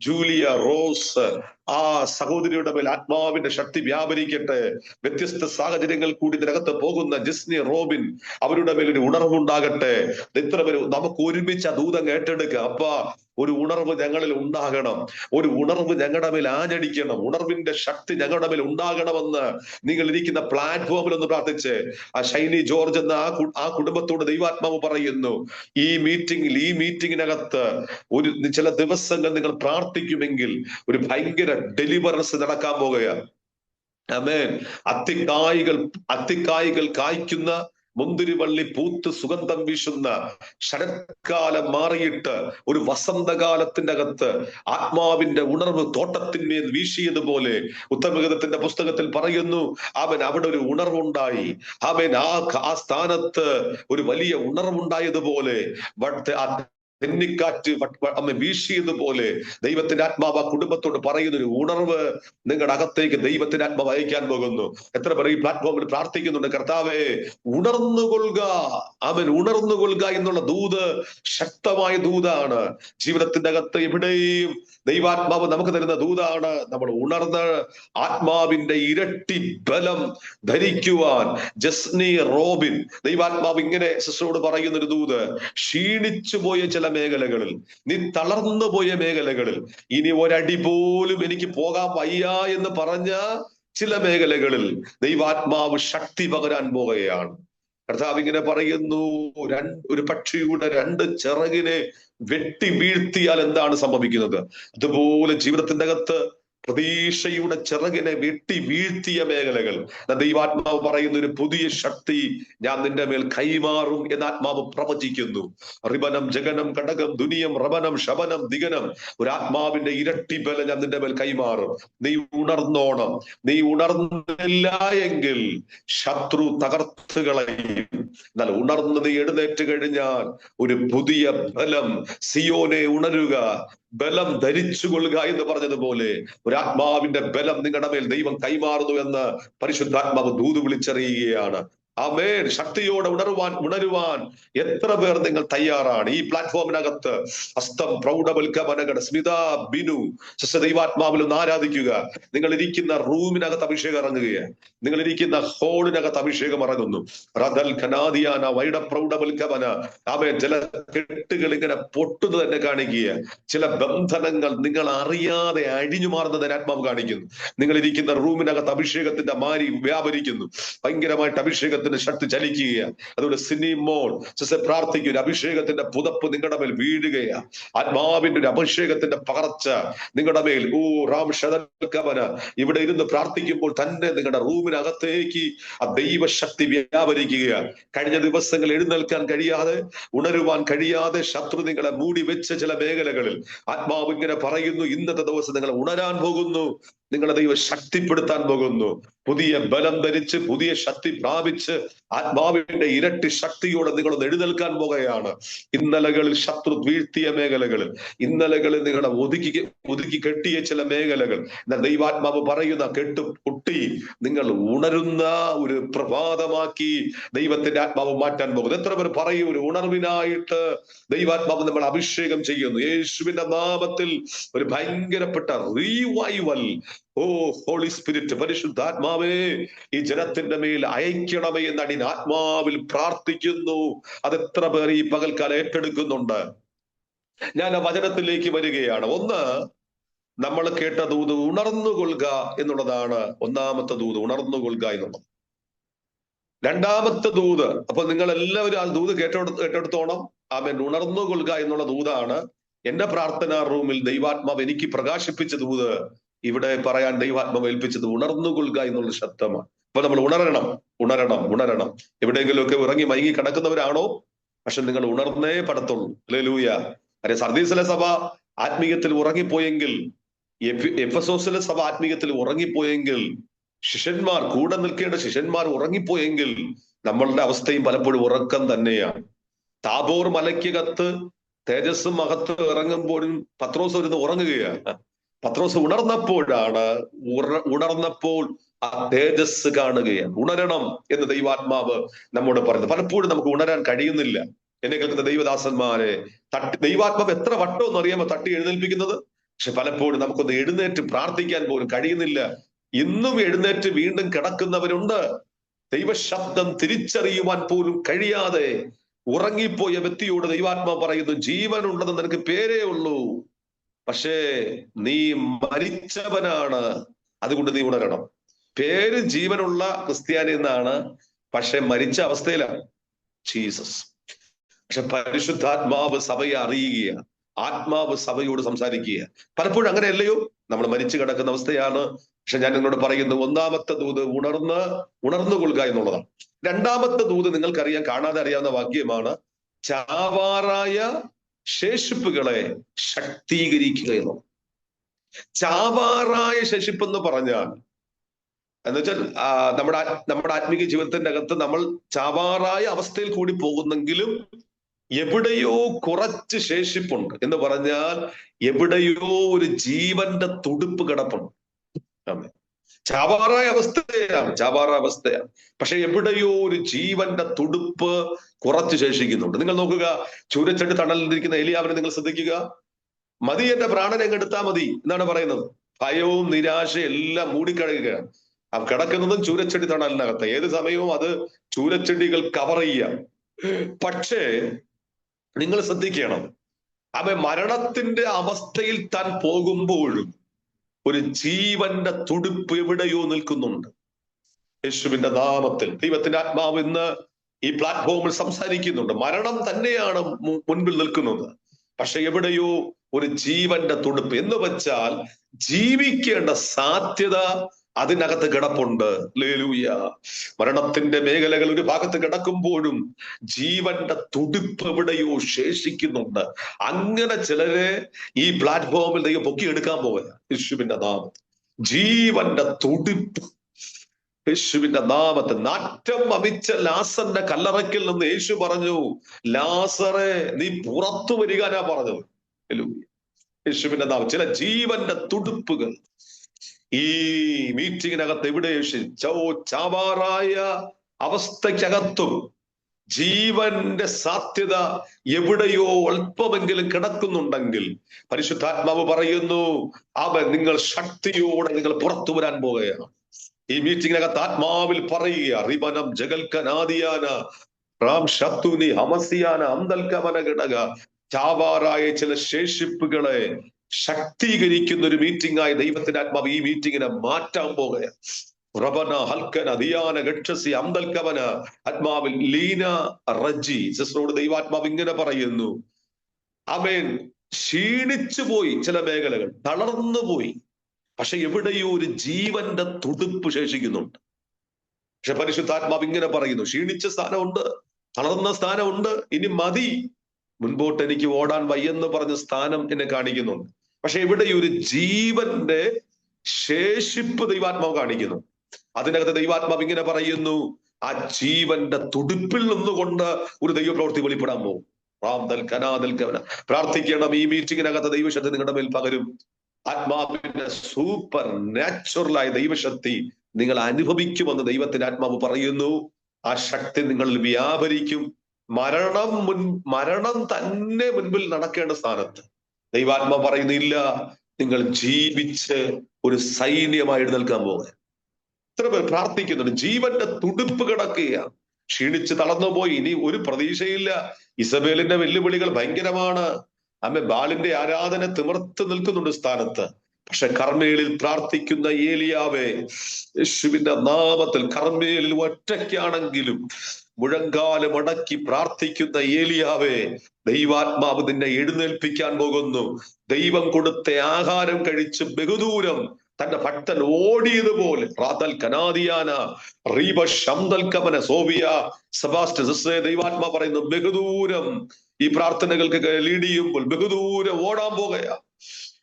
ജൂലിയ റോസ്, ആ സഹോദരിയുടെ മേൽ ആത്മാവിന്റെ ശക്തി വ്യാപരിക്കട്ടെ. വ്യത്യസ്ത സാഹചര്യങ്ങൾ കൂടി ഇതിനകത്ത് പോകുന്ന ജിസ്നി റോബിൻ, അവരുടെ മേൽ ഒരു ഉണർവുണ്ടാകട്ടെ. ഇത്ര പേര് നമുക്ക് ഒരുമിച്ച് ആ ദൂതം ഏറ്റെടുക്കുക. അപ്പ ഒരു ഉണർവ് ഞങ്ങളിൽ ഉണ്ടാകണം. ഒരു ഉണർവ് ഞങ്ങളുടെ മേൽ ആഞ്ഞടിക്കണം. ഉണർവിന്റെ ശക്തി ഞങ്ങളുടെ മേൽ ഉണ്ടാകണമെന്ന് നിങ്ങൾ ഇരിക്കുന്ന പ്ലാറ്റ്ഫോമിൽ ഒന്ന് പ്രാർത്ഥിച്ച്. ആ ഷൈനി ജോർജ് എന്ന ആ കുടുംബത്തോട് ദൈവാത്മാവ് പറയുന്നു, ഈ മീറ്റിങ്ങിനകത്ത് ചില ദിവസങ്ങൾ നിങ്ങൾ പ്രാർത്ഥിക്കുമെങ്കിൽ ഒരു ഭയങ്കര ഡെലിവറൻസ് നടക്കാൻ പോകുകയാണ്. ആമേൻ. അത്തിക്കായ്കൾ കായ്ക്കുന്ന മുന്തിരിവള്ളി പൂത്ത് സുഗന്ധം വീശുന്ന ശരത്കാലം മാറിയിട്ട് ഒരു വസന്തകാലത്തിന്റെ അകത്ത് ആത്മാവിന്റെ ഉണർവ് തോട്ടത്തിന്മേൽ വീശിയതുപോലെ ഉത്തമഗീതത്തിന്റെ പുസ്തകത്തിൽ പറയുന്നു, അവൻ അവിടെ ഒരു ഉണർവുണ്ടായി. അവൻ ആ സ്ഥാനത്ത് ഒരു വലിയ ഉണർവുണ്ടായതുപോലെ തെന്നിക്കാറ്റ് അമ്മ വീശിയതുപോലെ ദൈവത്തിന്റെ ആത്മാവ് ആ കുടുംബത്തോട് പറയുന്നൊരു ഉണർവ് നിങ്ങളുടെ അകത്തേക്ക് ദൈവത്തിന്റെ ആത്മാവ് അയക്കാൻ പോകുന്നു. എത്ര പേർ ഈ പ്ലാറ്റ്ഫോമിൽ പ്രാർത്ഥിക്കുന്നുണ്ട്, കർത്താവേ ഉണർന്നുകൊള്ളുക, അവൻ ഉണർന്നുകൊള്ളുക എന്നുള്ള ദൂത് ശക്തമായ ദൂതാണ്. ജീവിതത്തിന്റെ അകത്ത് എവിടെയും ദൈവാത്മാവ് നമുക്ക് തരുന്ന ദൂതാണ്. നമ്മൾ ഉണർന്ന് ആത്മാവിന്റെ ഇരട്ടി ബലം ധരിക്കുവാൻ. ജസ്നി റോബിൻ ദൈവാത്മാവ് ഇങ്ങനെ സിസ്റ്ററോട് പറയുന്നൊരു ദൂത്, ക്ഷീണിച്ചു പോയ ചില മേഖലകളിൽ, നീ തളർന്നു പോയ മേഖലകളിൽ, ഇനി ഒരടി പോലും എനിക്ക് പോകാൻ വയ്യ എന്ന് പറഞ്ഞ ചില മേഖലകളിൽ ദൈവാത്മാവ് ശക്തി പകരാൻ പോകുകയാണ്. കർത്താവ് ഇങ്ങനെ പറയുന്നു, ഒരു പക്ഷിയുടെ 2 ചിറകിനെ വെട്ടി വീഴ്ത്തിയാൽ എന്താണ് സംഭവിക്കുന്നത്, അതുപോലെ ജീവിതത്തിന്റെ അകത്ത് പ്രതീക്ഷയുടെ ചിറകിനെ വെട്ടി വീഴ്ത്തിയ മേഖലകൾ ദൈവാത്മാവ് പറയുന്ന ഒരു പുതിയ ശക്തി ഞാൻ നിന്റെ മേൽ കൈമാറും എന്ന് ആത്മാവ് പ്രവചിക്കുന്നു. റിബനം ജഗനം കടകം ദുനിയം റബനം ശബനം ദിഗനം, ഒരു ആത്മാവിന്റെ ഇരട്ടി ബലം ഞാൻ നിന്റെ മേൽ കൈമാറും. നീ ഉണർന്നോണം. നീ ഉണർന്നില്ല എങ്കിൽ ശത്രു തകർത്തുകളയും. എന്നാൽ ഉണർന്ന് നീ എഴുന്നേറ്റ് കഴിഞ്ഞാൽ ഒരു പുതിയ ബലം, സിയോനെ ഉണരുക, ബലം ധരിച്ചു കൊള്ളുക എന്ന് പറഞ്ഞതുപോലെ ഒരു ആത്മാവിന്റെ ബലം നിങ്ങളുടെ മേൽ ദൈവം കൈമാറുന്നു എന്ന് പരിശുദ്ധാത്മാവ് ദൂത് വിളിച്ചറിയുകയാണ്. ആമേൻ. ശക്തിയോടെ ഉണരുവാൻ എത്ര പേർ നിങ്ങൾ തയ്യാറാണ്? ഈ പ്ലാറ്റ്ഫോമിനകത്ത് ഹസ്തം പ്രൗഢവൽക്കമനകട സ്മിത ബിനു ദൈവാത്മാവിൽ ഒന്ന് ആരാധിക്കുക. നിങ്ങൾ ഇരിക്കുന്ന റൂമിനകത്ത് അഭിഷേകം ഇറങ്ങുകയാണ്. നിങ്ങൾ ഇരിക്കുന്ന ഹോളിനകത്ത് അഭിഷേകം ഇറങ്ങുന്നു. റദൽ ഖനാദിയാന വൈഡ പ്രൗഢവൽക്കമന. ആമേൻ. ചില കെട്ടുകൾ ഇങ്ങനെ പൊട്ടുന്നത് തന്നെ കാണിക്കുക. ചില ബന്ധനങ്ങൾ നിങ്ങൾ അറിയാതെ അഴിഞ്ഞു മാറുന്നതിന് ആത്മാവ് കാണിക്കുന്നു. നിങ്ങൾ ഇരിക്കുന്ന റൂമിനകത്ത് അഭിഷേകത്തിന്റെ മാരി വ്യാപരിക്കുന്നു. ഭയങ്കരമായിട്ട് അഭിഷേകത്തിന്റെ ശക്തി ചലിക്കുകയാണ്. അതുകൊണ്ട് സിനിമോൾ പ്രാർത്ഥിക്കുക, അഭിഷേകത്തിന്റെ പുതപ്പ് നിങ്ങളുടെ മേൽ വീഴുകയാണ്. ആത്മാവിന്റെ ഒരു അഭിഷേകത്തിന്റെ പകർച്ച നിങ്ങളുടെ മേൽ. ഓ റാം ഷദൽക്കവന. ഇവിടെ ഇരുന്ന് പ്രാർത്ഥിക്കുമ്പോൾ തന്നെ നിങ്ങളുടെ റൂമിനകത്തേക്ക് ആ ദൈവശക്തി വ്യാപരിക്കുകയാണ്. കഴിഞ്ഞ ദിവസങ്ങൾ എഴുന്നേൽക്കാൻ കഴിയാതെ, ഉണരുവാൻ കഴിയാതെ ശത്രു നിങ്ങളെ മൂടി വെച്ച ചില മേഖലകളിൽ ആത്മാവ് ഇങ്ങനെ പറയുന്നു, ഇന്നത്തെ ദിവസം നിങ്ങൾ ഉണരാൻ പോകുന്നു. നിങ്ങളെ ദൈവം ശക്തിപ്പെടുത്താൻ പോകുന്നു. പുതിയ ബലം ധരിച്ച് പുതിയ ശക്തി പ്രാപിച്ച് ആത്മാവിന്റെ ഇരട്ടി ശക്തിയോടെ നിങ്ങളൊന്ന് എഴുന്നേൽക്കാൻ പോകുകയാണ്. ഇന്നലകളിൽ ശത്രു വീഴ്ത്തിയ മേഖലകളിൽ, ഇന്നലകളിൽ നിങ്ങളെ ഒതുക്കി കെട്ടിയ ചില മേഖലകൾ ദൈവാത്മാവ് പറയുന്ന പൊട്ടി നിങ്ങൾ ഉണരുന്ന ഒരു പ്രഭാതമാക്കി ദൈവത്തിന്റെ ആത്മാവ് മാറ്റാൻ പോകുന്നു. എത്ര പേർ പറയും, ഒരു ഉണർവിനായിട്ട് ദൈവാത്മാവ് നമ്മൾ അഭിഷേകം ചെയ്യുന്നു. യേശുവിന്റെ നാമത്തിൽ ഒരു ഭയങ്കരപ്പെട്ട റീവൈവൽ, ഓ ഹോളി സ്പിരിറ്റ്, പരിശുദ്ധാത്മാവേ ഈ ജനത്തിന്റെ മേൽ അയക്കണമേ എന്നാണ് ഈ ആത്മാവിൽ പ്രാർത്ഥിക്കുന്നു. അതെത്ര പേർ ഈ പകൽക്കാലം ഏറ്റെടുക്കുന്നുണ്ട്? ഞാൻ ആ വചനത്തിലേക്ക് വരികയാണ്. ഒന്ന്, നമ്മൾ കേട്ട ദൂത് ഉണർന്നുകൊള്ളുക എന്നുള്ളതാണ് ഒന്നാമത്തെ ദൂത്, ഉണർന്നുകൊള്ളുക എന്നുള്ളത്. രണ്ടാമത്തെ ദൂത്, അപ്പൊ നിങ്ങൾ എല്ലാവരും ആ ദൂത് കേട്ടെടുത്തോണം. ആമേൻ. ഉണർന്നുകൊള്ളുക എന്നുള്ള ദൂതാണ് എന്റെ പ്രാർത്ഥനാ റൂമിൽ ദൈവാത്മാവ് എനിക്ക് പ്രകാശിപ്പിച്ച ദൂത്. ഇവിടെ പറയാൻ ദൈവാത്മാവ് ഏൽപ്പിച്ചത് ഉണർന്നുകൊള്ളുക എന്നുള്ള ശബ്ദമാണ്. അപ്പൊ നമ്മൾ ഉണരണം. എവിടെയെങ്കിലുമൊക്കെ ഇറങ്ങി മയങ്ങി കിടക്കുന്നവരാണോ? പക്ഷെ നിങ്ങൾ ഉണർന്നേ പടത്തുള്ളൂ. ഹല്ലേലൂയ. അരെ സർദീസിലെ സഭ ആത്മീയത്തിൽ ഉറങ്ങിപ്പോയെങ്കിൽ, എഫെസോസിലെ സഭ ആത്മീയത്തിൽ ഉറങ്ങിപ്പോയെങ്കിൽ, ശിഷ്യന്മാർ കൂടെ നിൽക്കേണ്ട ശിഷ്യന്മാർ ഉറങ്ങിപ്പോയെങ്കിൽ നമ്മളുടെ അവസ്ഥയും പലപ്പോഴും ഉറക്കം തന്നെയാണ്. താബോർ മലയ്ക്കകത്ത് തേജസ്സും മഹത്വം ഇറങ്ങുമ്പോഴും പത്രോസ് ഇരുന്ന് ഉറങ്ങുകയാണ്. പത്രോസ് ഉണർന്നപ്പോൾ ആ തേജസ് കാണുകയാണ്. ഉണരണം എന്ന് ദൈവാത്മാവ് നമ്മോട് പറയുന്നത്. പലപ്പോഴും നമുക്ക് ഉണരാൻ കഴിയുന്നില്ല. എന്നെ കേൾക്കുന്ന ദൈവദാസന്മാരെ, ദൈവാത്മാവ് എത്ര വട്ടം അറിയാമോ തട്ടി എഴുന്നേൽപ്പിക്കുന്നത്? പക്ഷെ പലപ്പോഴും നമുക്കൊന്ന് എഴുന്നേറ്റ് പ്രാർത്ഥിക്കാൻ പോലും കഴിയുന്നില്ല. ഇന്നും എഴുന്നേറ്റ് വീണ്ടും കിടക്കുന്നവരുണ്ട്. ദൈവശബ്ദം തിരിച്ചറിയുവാൻ പോലും കഴിയാതെ ഉറങ്ങിപ്പോയ വ്യക്തിയോട് ദൈവാത്മാവ് പറയുന്നു, ജീവനുള്ളത് നിനക്ക് പേരേ ഉള്ളൂ, പക്ഷേ നീ മരിച്ചവനാണ്, അതുകൊണ്ട് നീ ഉണരണം. പേര് ജീവനുള്ള ക്രിസ്ത്യാനി എന്നാണ്, പക്ഷെ മരിച്ച അവസ്ഥയിലാണ് ജീസസ്. പക്ഷെ പരിശുദ്ധാത്മാവ് സഭയെ അറിയുകയാണ്. ആത്മാവ് സഭയോട് സംസാരിക്കുക. പലപ്പോഴും അങ്ങനെയല്ലയോ? നമ്മൾ മരിച്ചു കിടക്കുന്ന അവസ്ഥയാണ്. പക്ഷെ ഞാൻ നിങ്ങളോട് പറയുന്നു, ഒന്നാമത്തെ ദൂത് ഉണർന്നു കൊള്ളുക എന്നുള്ളതാണ്. രണ്ടാമത്തെ ദൂത് നിങ്ങൾക്കറിയാം, കാണാതെ അറിയാവുന്ന വാക്യമാണ്, ചാവാറായ ശേഷിപ്പുകളെ ശക്തീകരിക്കുക എന്നുള്ളത്. ചാവാറായ ശേഷിപ്പ് എന്ന് പറഞ്ഞാൽ എന്നുവെച്ചാൽ നമ്മുടെ ആത്മീയ ജീവിതത്തിന്റെ അകത്ത് നമ്മൾ ചാവാറായ അവസ്ഥയിൽ കൂടി പോകുന്നെങ്കിലും എവിടെയോ കുറച്ച് ശേഷിപ്പുണ്ട് എന്ന് പറഞ്ഞാൽ എവിടെയോ ഒരു ജീവന്റെ തുടിപ്പ് കിടപ്പുണ്ട്. ചാവാറായ അവസ്ഥയാണ്. പക്ഷെ എവിടെയോ ഒരു ജീവന്റെ തുടിപ്പ് കുറച്ച് ശേഷിക്കുന്നുണ്ട്. നിങ്ങൾ നോക്കുക, ചൂരച്ചെടി തണലിരിക്കുന്ന ഏലിയാവിനെ നിങ്ങൾ ശ്രദ്ധിക്കുക. മതി, എന്റെ പ്രാണനെ എടുത്താൽ മതി എന്നാണ് പറയുന്നത്. ഭയവും നിരാശയും എല്ലാം മൂടിക്കടയുകയാണ്. ആ കിടക്കുന്നതും ചൂരച്ചെടി തണലിനകത്ത്. ഏത് സമയവും അത് ചൂരച്ചെടികൾ കവർ ചെയ്യാം. പക്ഷേ നിങ്ങൾ ശ്രദ്ധിക്കണം, മരണത്തിന്റെ അവസ്ഥയിൽ താൻ പോകുമ്പോഴും ഒരു ജീവന്റെ തുടിപ്പ് എവിടെയോ നിൽക്കുന്നുണ്ട്. യേശുവിന്റെ നാമത്തിൽ ദൈവത്തിന്റെ ആത്മാവ് ഇന്ന് ഈ പ്ലാറ്റ്ഫോമിൽ സംസാരിക്കുന്നുണ്ട്. മരണം തന്നെയാണ് മുൻപിൽ നിൽക്കുന്നത്, പക്ഷെ എവിടെയോ ഒരു ജീവന്റെ തുടിപ്പ്. എന്ന് വെച്ചാൽ ജീവിക്കേണ്ട സാധ്യത അതിനകത്ത് കിടപ്പുണ്ട്. ഹല്ലേലൂയ. മരണത്തിന്റെ മേഖലകൾ ഒരു ഭാഗത്ത് കിടക്കുമ്പോഴും ജീവന്റെ തുടിപ്പ് എവിടെയോ ശേഷിക്കുന്നുണ്ട്. അങ്ങനെ ചിലരെ ഈ പ്ലാറ്റ്ഫോമിൽ ദൈവം പൊക്കിയെടുക്കാൻ പോകുക. യേശുവിന്റെ നാമത്തിൽ ജീവന്റെ തുടിപ്പ്, യേശുവിന്റെ നാമത്തിൽ. നാറ്റം വമിച്ച ലാസറിന്റെ കല്ലറയ്ക്കിൽ നിന്ന് യേശു പറഞ്ഞു, ലാസറെ നീ പുറത്തു വരികാനാ പറഞ്ഞത്. യേശുവിന്റെ നാമം. ചില ജീവന്റെ തുടിപ്പുകൾ ഈ മീറ്റിങ്ങിനകത്ത് എവിടെ ചാവാറായ അവസ്ഥയ്ക്കകത്തും ജീവന്റെ സാധ്യത എവിടെയോ അല്പമെങ്കിലും കിടക്കുന്നുണ്ടെങ്കിൽ പരിശുദ്ധാത്മാവ് പറയുന്നു, നിങ്ങൾ ശക്തിയോടെ നിങ്ങൾ പുറത്തു വരാൻ പോകുകയാണ്. ഈ മീറ്റിങ്ങിനകത്ത് ആത്മാവിൽ പറയുക, റിബനം ജഗൽക്കനാദിയാന റാം ശത്തുനി ഹമസിയാന അന്തൽക്കമന ഘടക. ചാവാറായ ചില ശേഷിപ്പുകളെ ശക്തീകരിക്കുന്ന ഒരു മീറ്റിംഗായി ദൈവത്തിന്റെ ആത്മാവ് ഈ മീറ്റിങ്ങിനെ മാറ്റാൻ പോകുകയാണ്. റബന ഹൽക്കന ദിയാന ഗക്ഷസി അന്തൽക്കവന. ആത്മാവിൽ ലീന റജി സിസ്റ്ററോട് ദൈവാത്മാവ് ഇങ്ങനെ പറയുന്നു, ആമേൻ. ക്ഷീണിച്ചു പോയി, ചില മേഖലകൾ തളർന്നു പോയി, പക്ഷെ എവിടെയോ ഒരു ജീവന്റെ തുടിപ്പ് ശേഷിക്കുന്നുണ്ട്. പക്ഷെ പരിശുദ്ധാത്മാവ് ഇങ്ങനെ പറയുന്നു, ക്ഷീണിച്ച സ്ഥാനമുണ്ട്, തളർന്ന സ്ഥാനമുണ്ട്, ഇനി മതി, മുൻപോട്ട് എനിക്ക് ഓടാൻ വയ്യെന്ന് പറഞ്ഞ സ്ഥാനം എന്നെ കാണിക്കുന്നുണ്ട്. പക്ഷെ ഇവിടെ ഒരു ജീവന്റെ ശേഷിപ്പ് ദൈവാത്മാവ് കാണിക്കുന്നു. അതിനകത്ത് ദൈവാത്മാവ് ഇങ്ങനെ പറയുന്നു, ആ ജീവന്റെ തുടിപ്പിൽ നിന്നുകൊണ്ട് ഒരു ദൈവപ്രവൃത്തി വെളിപ്പെടാൻ പോകും. പ്രാർത്ഥിക്കണം. ഈ മീറ്റിങ്ങിനകത്ത് ദൈവശക്തി നിങ്ങളുടെ മേൽ പകരും. ആത്മാവിന്റെ സൂപ്പർ നാച്ചുറലായ ദൈവശക്തി നിങ്ങൾ അനുഭവിക്കുമെന്ന് ദൈവത്തിന്റെ ആത്മാവ് പറയുന്നു. ആ ശക്തി നിങ്ങളിൽ വ്യാപരിക്കും. മരണം തന്നെ മുൻപിൽ നടക്കേണ്ട സ്ഥാനത്ത് ദൈവാത്മാവ് പറയുന്നില്ല, നിങ്ങൾ ജീവിച്ച് ഒരു സൈന്യമായി എഴുന്നേൽക്കാൻ പോകുക. ഇത്ര പേർ പ്രാർത്ഥിക്കുന്നുണ്ട്. ജീവന്റെ തുടിപ്പ് കിടക്കുകയാണ്. ക്ഷീണിച്ച് തളർന്നുപോയി, ഇനി ഒരു പ്രതീക്ഷയില്ല. ഇസബേലിന്റെ വെല്ലുവിളികൾ ഭയങ്കരമാണ്. ബാലിന്റെ ആരാധന തിമിർത്ത് നിൽക്കുന്നുണ്ട് സ്ഥാനത്ത്. പക്ഷെ കർമ്മേലിൽ പ്രാർത്ഥിക്കുന്ന ഏലിയാവേ, യേശുവിന്റെ നാമത്തിൽ കർമ്മേലിൽ ഒറ്റയ്ക്കാണെങ്കിലും മുഴങ്കാലം അടക്കി പ്രാർത്ഥിക്കുന്ന ഏലിയാവേ, ദൈവാത്മാവ് നിന്നെ എഴുന്നേൽപ്പിക്കാൻ പോകുന്നു. ദൈവം കൊടുത്ത ആഹാരം കഴിച്ച് ബഹുദൂരം തന്റെ ഭക്തൻ ഓടിയതുപോലെ റാതൽ കനാദിയാന റീബ ശംദൽ കമന സോവിയ സെബാസ്റ്റ്യൻ ദൈവാത്മാ പറയുന്നു, ബഹുദൂരം ഈ പ്രാർത്ഥനകൾക്ക് ലീഡ് ചെയ്യുമ്പോൾ ബഹുദൂരം ഓടാൻ പോകുകയാ.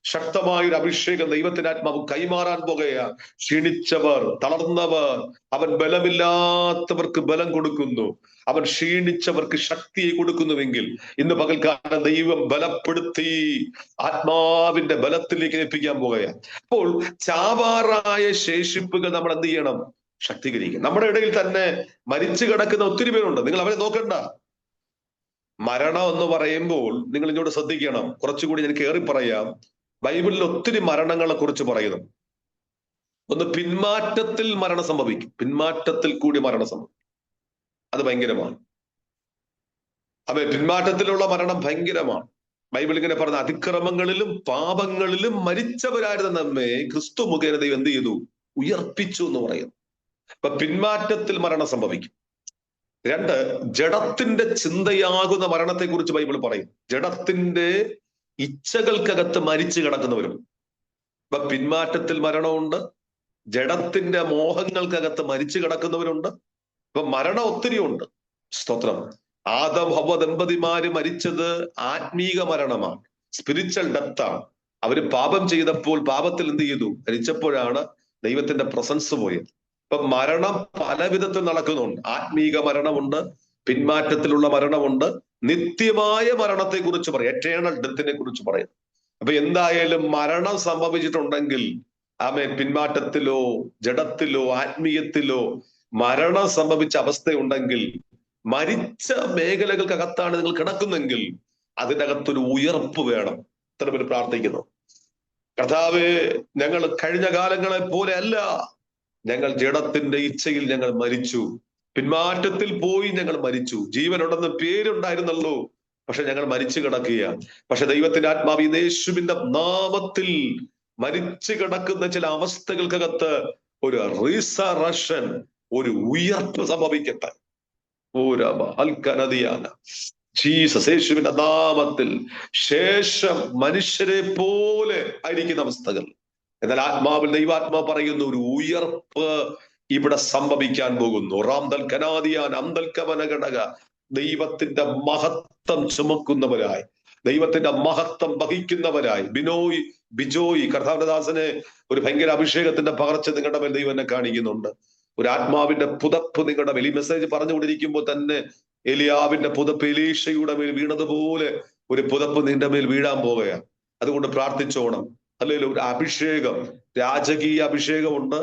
ശക്തമായൊരു അഭിഷേകം ദൈവത്തിന്റെ ആത്മാവ് കൈമാറാൻ പോകുകയാ. ക്ഷീണിച്ചവർ, തളർന്നവർ, അവൻ ബലമില്ലാത്തവർക്ക് ബലം കൊടുക്കുന്നു. അവൻ ക്ഷീണിച്ചവർക്ക് ശക്തിയെ കൊടുക്കുന്നുവെങ്കിൽ ഇന്ന് പകൽക്കാലം ദൈവം ബലപ്പെടുത്തി ആത്മാവിന്റെ ബലത്തിലേക്ക് എത്തിക്കാൻ പോകുകയാണ്. അപ്പോൾ ചാവാറായ ശേഷിപ്പുകൾ നമ്മൾ എന്ത് ചെയ്യണം? ശക്തീകരിക്കും. നമ്മുടെ ഇടയിൽ തന്നെ മരിച്ചു കിടക്കുന്ന ഒത്തിരി പേരുണ്ട്. നിങ്ങൾ അവരെ നോക്കണ്ട. മരണം എന്ന് പറയുമ്പോൾ നിങ്ങൾ ഇങ്ങോട്ട് ശ്രദ്ധിക്കണം. കുറച്ചുകൂടി ഞാൻ കയറി പറയാം. ബൈബിളിൽ ഒത്തിരി മരണങ്ങളെ കുറിച്ച് പറയുന്നു. ഒന്ന്, പിന്മാറ്റത്തിൽ മരണം സംഭവിക്കും. പിന്മാറ്റത്തിൽ കൂടി മരണം സംഭവിക്കും. അത് ഭയങ്കരമാണ്. പിന്മാറ്റത്തിലുള്ള മരണം ഭയങ്കരമാണ്. ബൈബിൾ ഇങ്ങനെ പറഞ്ഞ, അതിക്രമങ്ങളിലും പാപങ്ങളിലും മരിച്ചവരായിരുന്ന നമ്മെ ക്രിസ്തു മുഖേന ദൈവം എന്ത് ചെയ്തു? ഉയർപ്പിച്ചു എന്ന് പറയുന്നു. അപ്പൊ പിന്മാറ്റത്തിൽ മരണം സംഭവിക്കും. രണ്ട്, ജഡത്തിന്റെ ചിന്തയാകുന്ന മരണത്തെ കുറിച്ച് ബൈബിൾ പറയും. ജഡത്തിന്റെ ഇച്ഛകൾക്കകത്ത് മരിച്ചു കിടക്കുന്നവരും. ഇപ്പൊ പിന്മാറ്റത്തിൽ മരണമുണ്ട്, ജഡത്തിന്റെ മോഹങ്ങൾക്കകത്ത് മരിച്ചു കിടക്കുന്നവരുണ്ട്. ഇപ്പൊ മരണം ഒത്തിരി ഉണ്ട്. സ്തോത്രം. ആദം ഹവ്വ ദമ്പതിമാര് മരിച്ചത് ആത്മീക മരണമാണ്, സ്പിരിച്വൽ ഡെത്താണ്. അവര് പാപം ചെയ്തപ്പോൾ പാപത്തിൽ എന്ത് ചെയ്തു? മരിച്ചപ്പോഴാണ് ദൈവത്തിന്റെ പ്രസൻസ് പോയത്. ഇപ്പൊ മരണം പല വിധത്തിൽ നടക്കുന്നുണ്ട്. ആത്മീക മരണമുണ്ട്, പിന്മാറ്റത്തിലുള്ള മരണമുണ്ട്, നിത്യമായ മരണത്തെ കുറിച്ച് പറയും, എറ്റേണൽ ഡെത്തിനെ കുറിച്ച് പറയും. അപ്പൊ എന്തായാലും മരണം സംഭവിച്ചിട്ടുണ്ടെങ്കിൽ, പിന്മാറ്റത്തിലോ ജഡത്തിലോ ആത്മീയത്തിലോ മരണം സംഭവിച്ച അവസ്ഥയുണ്ടെങ്കിൽ, മരിച്ച മേഖലകൾക്കകത്താണ് നിങ്ങൾ കിടക്കുന്നെങ്കിൽ അതിനകത്തൊരു ഉയർപ്പ് വേണം. ഇത്ര പേര് പ്രാർത്ഥിക്കുന്നു, കർത്താവേ, ഞങ്ങൾ കഴിഞ്ഞ കാലങ്ങളെ പോലെ അല്ല, ഞങ്ങൾ ജഡത്തിന്റെ ഇച്ഛയിൽ ഞങ്ങൾ മരിച്ചു, പിന്മാറ്റത്തിൽ പോയി ഞങ്ങൾ മരിച്ചു. ജീവനുണ്ടെന്ന് പേരുണ്ടായിരുന്നല്ലോ, പക്ഷെ ഞങ്ങൾ മരിച്ചു കിടക്കുക. പക്ഷെ ദൈവത്തിന്റെ ആത്മാവ് യേശുവിന്റെ നാമത്തിൽ മരിച്ചു കിടക്കുന്ന ചില അവസ്ഥകൾക്കകത്ത് ഒരു റീസറക്ഷൻ, ഒരു ഉയർപ്പ് സംഭവിക്കട്ടെ. ജീസസ്, യേശുവിന്റെ നാമത്തിൽ. ശേഷം മനുഷ്യരെ പോലെ ആയിരിക്കുന്ന അവസ്ഥകൾ, എന്നാൽ ആത്മാവിൽ ദൈവാത്മാ പറയുന്നു ഒരു ഉയർപ്പ് ഇവിടെ സംഭവിക്കാൻ പോകുന്നു. റാംദൽ കനാദിയാൻ അന്തൽ കവന ഘടക. ദൈവത്തിന്റെ മഹത്വം ചുമക്കുന്നവരായി, ദൈവത്തിന്റെ മഹത്വം വഹിക്കുന്നവരായി. ബിജോയ് കർത്താവദാസനെ ഒരു ഭയങ്കര അഭിഷേകത്തിന്റെ പകർച്ച നിങ്ങളുടെ മേൽ ദൈവം എന്നെ കാണിക്കുന്നുണ്ട്. ഒരു ആത്മാവിന്റെ പുതപ്പ് നിങ്ങളുടെ മേൽ. ഈ മെസ്സേജ് പറഞ്ഞുകൊണ്ടിരിക്കുമ്പോൾ തന്നെ എലിയാവിന്റെ പുതപ്പ് എലീശയുടെ മേൽ വീണതുപോലെ ഒരു പുതപ്പ് നിന്റെ മേൽ വീഴാൻ പോവുകയാണ്. അതുകൊണ്ട് പ്രാർത്ഥിച്ചോണം. അല്ലെങ്കിൽ ഒരു അഭിഷേകം, രാജകീയ അഭിഷേകമുണ്ട്,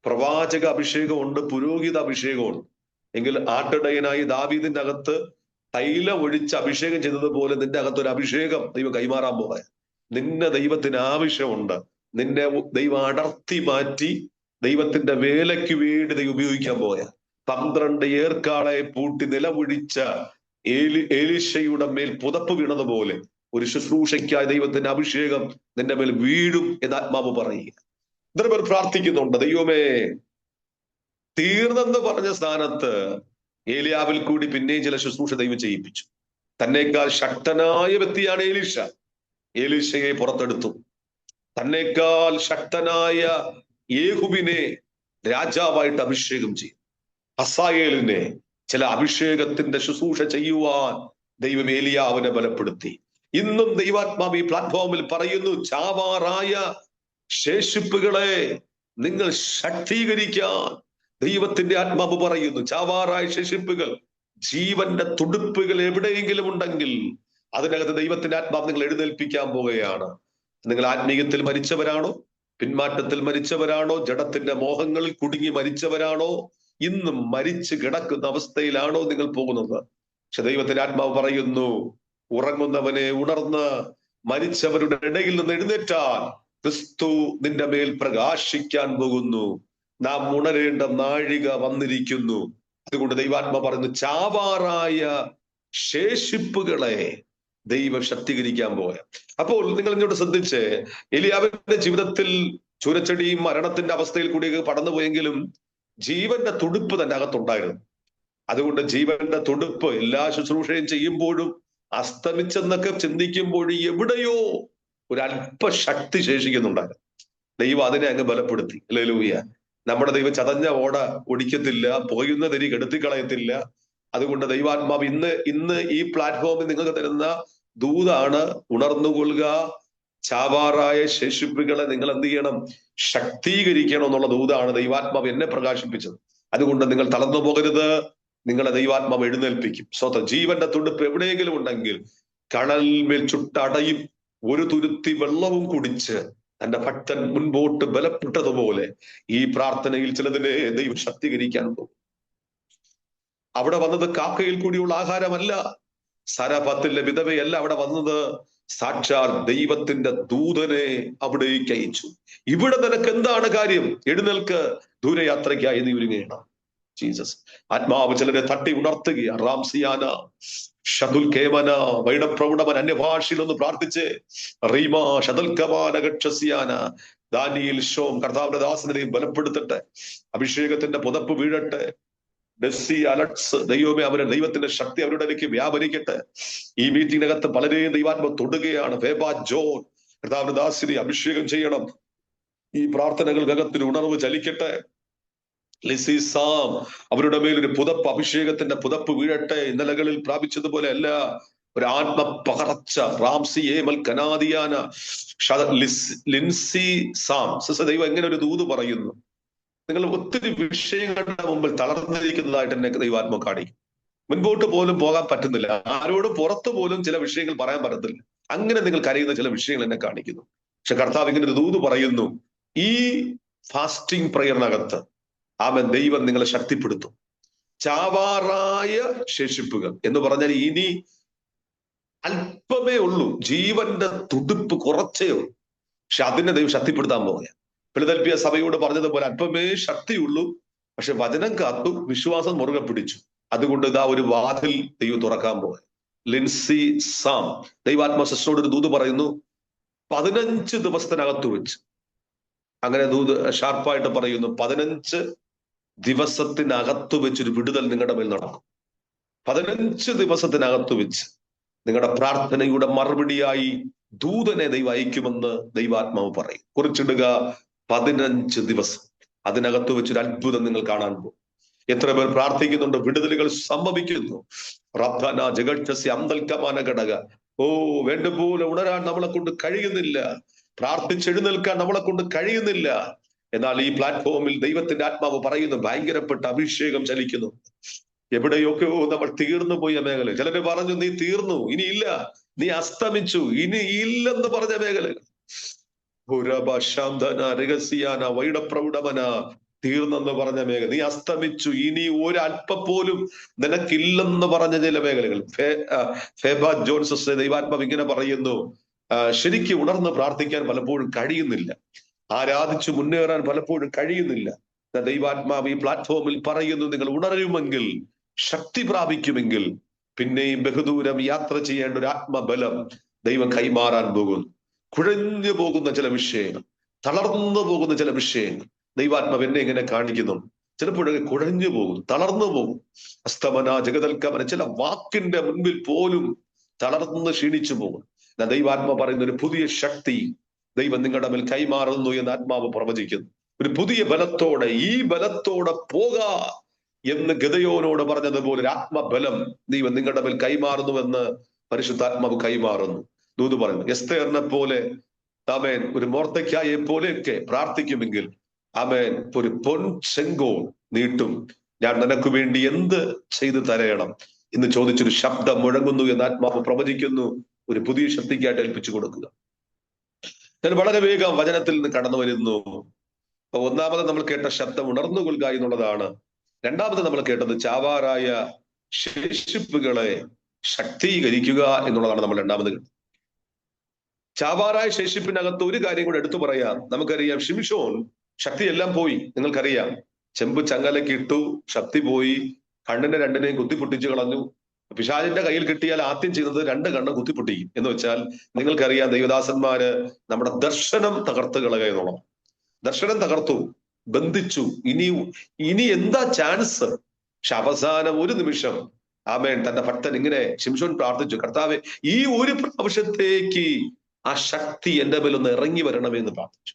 പ്രവാചക അഭിഷേകമുണ്ട്, പുരോഹിത അഭിഷേകമുണ്ട്. എങ്കിൽ ആട്ടിടയനായി ദാവീദിന്റെ അകത്ത് തൈലം ഒഴിച്ച് അഭിഷേകം ചെയ്തതുപോലെ നിന്റെ അകത്ത് ഒരു അഭിഷേകം ദൈവം കൈമാറാൻ പോകാൻ. നിന്നെ ദൈവത്തിന് ആവശ്യമുണ്ട്. നിന്നെ ദൈവം അടർത്തി മാറ്റി ദൈവത്തിന്റെ വേലയ്ക്ക് വേണ്ടി ദൈവം ഉപയോഗിക്കാൻ പോയാ. 12 ഏർക്കാളെ പൂട്ടി നിലമൊഴിച്ച എലീശയുടെ മേൽ പുതപ്പ് വീണതുപോലെ ഒരു ശുശ്രൂഷയ്ക്കായി ദൈവത്തിന്റെ അഭിഷേകം നിന്റെ മേൽ വീഴും എന്ന് ആത്മാവ് പറയുക. ഇത്ര പേർ പ്രാർത്ഥിക്കുന്നുണ്ട്. ദൈവമേ, തീർന്നെന്ന് പറഞ്ഞ സ്ഥാനത്ത് ഏലിയാവിൽ കൂടി പിന്നെയും ചില ശുശ്രൂഷ ദൈവം ചെയ്യിപ്പിച്ചു. തന്നേക്കാൾ ശക്തനായ വ്യക്തിയാണ് എലീശ. എലീശയെ പുറത്തെടുത്തു. തന്നേക്കാൾ ശക്തനായ യേഹൂബിനെ രാജാവായിട്ട് അഭിഷേകം ചെയ്തു. ഹസായേലിനെ ചില അഭിഷേകത്തിന്റെ ശുശ്രൂഷ ചെയ്യുവാൻ ദൈവം ഏലിയാവിനെ ബലപ്പെടുത്തി. ഇന്നും ദൈവാത്മാവ് ഈ പ്ലാറ്റ്ഫോമിൽ പറയുന്നു, ചാവാറായ ശേഷിപ്പുകളെ നിങ്ങൾ ശക്തീകരിക്കാൻ ദൈവത്തിന്റെ ആത്മാവ് പറയുന്നു. ചാവാറായ ശേഷിപ്പുകൾ, ജീവന്റെ തുടിപ്പുകൾ എവിടെയെങ്കിലും ഉണ്ടെങ്കിൽ അതിനകത്ത് ദൈവത്തിന്റെ ആത്മാവ് നിങ്ങൾ എഴുന്നേൽപ്പിക്കാൻ പോവുകയാണ്. നിങ്ങൾ ആത്മീയത്തിൽ മരിച്ചവരാണോ? പിന്മാറ്റത്തിൽ മരിച്ചവരാണോ? ജഡത്തിന്റെ മോഹങ്ങളിൽ കുടുങ്ങി മരിച്ചവരാണോ? ഇന്നും മരിച്ചു കിടക്കുന്ന അവസ്ഥയിലാണോ നിങ്ങൾ പോകുന്നത്? പക്ഷെ ദൈവത്തിന്റെ ആത്മാവ് പറയുന്നു, ഉറങ്ങുന്നവനെ ഉണർന്ന് മരിച്ചവരുടെ ഇടയിൽ നിന്ന് എഴുന്നേറ്റാൽ ക്രിസ്തു നിന്റെ മേൽ പ്രകാശിക്കാൻ പോകുന്നു. നാം ഉണരേണ്ട നാഴിക വന്നിരിക്കുന്നു. അതുകൊണ്ട് ദൈവാത്മ പറയുന്നു, ചാവാറായ ശേഷിപ്പുകളെ ദൈവം ശക്തീകരിക്കാൻ പോയ. അപ്പോൾ നിങ്ങൾ ഇങ്ങോട്ട് ശ്രദ്ധിച്ച്, എലിയാവിന്റെ ജീവിതത്തിൽ ചൂരച്ചെടിയും മരണത്തിന്റെ അവസ്ഥയിൽ കൂടി കടന്നുപോയെങ്കിലും ജീവന്റെ തുടിപ്പ് തന്റെ അകത്തുണ്ടായിരുന്നു. അതുകൊണ്ട് ജീവന്റെ തുടിപ്പ് എല്ലാ ശുശ്രൂഷയും ചെയ്യുമ്പോഴും അസ്തമിച്ചെന്നൊക്കെ ചിന്തിക്കുമ്പോഴും എവിടെയോ ഒരു അല്പ ശക്തി ശേഷിക്കുന്നുണ്ടായിരുന്നു. ദൈവം അതിനെ അങ്ങ് ബലപ്പെടുത്തി. ഹല്ലേലൂയ. നമ്മുടെ ദൈവം ചതഞ്ഞ ഓട ഒടിക്കത്തില്ല, പുകയുന്ന തിരി കെടുത്തിക്കളയത്തില്ല. അതുകൊണ്ട് ദൈവാത്മാവ് ഇന്ന് ഈ പ്ലാറ്റ്ഫോമിൽ നിങ്ങൾക്ക് തരുന്ന ദൂതാണ്, ഉണർന്നുകൊള്ളുക. ചാവാറായ ശേഷിപ്പുകളെ നിങ്ങൾ എന്ത് ചെയ്യണം? ശക്തീകരിക്കണം എന്നുള്ള ദൂതാണ് ദൈവാത്മാവ് എന്നെ പ്രകാശിപ്പിച്ചത്. അതുകൊണ്ട് നിങ്ങൾ തളർന്നു പോകരുത്. നിങ്ങളെ ദൈവാത്മാവ് എഴുന്നേൽപ്പിക്കും. സ്വന്തം ജീവന്റെ തുടിപ്പ് എവിടെയെങ്കിലും ഉണ്ടെങ്കിൽ കടൽമേൽ ചുട്ടടയും ഒരു തുരുത്തി വെള്ളവും കുടിച്ച് തന്റെ ഭക്തൻ മുൻപോട്ട് ബലപ്പെട്ടതുപോലെ ഈ പ്രാർത്ഥനയിൽ ചിലതിനെ ദൈവം ശക്തീകരിക്കാൻ പോകും. അവിടെ വന്നത് കാക്കയിൽ കൂടിയുള്ള ആഹാരമല്ല, സരഫത്തിലെ വിധവയല്ല അവിടെ വന്നത്, സാക്ഷാൽ ദൈവത്തിന്റെ ദൂതനെ അവിടേക്ക് അയച്ചു. ഇവിടെ നിനക്ക് എന്താണ് കാര്യം? എഴുന്നേൽക്ക്, ദൂരയാത്രയ്ക്കായി നീ ഒരുങ്ങണം. ജീസസ് ആത്മാവ് ചിലരെ തട്ടി ഉണർത്തുക. റാംസിയാന ഷതുൽ കേമന വൈഡപ്രൗഢമൻ അന്യഭാഷയിലൊന്ന് പ്രാർത്ഥിച്ച് റീമാ ഷതുൽക്കമാന ഗക്ഷസിയാന ദാനിയേൽ ഷോം കർത്താവിന്റെ ദാസനെയും ബലപ്പെടുത്തട്ടെ. അഭിഷേകത്തിന്റെ പുതപ്പ് വീഴട്ടെ. ഡെസ്സി അലക്സ് ദൈവമേ, അവരുടെ ദൈവത്തിന്റെ ശക്തി അവരുടെ ഇടയ്ക്ക് വ്യാപരിക്കട്ടെ. ഈ മീറ്റിംഗിനകത്ത് പലരെയും ദൈവാത്മ തൊടുകയാണ്. വേബ ജോൺ കർത്താവിന്റെ ദാസിനെ അഭിഷേകം ചെയ്യണം. ഈ പ്രാർത്ഥനകൾക്കകത്തിന് ഉണർവ് ചലിക്കട്ടെ. ലിസിസാം, അവരുടെ മേൽ ഒരു പുതപ്പ്, അഭിഷേകത്തിന്റെ പുതപ്പ് വീഴട്ടെ. ഇന്നലകളിൽ പ്രാപിച്ചതുപോലെ അല്ല, ഒരു ആത്മ പകർച്ച. റാംസി ഏമൽ കനാദിയാന ലിൻസി സാം. ദൈവം എങ്ങനെ ഒരു ദൂത് പറയുന്നു. നിങ്ങൾ ഒത്തിരി വിഷയങ്ങളുടെ മുമ്പിൽ തളർന്നിരിക്കുന്നതായിട്ട് എന്നെ ദൈവാത്മ കാണിക്കും. മുൻപോട്ട് പോലും പോകാൻ പറ്റുന്നില്ല, ആരോടും പുറത്തു പോലും ചില വിഷയങ്ങൾ പറയാൻ പറ്റത്തില്ല. അങ്ങനെ നിങ്ങൾ കരയുന്ന ചില വിഷയങ്ങൾ എന്നെ കാണിക്കുന്നു. പക്ഷെ കർത്താവ് ഇങ്ങനെ ഒരു ദൂത് പറയുന്നു, ഈ ഫാസ്റ്റിംഗ് പ്രയറിനകത്ത് ആമേൻ ദൈവം നിങ്ങളെ ശക്തിപ്പെടുത്തും. ചാവാറായ ശേഷിപ്പുകൾ എന്ന് പറഞ്ഞാൽ ഇനി അല്പമേ ഉള്ളൂ, ജീവന്റെ തുടിപ്പ് കുറച്ചേ ഉള്ളൂ. പക്ഷെ അതിനെ ദൈവം ശക്തിപ്പെടുത്താൻ പോകുക. ഫിലദൽഫിയ സഭയോട് പറഞ്ഞതുപോലെ അല്പമേ ശക്തിയുള്ളൂ, പക്ഷെ വചനം കാത്തു, വിശ്വാസം മുറുകെ പിടിച്ചു. അതുകൊണ്ട് ഇതാ ഒരു വാതിൽ ദൈവം തുറക്കാൻ പോകുക. ലിൻസി സാം ദൈവാത്മ സിസ്റ്ററോട് ഒരു ദൂത് പറയുന്നു, 15 ദിവസത്തിനകത്ത് വെച്ച്. അങ്ങനെ ദൂത് ഷാർപ്പായിട്ട് പറയുന്നു, 15 ദിവസത്തിനകത്ത് വെച്ചൊരു വിടുതൽ നിങ്ങളുടെ മേൽ നടക്കും. 15 ദിവസത്തിനകത്ത് വെച്ച് നിങ്ങളുടെ പ്രാർത്ഥനയുടെ മറുപടിയായി ദൂതനെ ദൈവം അയക്കുമെന്ന് ദൈവാത്മാവ് പറയും. കുറിച്ചിടുക, 15 ദിവസം. അതിനകത്ത് വെച്ചൊരു അത്ഭുതം നിങ്ങൾ കാണാൻ പോകും. എത്ര പേർ പ്രാർത്ഥിക്കുന്നുണ്ട്, വിടുതലുകൾ സംഭവിക്കുന്നു. റബ്ബന ജഗക്ഷസി അന്തൽക്കമാന ഘടക. ഓ, വേണ്ടുപോലെ ഉണരാൻ നമ്മളെ കൊണ്ട് കഴിയുന്നില്ല, പ്രാർത്ഥിച്ചെഴുന്നേൽക്കാൻ നമ്മളെ കൊണ്ട് കഴിയുന്നില്ല. എന്നാൽ ഈ പ്ലാറ്റ്ഫോമിൽ ദൈവത്തിന്റെ ആത്മാവ് പറയുന്നു, ഭയങ്കരപ്പെട്ട അഭിഷേകം ചലിക്കുന്നു. എവിടെയൊക്കെയോ നമ്മൾ തീർന്നു പോയ മേഖല. ചിലര് പറഞ്ഞു, നീ തീർന്നു, ഇനിയില്ല, നീ അസ്തമിച്ചു, ഇനി ഇല്ലെന്ന് പറഞ്ഞ മേഖലകൾ. രഹസ്യാന വൈഡപ്രൗഢമന, തീർന്നെന്ന് പറഞ്ഞ മേഖല. നീ അസ്തമിച്ചു, ഇനി ഒരു അല്പം പോലും നിനക്കില്ലെന്ന് പറഞ്ഞ ചില മേഖലകൾ. ഫേബ ജോൺസസ് ദൈവാത്മാവ് ഇങ്ങനെ പറയുന്നു, ശരിക്കും ഉണർന്ന് പ്രാർത്ഥിക്കാൻ പലപ്പോഴും കഴിയുന്നില്ല, ആരാധിച്ചു മുന്നേറാൻ പലപ്പോഴും കഴിയുന്നില്ല. ദൈവാത്മാവ് ഈ പ്ലാറ്റ്ഫോമിൽ പറയുന്നു, നിങ്ങൾ ഉണരുമെങ്കിൽ, ശക്തി പ്രാപിക്കുമെങ്കിൽ, പിന്നെയും ബഹുദൂരം യാത്ര ചെയ്യേണ്ട ഒരു ആത്മബലം ദൈവം കൈമാറാൻ പോകുന്നു. കുഴഞ്ഞു പോകുന്ന ചില വിഷയങ്ങൾ, തളർന്നു പോകുന്ന ചില വിഷയങ്ങൾ ദൈവാത്മാവ് എന്നെ ഇങ്ങനെ കാണിക്കുന്നു. ചിലപ്പോഴൊക്കെ കുഴഞ്ഞു പോകും, തളർന്നു പോകും. അസ്തമന ജഗതൽക്കമന, ചില വാക്കിന്റെ മുൻപിൽ പോലും തളർന്ന് ക്ഷീണിച്ചു പോകും. ദൈവാത്മ പറയുന്ന ഒരു പുതിയ ശക്തി ദൈവം നിങ്ങളുടെ മേൽ കൈമാറുന്നു എന്ന് ആത്മാവ് പ്രവചിക്കുന്നു. ഒരു പുതിയ ബലത്തോടെ, ഈ ബലത്തോടെ പോകാ എന്ന് ഗദയോനോട് പറഞ്ഞതുപോലെ ഒരു ആത്മബലം ദൈവം നിങ്ങളുടെ മേൽ കൈമാറുന്നുവെന്ന് പരിശുദ്ധാത്മാവ് കൈമാറുന്നു. ദൂത് പറയുന്നു, എസ്തേറിനെ പോലെ ആമേൻ, ഒരു മൊർദെഖായെ പോലെയൊക്കെ പ്രാർത്ഥിക്കുമെങ്കിൽ ആമേൻ ഒരു പൊൻ ചെങ്കോൽ നീട്ടും, ഞാൻ നിനക്ക് വേണ്ടി എന്ത് ചെയ്തു തരയണം എന്ന് ചോദിച്ചൊരു ശബ്ദം മുഴങ്ങുന്നു എന്ന് ആത്മാവ് പ്രവചിക്കുന്നു. ഒരു പുതിയ ശക്തിക്കായിട്ട് ഏൽപ്പിച്ചു കൊടുക്കുക. ഞാൻ വളരെ വേഗം വചനത്തിൽ നിന്ന് കടന്നു വരുന്നു. ഒന്നാമത് നമ്മൾ കേട്ട ശബ്ദം ഉണർന്നു കൊള്ളുക എന്നുള്ളതാണ്. രണ്ടാമത് നമ്മൾ കേട്ടത് ചാവാറായ ശേഷിപ്പുകളെ ശക്തീകരിക്കുക എന്നുള്ളതാണ് നമ്മൾ രണ്ടാമത് കേട്ടത്. ചാവാറായ ശേഷിപ്പിനകത്ത് ഒരു കാര്യം കൂടെ എടുത്തു പറയാം. നമുക്കറിയാം, ശിംശോൻ ശക്തിയെല്ലാം പോയി. നിങ്ങൾക്കറിയാം, ചെമ്പ് ചങ്ങലയ്ക്ക് ഇട്ടു, ശക്തി പോയി, കണ്ണിനെ രണ്ടിനെയും കുത്തിപ്പൊട്ടിച്ചു കളഞ്ഞു. പിശാചിന്റെ കയ്യിൽ കിട്ടിയാൽ ആദ്യം ചെയ്യുന്നത് 2 കണ്ണ് കുത്തിപ്പൊട്ടിക്കും. എന്ന് വെച്ചാൽ നിങ്ങൾക്കറിയാം, ദൈവദാസന്മാര് നമ്മുടെ ദർശനം തകർത്ത് കളയുക എന്നുള്ളത്. ദർശനം തകർത്തു, ബന്ധിച്ചു. ഇനി എന്താ ചാൻസ്? പക്ഷെ അവസാനം ഒരു നിമിഷം ആമേൻ തന്റെ ഭക്തൻ ഇങ്ങനെ ശിംശോൻ പ്രാർത്ഥിച്ചു, കർത്താവേ, ഈ ഒരു പ്രാവശ്യത്തേക്ക് ആ ശക്തി എന്റെ മേലൊന്ന് ഇറങ്ങി വരണമേ എന്ന് പ്രാർത്ഥിച്ചു.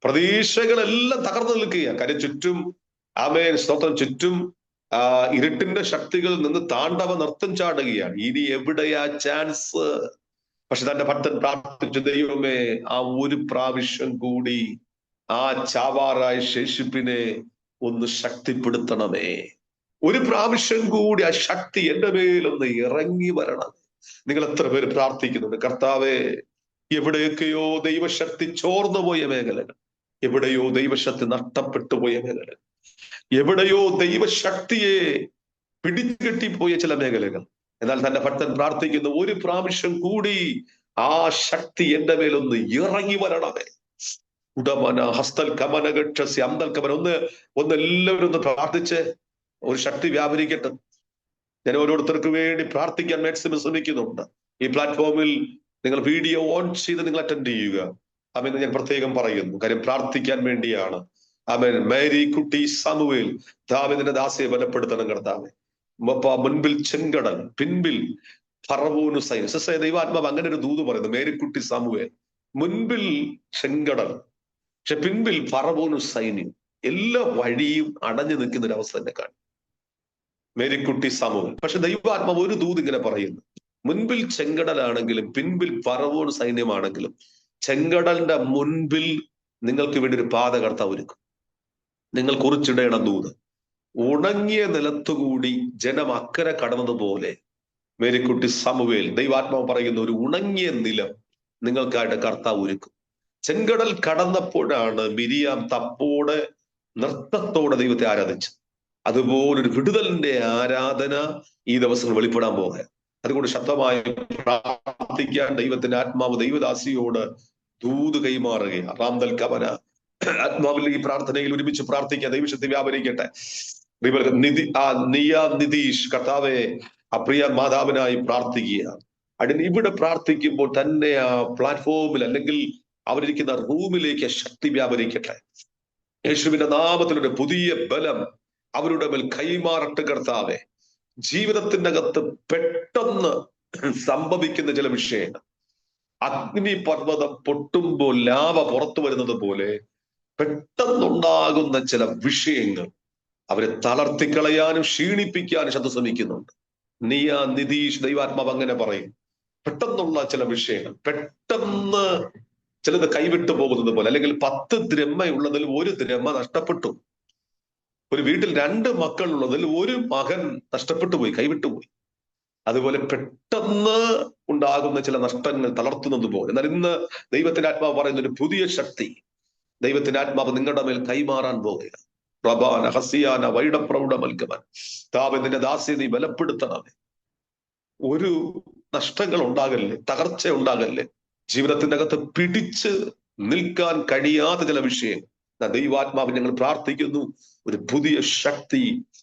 പ്രതീക്ഷകളെല്ലാം തകർന്നു നിൽക്കുകയാണ്. കാര്യം ചുറ്റും ആമേൻ സ്തോത്രം, ചുറ്റും ഇരുട്ടിന്റെ ശക്തികൾ നിന്ന് താണ്ഡവ നൃത്തം ചാടുകയാണ്. ഇനി എവിടെയാ ചാൻസ്? പക്ഷെ തന്റെ ഭക്തൻ പ്രാർത്ഥിച്ചു, ദൈവമേ, ആ ഒരു പ്രാവശ്യം കൂടി ആ ചാവാറായ ശേഷിപ്പിനെ ഒന്ന് ശക്തിപ്പെടുത്തണമേ. ഒരു പ്രാവശ്യം കൂടി ആ ശക്തി എന്റെ മേലൊന്ന് ഇറങ്ങി വരണം. നിങ്ങൾ എത്ര പേര് പ്രാർത്ഥിക്കുന്നുണ്ട്, കർത്താവേ, എവിടെയൊക്കെയോ ദൈവശക്തി ചോർന്നു പോയ മേഖലകൾ, എവിടെയോ ദൈവശക്തി നഷ്ടപ്പെട്ടു പോയ മേഖലകൾ, എവിടെയോ ദൈവശക്തിയെ പിടിച്ചുകെട്ടിപ്പോയ ചില മേഖലകൾ. എന്നാൽ തന്റെ ഭക്തൻ പ്രാർത്ഥിക്കുന്നു, ഒരു പ്രാവശ്യം കൂടി ആ ശക്തി എന്റെ മേലൊന്ന് ഇറങ്ങി വരണമേ. ഉടമന ഹസ്തൽ കമനകക്ഷസി അന്തൽ കമന. ഒന്ന് എല്ലാവരും ഒന്ന് പ്രാർത്ഥിച്ച് ഒരു ശക്തി വ്യാപരിക്കട്ടെ. ഞാൻ ഓരോരുത്തർക്ക് വേണ്ടി പ്രാർത്ഥിക്കാൻ മാക്സിമം ശ്രമിക്കുന്നുണ്ട്. ഈ പ്ലാറ്റ്ഫോമിൽ നിങ്ങൾ വീഡിയോ ഓൺ ചെയ്ത് നിങ്ങൾ അറ്റൻഡ് ചെയ്യുക. അമെന്ന് ഞാൻ പ്രത്യേകം പറയുന്നു, കാര്യം പ്രാർത്ഥിക്കാൻ വേണ്ടിയാണ്. ആമേൻ. മേരി കുട്ടി സാമുവേൽ, ദാവീദിന്റെ ദാസിയെ ബലപ്പെടുത്തണം കർത്താവേ. മുൻപിൽ ചെങ്കടൽ, പിൻപിൽ ഫറവോനു സൈന്യം. ദൈവാത്മാവ് അങ്ങനെ ഒരു ദൂത് പറയുന്നു. മേരിക്കുട്ടി സാമുവേൽ, മുൻപിൽ ചെങ്കടൽ, പക്ഷെ പിൻപിൽ ഫറവോനും സൈന്യം, എല്ലാ വഴിയും അടഞ്ഞു നിൽക്കുന്ന ഒരു അവസ്ഥ തന്നെ കാണും. മേരിക്കുട്ടി സമൂഹം. പക്ഷെ ദൈവാത്മാവ് ഒരു ദൂത് ഇങ്ങനെ പറയുന്നു, മുൻപിൽ ചെങ്കടലാണെങ്കിലും പിൻപിൽ ഫറവോൻ സൈന്യമാണെങ്കിലും ചെങ്കടലിന്റെ മുൻപിൽ നിങ്ങൾക്ക് വേണ്ടി ഒരു പാത കർത്താവ് ഒരുക്കും. നിങ്ങൾ കുറിച്ചിടേണ്ട ദൂത്, ഉണങ്ങിയ നിലത്തുകൂടി ജനം അക്കരെ കടന്നതുപോലെ മേരിക്കുട്ടി സമൂവേൽ, ദൈവാത്മാവ് പറയുന്ന ഒരു ഉണങ്ങിയ നിലം നിങ്ങൾക്കായിട്ട് കർത്താവ് ഒരുക്കും. ചെങ്കടൽ കടന്നപ്പോഴാണ് മിരിയാം തപ്പോടെ നൃത്തത്തോടെ ദൈവത്തെ ആരാധിച്ചത്. അതുപോലൊരു വിടുതലിന്റെ ആരാധന ഈ ദിവസങ്ങൾ വെളിപ്പെടാൻ പോകുക. അതുകൊണ്ട് ശക്തമായി പ്രാർത്ഥിക്കാൻ ദൈവത്തിന്റെ ആത്മാവ് ദൈവദാസിയോട് ദൂത് കൈമാറുകയാണ്. റാംദൽ കവന ആത്മാവിൽ ഈ പ്രാർത്ഥനയിൽ ഒരുമിച്ച് പ്രാർത്ഥിക്കാൻ ദൈവശക്തി വ്യാപരിക്കട്ടെ. നിതീഷ് കർത്താവെ അപ്രിയ മാതാവിനായി പ്രാർത്ഥിക്കുകയാണ്. ഇവിടെ പ്രാർത്ഥിക്കുമ്പോൾ തന്നെ ആ പ്ലാറ്റ്ഫോമിൽ അല്ലെങ്കിൽ അവരിരിക്കുന്ന റൂമിലേക്ക് ശക്തി വ്യാപരിക്കട്ടെ. യേശുവിന്റെ നാമത്തിലൊരു പുതിയ ബലം അവരുടെ മേൽ കൈമാറട്ടെ കർത്താവെ. ജീവിതത്തിന്റെ അകത്ത് പെട്ടെന്ന് സംഭവിക്കുന്ന ചില വിഷയങ്ങൾ, അഗ്നിപർവ്വതം പൊട്ടുമ്പോൾ ലാവ പുറത്തു വരുന്നത് പോലെ പെട്ടെന്നുണ്ടാകുന്ന ചില വിഷയങ്ങൾ അവരെ തളർത്തിക്കളയാനും ക്ഷീണിപ്പിക്കാനും ശത്രു ശ്രമിക്കുന്നുണ്ട്. നിതീഷ് ദൈവാത്മാവ് അങ്ങനെ പറയും. പെട്ടെന്നുള്ള ചില വിഷയങ്ങൾ, പെട്ടെന്ന് ചിലത് കൈവിട്ടു പോകുന്നത് പോലെ, അല്ലെങ്കിൽ 10 ദ്രഹ്മയുള്ളതിൽ 1 ദ്രഹ്മ നഷ്ടപ്പെട്ടു. ഒരു വീട്ടിൽ 2 മക്കളുള്ളതിൽ 1 മകൻ നഷ്ടപ്പെട്ടു പോയി, കൈവിട്ടുപോയി. അതുപോലെ പെട്ടെന്ന് ഉണ്ടാകുന്ന ചില നഷ്ടങ്ങൾ തളർത്തുന്നത് പോലെ. എന്നാൽ ഇന്ന് ദൈവത്തിന്റെ ആത്മാവ് പറയുന്ന ഒരു പുതിയ ശക്തി ദൈവത്തിന്റെ ആത്മാവ് നിങ്ങളുടെ മേൽ കൈമാറാൻ പോവുകയാണ്. പ്രഭാന ഹസിയാന വൈഡപ്രൗഢ മൽക്കമൻ താപത്തിന്റെ ദാസ്യ നീ ബലപ്പെടുത്തണമേ. ഒരു നഷ്ടങ്ങൾ ഉണ്ടാകല്ലേ, തകർച്ച ഉണ്ടാകല്ലേ. ജീവിതത്തിന്റെ അകത്ത് പിടിച്ച് നിൽക്കാൻ കഴിയാത്ത ചില വിഷയങ്ങൾ ദൈവാത്മാവ് ഞങ്ങൾ പ്രാർത്ഥിക്കുന്നു. ഒരു പുതിയ ശക്തി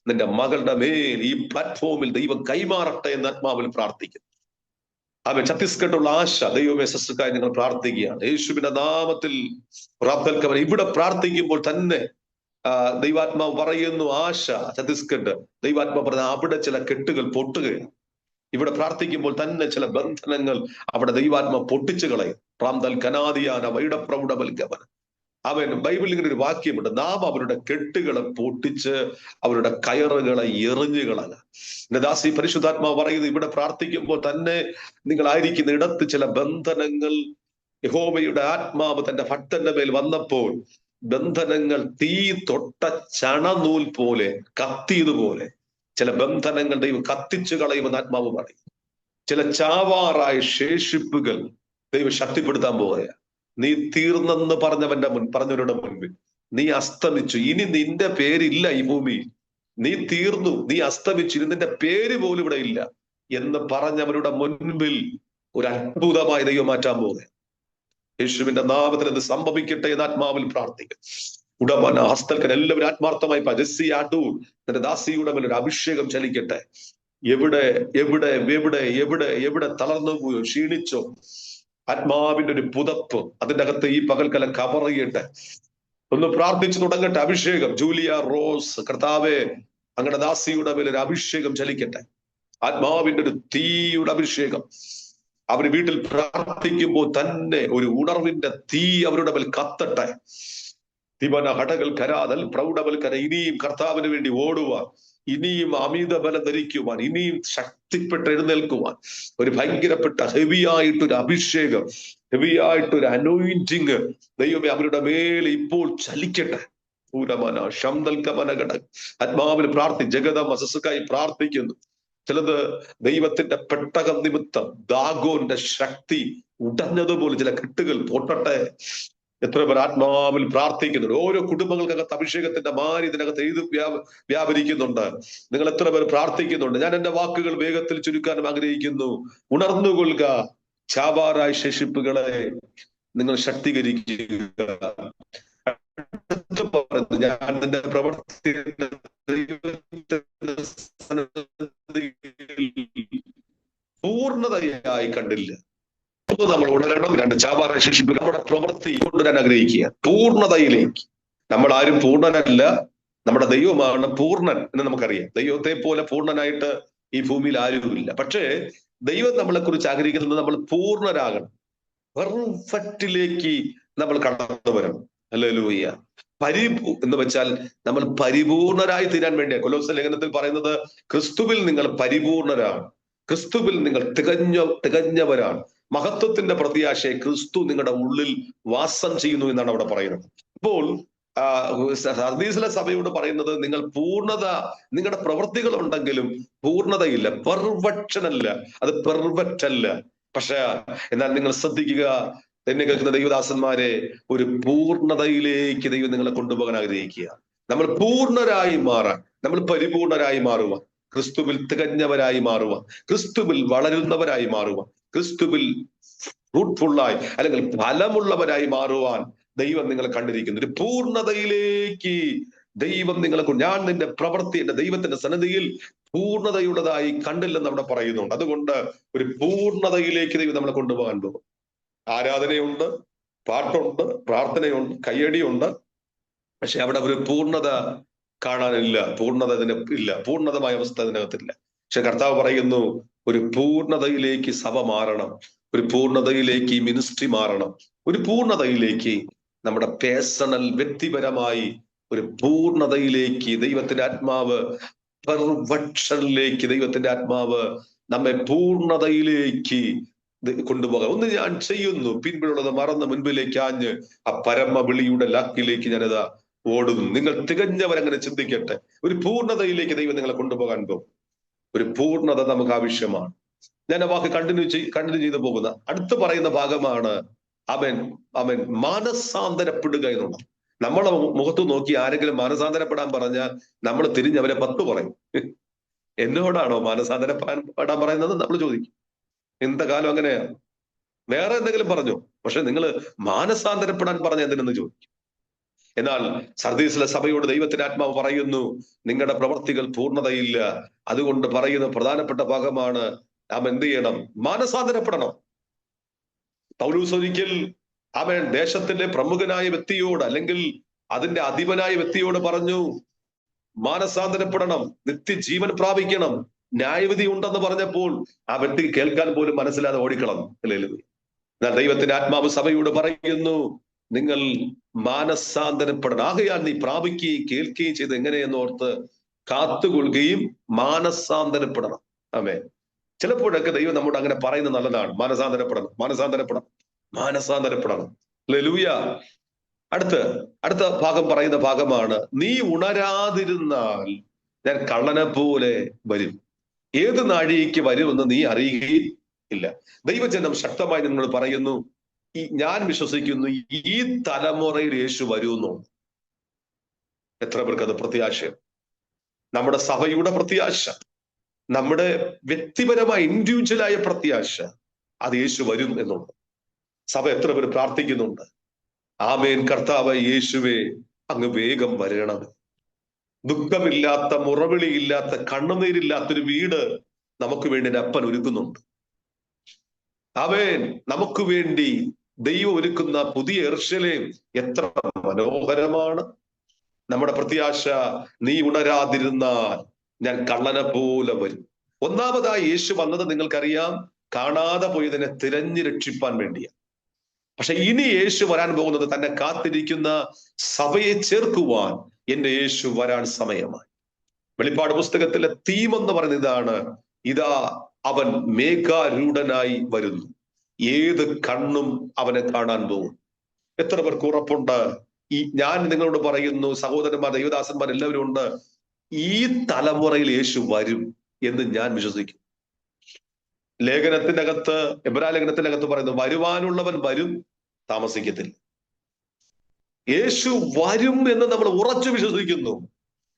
നിന്റെ മകളുടെ മേൽ ഈ പ്ലാറ്റ്ഫോമിൽ ദൈവം കൈമാറട്ടെ എന്ന് ആത്മാവിൽ പ്രാർത്ഥിക്കുന്നു. അവൻ ഛത്തീസ്ഗഡുള്ള ആശ ദൈവമേ സസ്സുക്കായി ഞങ്ങൾ പ്രാർത്ഥിക്കുകയാണ് യേശുവിന്റെ നാമത്തിൽ. പ്രാപ്തൽക്കവൻ ഇവിടെ പ്രാർത്ഥിക്കുമ്പോൾ തന്നെ ദൈവാത്മാവ് പറയുന്നു, ആശ ഛത്തീസ്ഗഡ് ദൈവാത്മാവ് പറഞ്ഞ അവിടെ ചില കെട്ടുകൾ പൊട്ടുകയാണ്. ഇവിടെ പ്രാർത്ഥിക്കുമ്പോൾ തന്നെ ചില ബന്ധനങ്ങൾ അവിടെ ദൈവാത്മാവ് പൊട്ടിച്ചു കളയും. പ്രാന്തൽ കനാദിയാന വൈഡപ്രൗഢവൽഗമന. അവൻ ബൈബിളിൽ ഇങ്ങനെ ഒരു വാക്യമുണ്ട്, നാം അവരുടെ കെട്ടുകളെ പൊട്ടിച്ച് അവരുടെ കയറുകളെ എറിഞ്ഞു കളഞ്ഞ. എന്റെ ദാസി പരിശുദ്ധാത്മാവ് പറയുന്നത്, ഇവിടെ പ്രാർത്ഥിക്കുമ്പോൾ തന്നെ നിങ്ങളായിരിക്കുന്ന ഇടത്ത് ചില ബന്ധനങ്ങൾ യഹോവയുടെ ആത്മാവ് തന്റെ ഭക്തന്റെ മേൽ വന്നപ്പോൾ ബന്ധനങ്ങൾ തീ തൊട്ട ചണനൂൽ പോലെ കത്തിയതുപോലെ ചില ബന്ധനങ്ങൾ ദൈവം കത്തിച്ചു കളയുമെന്ന് ആത്മാവ് പറയും. ചില ചാവാറായ ശേഷിപ്പുകൾ ദൈവം ശക്തിപ്പെടുത്താൻ പോവുകയാണ്. നീ തീർന്നെന്ന് പറഞ്ഞവരുടെ മുൻപിൽ നീ അസ്തമിച്ചു, ഇനി നിന്റെ പേരില്ല ഈ ഭൂമിയിൽ, നീ തീർന്നു, നീ അസ്തമിച്ചു, ഇനി നിന്റെ പേര് പോലും ഇവിടെ ഇല്ല എന്ന് പറഞ്ഞവരുടെ മുൻപിൽ ഒരു അത്ഭുതമായി ദൈവം മാറ്റാൻ പോവുകയാണ്. യേശുവിന്റെ നാമത്തിൽ ഇത് സംഭവിക്കട്ടെ എന്ന് ആത്മാവിൽ പ്രാർത്ഥിക്കും. ഉടമന ഹസ്തൽക്കൻ എല്ലാവരും ആത്മാർത്ഥമായി ജസ്സി ആട്ടൂർ നിന്റെ ദാസിയുടെ മേൽ ഒരു അഭിഷേകം ചലിക്കട്ടെ. എവിടെ എവിടെ എവിടെ എവിടെ എവിടെ തളർന്നു പോയോ, ക്ഷീണിച്ചോ, ആത്മാവിന്റെ ഒരു പുതപ്പ് അതിന്റെ അകത്ത് ഈ പകൽക്കല കവർ ചെയ്യട്ടെ. ഒന്ന് പ്രാർത്ഥിച്ചു തുടങ്ങട്ടെ. അഭിഷേകം ജൂലിയ റോസ്, കർത്താവെ അങ്ങയുടെ ദാസിയുടെ മേൽ ഒരു അഭിഷേകം ചലിക്കട്ടെ. ആത്മാവിന്റെ ഒരു തീയുടെ അഭിഷേകം. അവർ വീട്ടിൽ പ്രാർത്ഥിക്കുമ്പോൾ തന്നെ ഒരു ഉണർവിന്റെ തീ അവരുടെ മേൽ കത്തട്ടെ. ദിവന ഹടകൾ കരാതൽ പ്രൗഢവൽക്കര. ഇനിയും കർത്താവിന് വേണ്ടി ഓടുവാൻ, ഇനിയും അമിത ബലം ധരിക്കുവാൻ, ഇനിയും ശക്തിപ്പെട്ട് എഴുന്നേൽക്കുവാൻ ഒരു ഭയങ്കരപ്പെട്ട ഹെവിയായിട്ടൊരു അഭിഷേകം, ഹെവിയായിട്ടൊരു അനോയിന്റിങ് ദൈവമേ അവരുടെ മേൽ ഇപ്പോൾ ചലിക്കട്ടെ. പൂരമന ശംദൽക്കമനഘട ആത്മാവിൽ ജഗതം അസസ്സുക്കായി പ്രാർത്ഥിക്കുന്നു. ചിലത് ദൈവത്തിന്റെ പെട്ടകം നിമിത്തം ദാഗോന്റെ ശക്തി ഉടഞ്ഞതുപോലെ ചില കെട്ടുകൾ പൊട്ടട്ടെ. എത്ര പേർ ആത്മാവിൽ പ്രാർത്ഥിക്കുന്നുണ്ട്. ഓരോ കുടുംബങ്ങൾക്കകത്ത് അഭിഷേകത്തിന്റെ മാരി ഇതിനകത്ത് വ്യാപരിക്കുന്നുണ്ട്. നിങ്ങൾ എത്ര പേർ പ്രാർത്ഥിക്കുന്നുണ്ട്? ഞാൻ എന്റെ വാക്കുകൾ വേഗത്തിൽ ചുരുക്കാനും ആഗ്രഹിക്കുന്നു. ഉണർന്നുകൊള്ളുക, ചാവാറായ ശേഷിപ്പുകളെ നിങ്ങൾ ശക്തീകരിക്കുക. ഞാൻ നിന്റെ പ്രവർത്തി പൂർണ്ണതയായി കണ്ടില്ല. നമ്മൾ ഉണരണം. 2 ചാവാറായ ശേഷിപ്പുകൾ നമ്മുടെ പ്രവൃത്തി കൊണ്ടുവരാൻ ആഗ്രഹിക്കുക പൂർണ്ണതയിലേക്ക്. നമ്മൾ ആരും പൂർണ്ണനല്ല, നമ്മുടെ ദൈവമാണ് പൂർണ്ണൻ എന്ന് നമുക്കറിയാം. ദൈവത്തെ പോലെ പൂർണ്ണനായിട്ട് ഈ ഭൂമിയിൽ ആരുമില്ല. പക്ഷേ ദൈവം നമ്മളെ കുറിച്ച് ആഗ്രഹിക്കുന്നത് നമ്മൾ പൂർണ്ണരാകണം, പെർഫെക്റ്റിലേക്ക് നമ്മൾ കടന്നു വരണം. ഹല്ലേലൂയ. എന്ന് വെച്ചാൽ നമ്മൾ പരിപൂർണരായി തീരാൻ വേണ്ടിയാണ്. കൊലോസ്യ ലേഖനത്തിൽ പറയുന്നത് ക്രിസ്തുവിൽ നിങ്ങൾ പരിപൂർണരാണ്, ക്രിസ്തുവിൽ നിങ്ങൾ തികഞ്ഞവരാണ്. മഹത്വത്തിന്റെ പ്രത്യാശയെ ക്രിസ്തു നിങ്ങളുടെ ഉള്ളിൽ വാസം ചെയ്യുന്നു എന്നാണ് അവിടെ പറയുന്നത്. അപ്പോൾ സർദീസിലെ സഭയോട് പറയുന്നത്, നിങ്ങൾ പൂർണ്ണത, നിങ്ങളുടെ പ്രവൃത്തികൾ ഉണ്ടെങ്കിലും പൂർണ്ണതയില്ല, പെർഫെക്ഷൻ അല്ല, അത് പെർഫെക്റ്റ് അല്ല. പക്ഷെ എന്നാൽ നിങ്ങൾ ശ്രദ്ധിക്കുക, എന്നെ കേൾക്കുന്ന ദൈവദാസന്മാരെ, ഒരു പൂർണ്ണതയിലേക്ക് ദൈവം നിങ്ങളെ കൊണ്ടുപോകാൻ ആഗ്രഹിക്കുക. നമ്മൾ പൂർണ്ണരായി മാറാൻ, നമ്മൾ പരിപൂർണരായി മാറുക, ക്രിസ്തുവിൽ തികഞ്ഞവരായി മാറുക, ക്രിസ്തുവിൽ വളരുന്നവരായി മാറുക, ക്രിസ്തുവിൽ ഫ്രൂട്ട്ഫുള്ളായി അല്ലെങ്കിൽ ഫലമുള്ളവരായി മാറുവാൻ ദൈവം നിങ്ങളെ കണ്ടിരിക്കുന്നു. ഒരു പൂർണ്ണതയിലേക്ക് ദൈവം നിങ്ങളെ ഞാൻ നിന്റെ പ്രവൃത്തി എന്റെ ദൈവത്തിന്റെ സന്നിധിയിൽ പൂർണ്ണതയുള്ളതായി കണ്ടില്ലെന്ന് അവിടെ പറയുന്നുണ്ട്. അതുകൊണ്ട് ഒരു പൂർണ്ണതയിലേക്ക് ദൈവം നമ്മളെ കൊണ്ടുപോകാൻ പോകും. ആരാധനയുണ്ട്, പാട്ടുണ്ട്, പ്രാർത്ഥനയുണ്ട്, കയ്യടിയുണ്ട്, പക്ഷെ അവിടെ ഒരു പൂർണ്ണത കാണാനില്ല, പൂർണ്ണത ഇതിന് ഇല്ല, പൂർണ്ണതമായ അവസ്ഥ അതിനകത്തില്ല. പക്ഷെ കർത്താവ് പറയുന്നു, ഒരു പൂർണ്ണതയിലേക്ക് സഭ മാറണം, ഒരു പൂർണ്ണതയിലേക്ക് മിനിസ്ട്രി മാറണം, ഒരു പൂർണ്ണതയിലേക്ക് നമ്മുടെ പേഴ്സണൽ വ്യക്തിപരമായി ഒരു പൂർണ്ണതയിലേക്ക് ദൈവത്തിന്റെ ആത്മാവ്, പെർഫെക്ഷനിലേക്ക് ദൈവത്തിന്റെ ആത്മാവ് നമ്മെ പൂർണ്ണതയിലേക്ക് കൊണ്ടുപോകാം. ഒന്ന് ഞാൻ ചെയ്യുന്നു, പിൻപിലുള്ളത് മറന്ന് മുൻപിലേക്ക് ആഞ്ഞ് ആ പരമ വിളിയുടെ ലാക്കിലേക്ക് ഞാനത് ഓടുന്നു. നിങ്ങൾ തികഞ്ഞവരങ്ങനെ ചിന്തിക്കട്ടെ. ഒരു പൂർണ്ണതയിലേക്ക് ദൈവം നിങ്ങളെ കൊണ്ടുപോകാൻ പോകും. ഒരു പൂർണ്ണത നമുക്ക് ആവശ്യമാണ്. ഞാൻ ആ വാക്ക് കണ്ടിന്യൂ ചെയ്തു പോകുന്ന അടുത്ത് പറയുന്ന ഭാഗമാണ് അവൻ മാനസാന്തരപ്പെടുക എന്നുള്ളത്. നമ്മളെ മുഖത്ത് നോക്കി ആരെങ്കിലും മാനസാന്തരപ്പെടാൻ പറഞ്ഞാൽ നമ്മൾ തിരിഞ്ഞ് അവരെ 10 പറയും. എന്നോടാണോ മാനസാന്തരപ്പെടാൻ പറയുന്നത് നമ്മൾ ചോദിക്കും. ഇന്നത്തെ കാലം അങ്ങനെയാ. വേറെ എന്തെങ്കിലും പറഞ്ഞു, പക്ഷെ നിങ്ങൾ മാനസാന്തരപ്പെടാൻ പറഞ്ഞ എന്തിനെന്ന് ചോദിക്കും. എന്നാൽ സർദീസിലെ സഭയോട് ദൈവത്തിന്റെ ആത്മാവ് പറയുന്നു, നിങ്ങളുടെ പ്രവർത്തികൾ പൂർണ്ണതയില്ല. അതുകൊണ്ട് പറയുന്ന പ്രധാനപ്പെട്ട ഭാഗമാണ്, നാം എന്ത് ചെയ്യണം? മാനസാന്തരപ്പെടണം. പൗലോസ് ഒരിക്കൽ ദേശത്തിന്റെ പ്രമുഖനായ വ്യക്തിയോട്, അല്ലെങ്കിൽ അതിന്റെ അധിപനായ വ്യക്തിയോട് പറഞ്ഞു, മാനസാന്തരപ്പെടണം, നിത്യജീവൻ പ്രാപിക്കണം, ന്യായവിധി ഉണ്ടെന്ന് പറഞ്ഞപ്പോൾ ആ വ്യക്തി കേൾക്കാൻ പോലും മനസ്സിലാതെ ഓടിക്കളഞ്ഞു. എന്നാൽ ദൈവത്തിന്റെ ആത്മാവ് സഭയോട് പറയുന്നു, നിങ്ങൾ മാനസാന്തരപ്പെടണം. ആകയാൽ നീ പ്രാപിക്കുകയും കേൾക്കുകയും ചെയ്ത് എങ്ങനെയെന്ന് ഓർത്ത് കാത്തുകൊള്ളുകയും മാനസാന്തരപ്പെടണം. ആമേൻ. ചിലപ്പോഴൊക്കെ ദൈവം നമ്മോട് അങ്ങനെ പറയുന്നത് നല്ലതാണ്. മാനസാന്തരപ്പെടണം, മാനസാന്തരപ്പെടണം, മാനസാന്തരപ്പെടണം. ഹല്ലേലൂയ. അടുത്ത ഭാഗം പറയുന്ന ഭാഗമാണ്, നീ ഉണരാതിരുന്നാൽ ഞാൻ കള്ളനെ പോലെ വരും. ഏത് നാഴികയ്ക്ക് വരുമെന്ന് നീ അറിയുകയും ഇല്ല. ദൈവജനം ശക്തമായി നിങ്ങൾ പറയുന്നു, ഞാൻ വിശ്വസിക്കുന്നു ഈ തലമുറയിൽ യേശു വരുമെന്നു. എത്ര പേർക്ക് അത് പ്രത്യാശ? നമ്മുടെ സഭയുടെ പ്രത്യാശ, നമ്മുടെ വ്യക്തിപരമായ ഇൻഡിവിജ്വലായ പ്രത്യാശ, അത് യേശു വരും എന്നുള്ളത്. സഭ എത്ര പേര് പ്രാർത്ഥിക്കുന്നുണ്ട്, ആമേൻ കർത്താവ് യേശുവേ അങ്ങ് വേഗം വരണം. ദുഃഖമില്ലാത്ത, മുറവിളിയില്ലാത്ത, കണ്ണുനീരില്ലാത്തൊരു വീട് നമുക്ക് വേണ്ടി അപ്പൻ ഒരുക്കുന്നുണ്ട്. ആമേൻ. നമുക്ക് വേണ്ടി ദൈവം ഒരുക്കുന്ന പുതിയ യെരൂശലേം എത്ര മനോഹരമാണ്. നമ്മുടെ പ്രത്യാശ, നീ ഉണരാതിരുന്നാൽ ഞാൻ കള്ളനെ പോലെ വരും. ഒന്നാമതായി യേശു വന്നത് നിങ്ങൾക്കറിയാം, കാണാതെ പോയതിനെ തിരഞ്ഞു രക്ഷിപ്പാൻ വേണ്ടിയാണ്. പക്ഷെ ഇനി യേശു വരാൻ പോകുന്നത് തന്നെ കാത്തിരിക്കുന്ന സഭയെ ചേർക്കുവാൻ എന്റെ യേശു വരാൻ സമയമായി. വെളിപ്പാട് പുസ്തകത്തിലെ തീം എന്ന് പറയുന്നത് ഇതാണ്, ഇതാ അവൻ മേഘാരൂഢനായി വരുന്നു, ഏത് കണ്ണും അവനെ കാണാൻ പോകും. എത്ര പേർക്ക് ഉറപ്പുണ്ട്? ഞാൻ നിങ്ങളോട് പറയുന്നു, സഹോദരന്മാർ, ദൈവദാസന്മാർ എല്ലാവരും ഉണ്ട്, ഈ തലമുറയിൽ യേശു വരും എന്ന് ഞാൻ വിശ്വസിക്കും. ലേഖനത്തിനകത്ത്, എബ്രായ ലേഖനത്തിനകത്ത് പറയുന്നു, വരുവാനുള്ളവൻ വരും, താമസിക്കത്തില്ല. യേശു വരും എന്ന് നമ്മൾ ഉറച്ചു വിശ്വസിക്കുന്നു.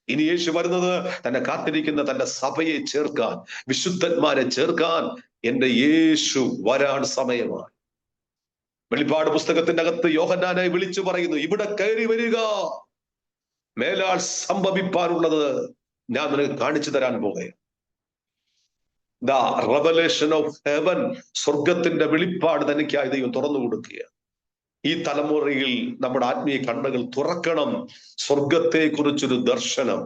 ഇനി യേശു വരുന്നത് തന്നെ കാത്തിരിക്കുന്ന തന്റെ സഭയെ ചേർക്കാൻ, വിശുദ്ധന്മാരെ ചേർക്കാൻ എന്റെ യേശു വരാൻ സമയമാണ്. വെളിപ്പാട് പുസ്തകത്തിന്റെ അകത്ത് യോഹന്നാനെ വിളിച്ചു പറയുന്നു, ഇവിടെ കയറി വരിക, മേലാൽ സംഭവിപ്പാനുള്ളത് ഞാൻ നിനക്ക് കാണിച്ചു തരാൻ പോകുകയാണ്. ദ റെവലേഷൻ ഓഫ് ഹെവൻ, സ്വർഗത്തിന്റെ വെളിപ്പാട് തനിക്കായി ദൈവം തുറന്നു കൊടുക്കുകയാണ്. ഈ തലമുറയിൽ നമ്മുടെ ആത്മീയ കണ്ണുകൾ തുറക്കണം. സ്വർഗത്തെ കുറിച്ചൊരു ദർശനം,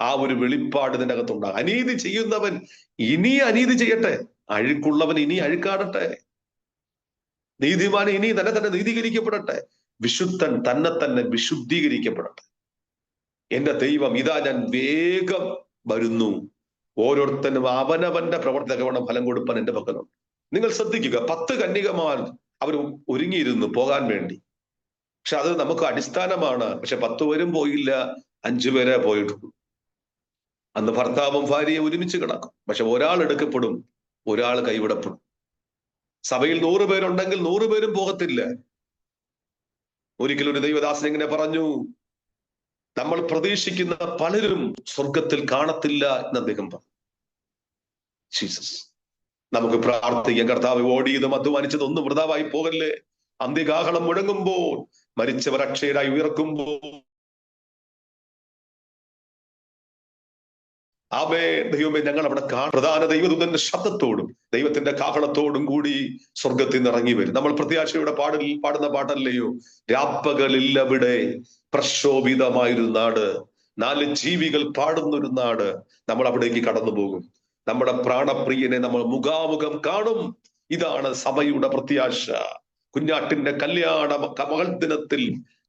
ആ ഒരു വെളിപ്പാട് ഇതിന്റെ അകത്തുണ്ടാകും. അനീതി ചെയ്യുന്നവൻ ഇനി അനീതി ചെയ്യട്ടെ, അഴുക്കുള്ളവൻ ഇനി അഴുക്കാടട്ടെ, നീതിമാൻ ഇനി തന്നെ നീതീകരിക്കപ്പെടട്ടെ, വിശുദ്ധൻ തന്നെ വിശുദ്ധീകരിക്കപ്പെടട്ടെ. എന്റെ ദൈവം ഇതാ ഞാൻ വേഗം വരുന്നു. ഓരോരുത്തരും അവനവന്റെ പ്രവർത്തനമാണ് ഫലം കൊടുപ്പാൻ എന്റെ പക്കലുണ്ട്. നിങ്ങൾ ശ്രദ്ധിക്കുക, 10 കന്യകമാർ അവർ ഒരുങ്ങിയിരുന്നു പോകാൻ വേണ്ടി. പക്ഷെ അത് നമുക്ക് അടിസ്ഥാനമാണ്. പക്ഷെ 10 പേരും പോയില്ല, 5 പേരെ പോയിട്ടുള്ളൂ. അന്ന് ഭർത്താവും ഭാര്യയും ഒരുമിച്ച് കിടക്കും. പക്ഷെ ഒരാൾ എടുക്കപ്പെടും, ഒരാൾ കൈവിടപ്പെടും. സഭയിൽ 100 പേരുണ്ടെങ്കിൽ 100 പേരും പോകത്തില്ല. ഒരിക്കലും ഒരു ദൈവദാസൻ ഇങ്ങനെ പറഞ്ഞു, നമ്മൾ പ്രതീക്ഷിക്കുന്ന പലരും സ്വർഗത്തിൽ കാണത്തില്ല എന്ന് അദ്ദേഹം പറഞ്ഞു. ജീസസ്, നമുക്ക് പ്രാർത്ഥിക്കാം. കർത്താവ്, ഓടിയതും അധ്വാനിച്ചതും ഒന്നും വൃഥാവായി പോകല്ലേ. അന്ത്യകാഹളം മുഴങ്ങുമ്പോൾ, മരിച്ചവർ അക്ഷയരായി ഉയർക്കുമ്പോൾ, ദൈവമേ, ഞങ്ങൾ അവിടെ പ്രധാന ദൈവദൂതന്റെ ശബ്ദത്തോടും ദൈവത്തിന്റെ കാഹളത്തോടും കൂടി സ്വർഗത്തിൽ നിന്ന് ഇറങ്ങി വരും. നമ്മൾ പ്രത്യാശയുടെ പാടുന്ന പാട്ടല്ലയോ, രാപ്പകലില്ലവിടെ പ്രക്ഷോഭിതമായൊരു നാട്, 4 ജീവികൾ പാടുന്നൊരു നാട്. നമ്മൾ അവിടേക്ക് കടന്നു പോകും. നമ്മുടെ പ്രാണപ്രിയനെ നമ്മൾ മുഖാമുഖം കാണും. ഇതാണ് സഭയുടെ പ്രത്യാശ. കുഞ്ഞാട്ടിന്റെ കല്യാണ മകൾ ദിനത്തിൽ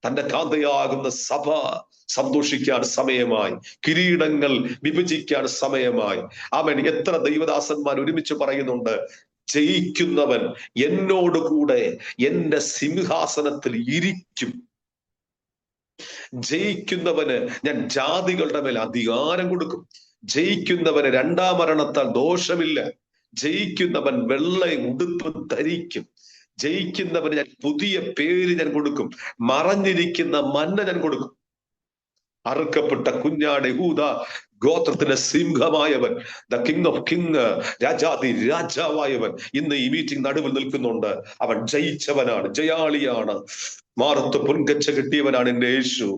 തന്റെ കാന്തയാകുന്ന സഭ സന്തോഷിക്കാൻ സമയമായി, കിരീടങ്ങൾ വിഭജിക്കാൻ സമയമായി. അവൻ എത്ര ദൈവദാസന്മാർ ഒരുമിച്ച് പറയുന്നുണ്ട്, ജയിക്കുന്നവൻ എന്നോടുകൂടെ എന്റെ സിംഹാസനത്തിൽ ഇരിക്കും. ജയിക്കുന്നവന് ഞാൻ ജാതികളുടെ മേൽ അധികാരം കൊടുക്കും. ജയിക്കുന്നവന് 2ാം മരണത്താൽ ദോഷമില്ല. ജയിക്കുന്നവൻ വെള്ള ഉടുപ്പ് ധരിക്കും. ജയിക്കുന്നവന് ഞാൻ പുതിയ പേര് ഞാൻ കൊടുക്കും. മറഞ്ഞിരിക്കുന്ന മന്ന ഞാൻ കൊടുക്കും. അറുക്കപ്പെട്ട കുഞ്ഞാട് യഹൂദ ഗോത്രത്തിന്റെ സിംഹമായവൻ, ദ കിങ് ഓഫ് കിങ്, രാജാതി രാജാവായവൻ ഇന്ന് ഈ മീറ്റിംഗ് നടുവിൽ നിൽക്കുന്നുണ്ട്. അവൻ ജയിച്ചവനാണ്, ജയാളിയാണ്, മാറത്ത് പൊൻകച്ച കിട്ടിയവനാണ് എന്റെ യേശു.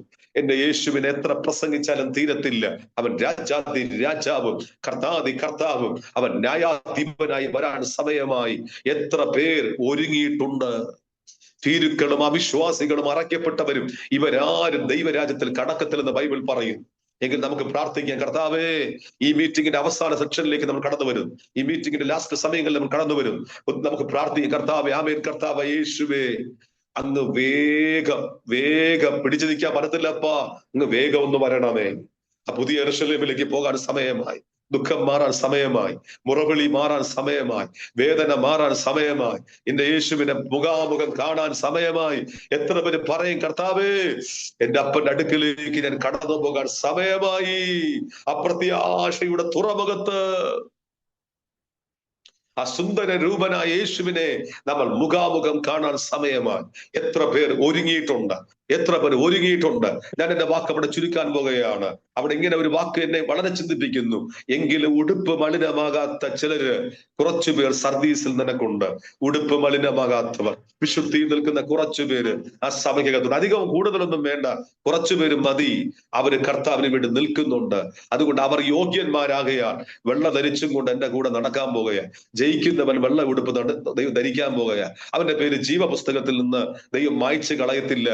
എന്റെ യേശുവിനെ എത്ര പ്രസംഗിച്ചാലും തീരത്തില്ല. അവൻ രാജാതി രാജാവും കർത്താതി കർത്താവും. അവൻ ന്യായാധിപനായി വരാൻ സമയമായി. എത്ര പേർ ഒരുങ്ങിയിട്ടുണ്ട്. ഭീരുക്കളും അവിശ്വാസികളും അറയ്ക്കപ്പെട്ടവരും ഇവരാരും ദൈവരാജ്യത്തിൽ കടക്കത്തില്ലെന്ന് ബൈബിൾ പറയും. എങ്കിൽ നമുക്ക് പ്രാർത്ഥിക്കാം, കർത്താവേ, ഈ മീറ്റിംഗിന്റെ അവസാന സെക്ഷനിലേക്ക് നമ്മൾ കടന്നു വരും. ഈ മീറ്റിംഗിന്റെ ലാസ്റ്റ് സമയങ്ങളിൽ നമ്മൾ കടന്നു വരും. നമുക്ക് പ്രാർത്ഥിക്കാം, കർത്താവേ, ആമേൻ, കർത്താവേ യേശുവേ, അങ്ങ് വേഗം പിടിച്ചു നിൽക്കാൻ പറ്റത്തില്ലപ്പാ, അങ്ങ് വേഗം ഒന്ന് വരണമേ. ആ പുതിയ യെരൂശലേമിലേക്ക് പോകാൻ സമയമായി. ദുഃഖം മാറാൻ സമയമായി. മുറവിളി മാറാൻ സമയമായി. വേദന മാറാൻ സമയമായി. എന്റെ യേശുവിനെ മുഖാമുഖം കാണാൻ സമയമായി. എത്ര പേര് പറയും, കർത്താവേ, എന്റെ അപ്പന്റെ അടുക്കിലേക്ക് ഞാൻ കടന്നു പോകാൻ സമയമായി. അപ്രത്യാശയുടെ തുറമുഖത്ത് ആ സുന്ദര രൂപനായ യേശുവിനെ നമ്മൾ മുഖാമുഖം കാണാൻ സമയമായി. എത്ര പേർ ഒരുങ്ങിയിട്ടുണ്ട്. ഞാൻ എന്റെ വാക്ക് അവിടെ ചുരുക്കാൻ പോകുകയാണ്. അവിടെ ഇങ്ങനെ ഒരു വാക്ക് എന്നെ വളരെ ചിന്തിപ്പിക്കുന്നു. എങ്കിലും ഉടുപ്പ് മലിനമാകാത്ത ചിലര്, കുറച്ചുപേർ സർവീസിൽ നിനക്കുണ്ട്. ഉടുപ്പ് മലിനമാകാത്തവർ, വിശുദ്ധി നിൽക്കുന്ന കുറച്ചുപേര് ആ സഭയ്ക്കകത്തുണ്ട്. അധികം കൂടുതലൊന്നും വേണ്ട, കുറച്ചുപേര് മതി. അവര് കർത്താവിന് വേണ്ടി നിൽക്കുന്നുണ്ട്. അതുകൊണ്ട് അവർ യോഗ്യന്മാരാകയാൽ വെള്ള ധരിച്ചും കൊണ്ട് എന്റെ കൂടെ നടക്കാൻ പോകുകയാണ്. ജയിക്കുന്നവൻ വെള്ള ഉടുപ്പ് ദൈവം ധരിക്കാൻ പോകുകയാണ്. അവന്റെ പേര് ജീവപുസ്തകത്തിൽ നിന്ന് ദൈവം മായ്ച്ചു കളയത്തില്ല.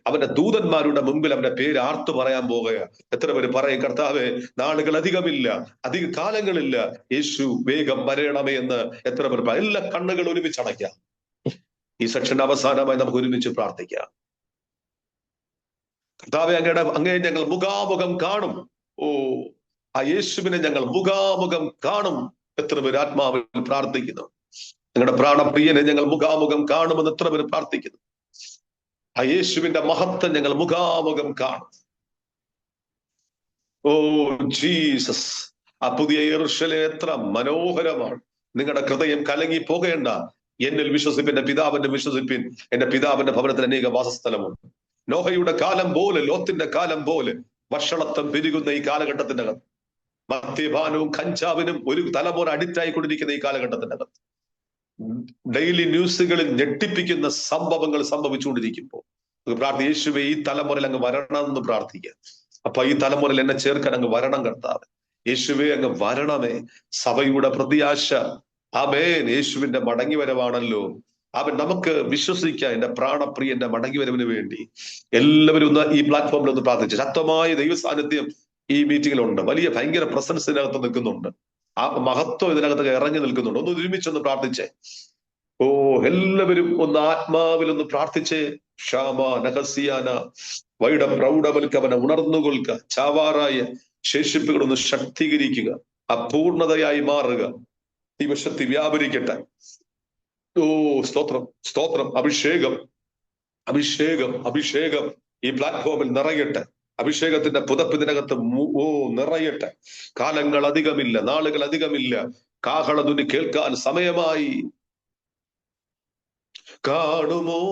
അവന്റെ ദൂതന്മാരുടെ മുമ്പിൽ അവന്റെ പേര് ആർത്തു പറയാൻ പോകുകയാണ്. എത്ര പേര് പറയും, കർത്താവേ, നാളുകൾ അധികമില്ല, അധിക കാലങ്ങളില്ല, യേശു വേഗം വരണമേ എന്ന് എത്ര പേർ? എല്ലാ കണ്ണുകൾ ഒരുമിച്ച് അടയ്ക്കാം. ഈ സെക്ഷന്റെ അവസാനമായി നമുക്ക് ഒരുമിച്ച് പ്രാർത്ഥിക്കാം. കർത്താവേ, അങ്ങേ ഞങ്ങൾ മുഖാമുഖം കാണും. ആ യേശുവിനെ ഞങ്ങൾ മുഖാമുഖം കാണും. എത്ര പേര് ആത്മാവിൽ പ്രാർത്ഥിക്കുന്നു? ഞങ്ങളുടെ പ്രാണപ്രിയനെ ഞങ്ങൾ മുഖാമുഖം കാണുമെന്ന് എത്ര പേര് പ്രാർത്ഥിക്കുന്നു? ആ യേശുവിന്റെ മഹത്വം ഞങ്ങൾ മുഖാമുഖം കാണും. ഓ ജീസസ്, ആ പുതിയ യെരൂശലേം എത്ര മനോഹരമാണ്. നിങ്ങളുടെ ഹൃദയം കലങ്ങി പോകേണ്ട. എന്നിൽ വിശ്വസിപ്പിൻ, എന്റെ പിതാവിന്റെ വിശ്വസിപ്പിൻ. എന്റെ പിതാവിന്റെ ഭവനത്തിൽ അനേക വാസസ്ഥലമുണ്ട്. നോഹയുടെ കാലം പോലെ, ലോത്തിന്റെ കാലം പോലെ വഷളത്വം പെരുകുന്ന ഈ കാലഘട്ടത്തിനകത്ത്, മദ്യപാനവും കഞ്ചാവിനും ഒരു തലമുറ അഡിക്റ്റായിക്കൊണ്ടിരിക്കുന്ന ഈ കാലഘട്ടത്തിനകത്ത്, ഡെയിലി ന്യൂസുകളിൽ ഞെട്ടിപ്പിക്കുന്ന സംഭവങ്ങൾ സംഭവിച്ചുകൊണ്ടിരിക്കുമ്പോൾ യേശുവേ, ഈ തലമുറയിൽ അങ്ങ് വരണം എന്ന് പ്രാർത്ഥിക്കുക. അപ്പൊ ഈ തലമുറയിൽ എന്നെ ചേർക്കാൻ അങ്ങ് വരണം കർത്താവ്. യേശുവേ, അങ്ങ് വരണമേ. സഭയുടെ പ്രത്യാശ ആമേൻ യേശുവിന്റെ മടങ്ങി വരവാണല്ലോ. അവൻ നമുക്ക് വിശ്വസിക്കാം. എന്റെ പ്രാണപ്രിയന്റെ മടങ്ങി വരവിന് വേണ്ടി എല്ലാവരും ഒന്ന് ഈ പ്ലാറ്റ്ഫോമിൽ ഒന്ന് പ്രാർത്ഥിച്ചു. ശക്തമായ ദൈവ സാന്നിധ്യം ഈ മീറ്റിംഗിലുണ്ട്. വലിയ ഭയങ്കര പ്രസൻസ് ഇതിനകത്ത് നിൽക്കുന്നുണ്ട്. ആ മഹത്വം ഇതിനകത്ത് ഇറങ്ങി നിൽക്കുന്നുണ്ട്. ഒന്ന് ഒരുമിച്ചൊന്ന് പ്രാർത്ഥിച്ചേ. ഓ, എല്ലാവരും ഒന്ന് ആത്മാവിൽ ഒന്ന് പ്രാർത്ഥിച്ച് ക്ഷാമ നഹസിയാന വൈഡ പ്രൗഢവൽക്കവന ഉണർന്നുകൊൽക്ക ചാവാറായ ശേഷിപ്പുകളൊന്ന് ശക്തീകരിക്കുക, അപൂർണതയായി മാറുക. ദൈവശക്തി വ്യാപരിക്കട്ടെ. ഓ, സ്തോത്രം, സ്തോത്രം. അഭിഷേകം, അഭിഷേകം, അഭിഷേകം ഈ പ്ലാറ്റ്ഫോമിൽ നിറയട്ടെ. അഭിഷേകത്തിന്റെ പുതപ്പിതിനകത്ത് നിറയട്ടെ. കാലങ്ങൾ അധികമില്ല, നാളുകൾ അധികമില്ല. കാഹളധ്വനി കേൾക്കാൻ സമയമായി. കാണുമോ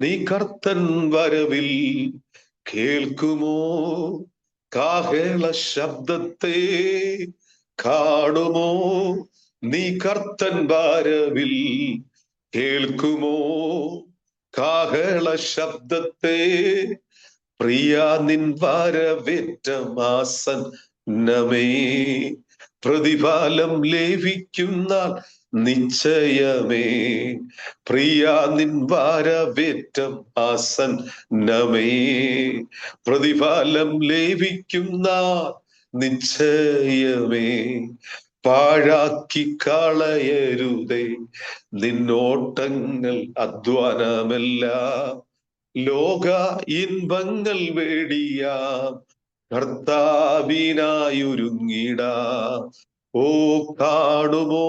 നീ കർത്തൻ വരവിൽ, കേൾക്കുമോ കാഹള ശബ്ദത്തെ, കാണുമോ നീ കർത്തൻ വരവിൽ, കേൾക്കുമോ കാഹള ശബ്ദത്തെ, പ്രിയ നിൻ വരവേറ്റമാസന്നമേ, പ്രതിഫലം ലഭിക്കുന്ന നിശ്ചയമേ, പ്രിയ നിൻ വരവേറ്റം ആസന്നമേ, പ്രതിഫലം ലഭിക്കുന്ന നിശ്ചയമേ, പാഴാക്കി കളയരുതേ നിന്നോട്ടങ്ങൾ അധ്വാനമെല്ലാം, ലോക ഇൻപങ്ങൾ വേടിയാം കർത്താവിനായൊരുങ്ങിടാം. ഓ, കാണുമോ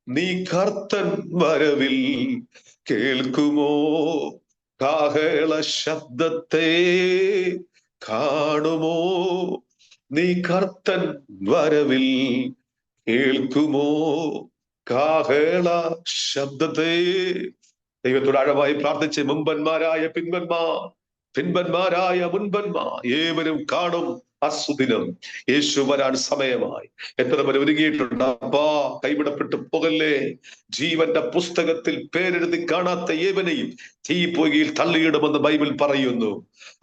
നീ കർത്തൻ വരവിൽ, കേൾക്കുമോ കാഹള ശബ്ദത്തെ, കാണുമോ നീ കർത്തൻ വരവിൽ, കേൾക്കുമോ കാഹള ശബ്ദത്തെ. ദൈവത്തോട് ആഴമായി പ്രാർത്ഥിച്ച് മുമ്പന്മാരായ പിൻപന്മാരായ മുൻപന്മാർ ഏവരും കാണും അസുദിനം. യേശു വരാൻ സമയമായി. എത്ര പേര് ഒരുങ്ങിയിട്ടുണ്ട്? അപ്പാ, കൈവിടപ്പെട്ടു പോകല്ലേ. ജീവന്റെ പുസ്തകത്തിൽ പേരെഴുതി കാണാത്ത ഏവനെയും തീപ്പൊയ്കയിൽ തള്ളിയിടുമെന്ന് ബൈബിൾ പറയുന്നു.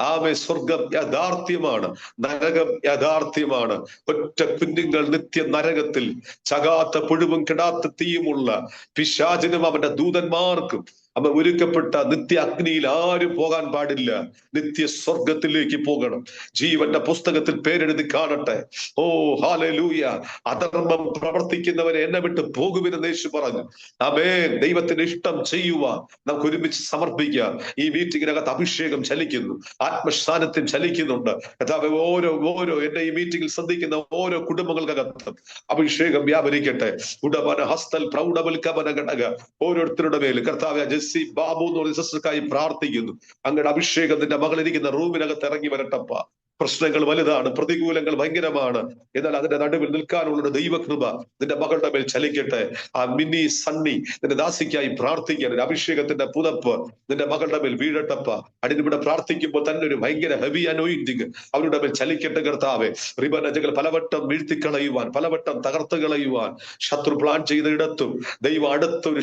ആമേ. സ്വർഗം യാഥാർത്ഥ്യമാണ്, നരകം യാഥാർത്ഥ്യമാണ്. ഒറ്റ കുഞ്ഞുങ്ങൾ നിത്യ നരകത്തിൽ, ചകാത്ത പുഴുവും കെടാത്ത തീയുമുള്ള പിശാചിനും അവന്റെ ദൂതന്മാർക്കും അവ ഒരുക്കപ്പെട്ട നിത്യ അഗ്നിയിൽ ആരും പോകാൻ പാടില്ല. നിത്യ സ്വർഗത്തിലേക്ക് പോകണം. ജീവന്റെ പുസ്തകത്തിൽ പേരെഴുതി കാണട്ടെ. ഓ, ഹല്ലേലൂയ. അധർമ്മം പ്രവർത്തിക്കുന്നവരെ എന്നെ വിട്ട് പോകുമെന്ന് യേശു പറഞ്ഞു. ആമേൻ. ദൈവത്തിന്റെ ഇഷ്ടം ചെയ്യുവാൻ നമുക്ക് ഒരുമിച്ച് സമർപ്പിക്കാം. ഈ മീറ്റിംഗിനകത്ത് അഭിഷേകം ചലിക്കുന്നു, ആത്മസാന്നിധ്യം ചലിക്കുന്നുണ്ട്. കർത്താവേ, ഓരോ എന്നെ ഈ മീറ്റിംഗിൽ ശ്രദ്ധിക്കുന്ന ഓരോ കുടുംബങ്ങൾക്കകത്ത് അഭിഷേകം വ്യാപരിക്കട്ടെ. ഉടമന ഹസ്തൽ പ്രൗഢവൽക്കമന ഘടക ഓരോരുത്തരുടെ മേൽ കർത്താവേ, ജെസ്സി ബാബു എന്ന് പറഞ്ഞ സിസ്റ്റർക്കായി പ്രാർത്ഥിക്കുന്നു. അങ്ങയുടെ അഭിഷേകം നിന്റെ മകളിരിക്കുന്ന റൂമിനകത്ത് ഇറങ്ങി വരട്ടപ്പ. പ്രശ്നങ്ങൾ വലുതാണ്, പ്രതികൂലങ്ങൾ ഭയങ്കരമാണ്. എന്നാൽ അതിന്റെ നടുവിൽ നിൽക്കാനുള്ള ദൈവകൃപ നിന്റെ മകളുടെ മേൽ ചലിക്കട്ടെ. ആ മിനി സണ്ണി നിന്റെ ദാസിക്കായി പ്രാർത്ഥിക്കാൻ ഒരു അഭിഷേകത്തിന്റെ പുതപ്പ് നിന്റെ മകളുടെ മേൽ വീഴട്ടപ്പ. അടിനിവിടെ പ്രാർത്ഥിക്കുമ്പോൾ തന്നെ ഒരു ഭയങ്കര ഹെവി അനോയിന്റിങ് അവരുടെ മേൽ ചലിക്കട്ടെ. കർത്താവെ, റിബനജകൾ പലവട്ടം വീഴ്ത്തിക്കളയുവാൻ, പലവട്ടം തകർത്ത് കളയുവാൻ ശത്രു പ്ലാൻ ചെയ്തിടത്തും ദൈവം അടുത്തൊരു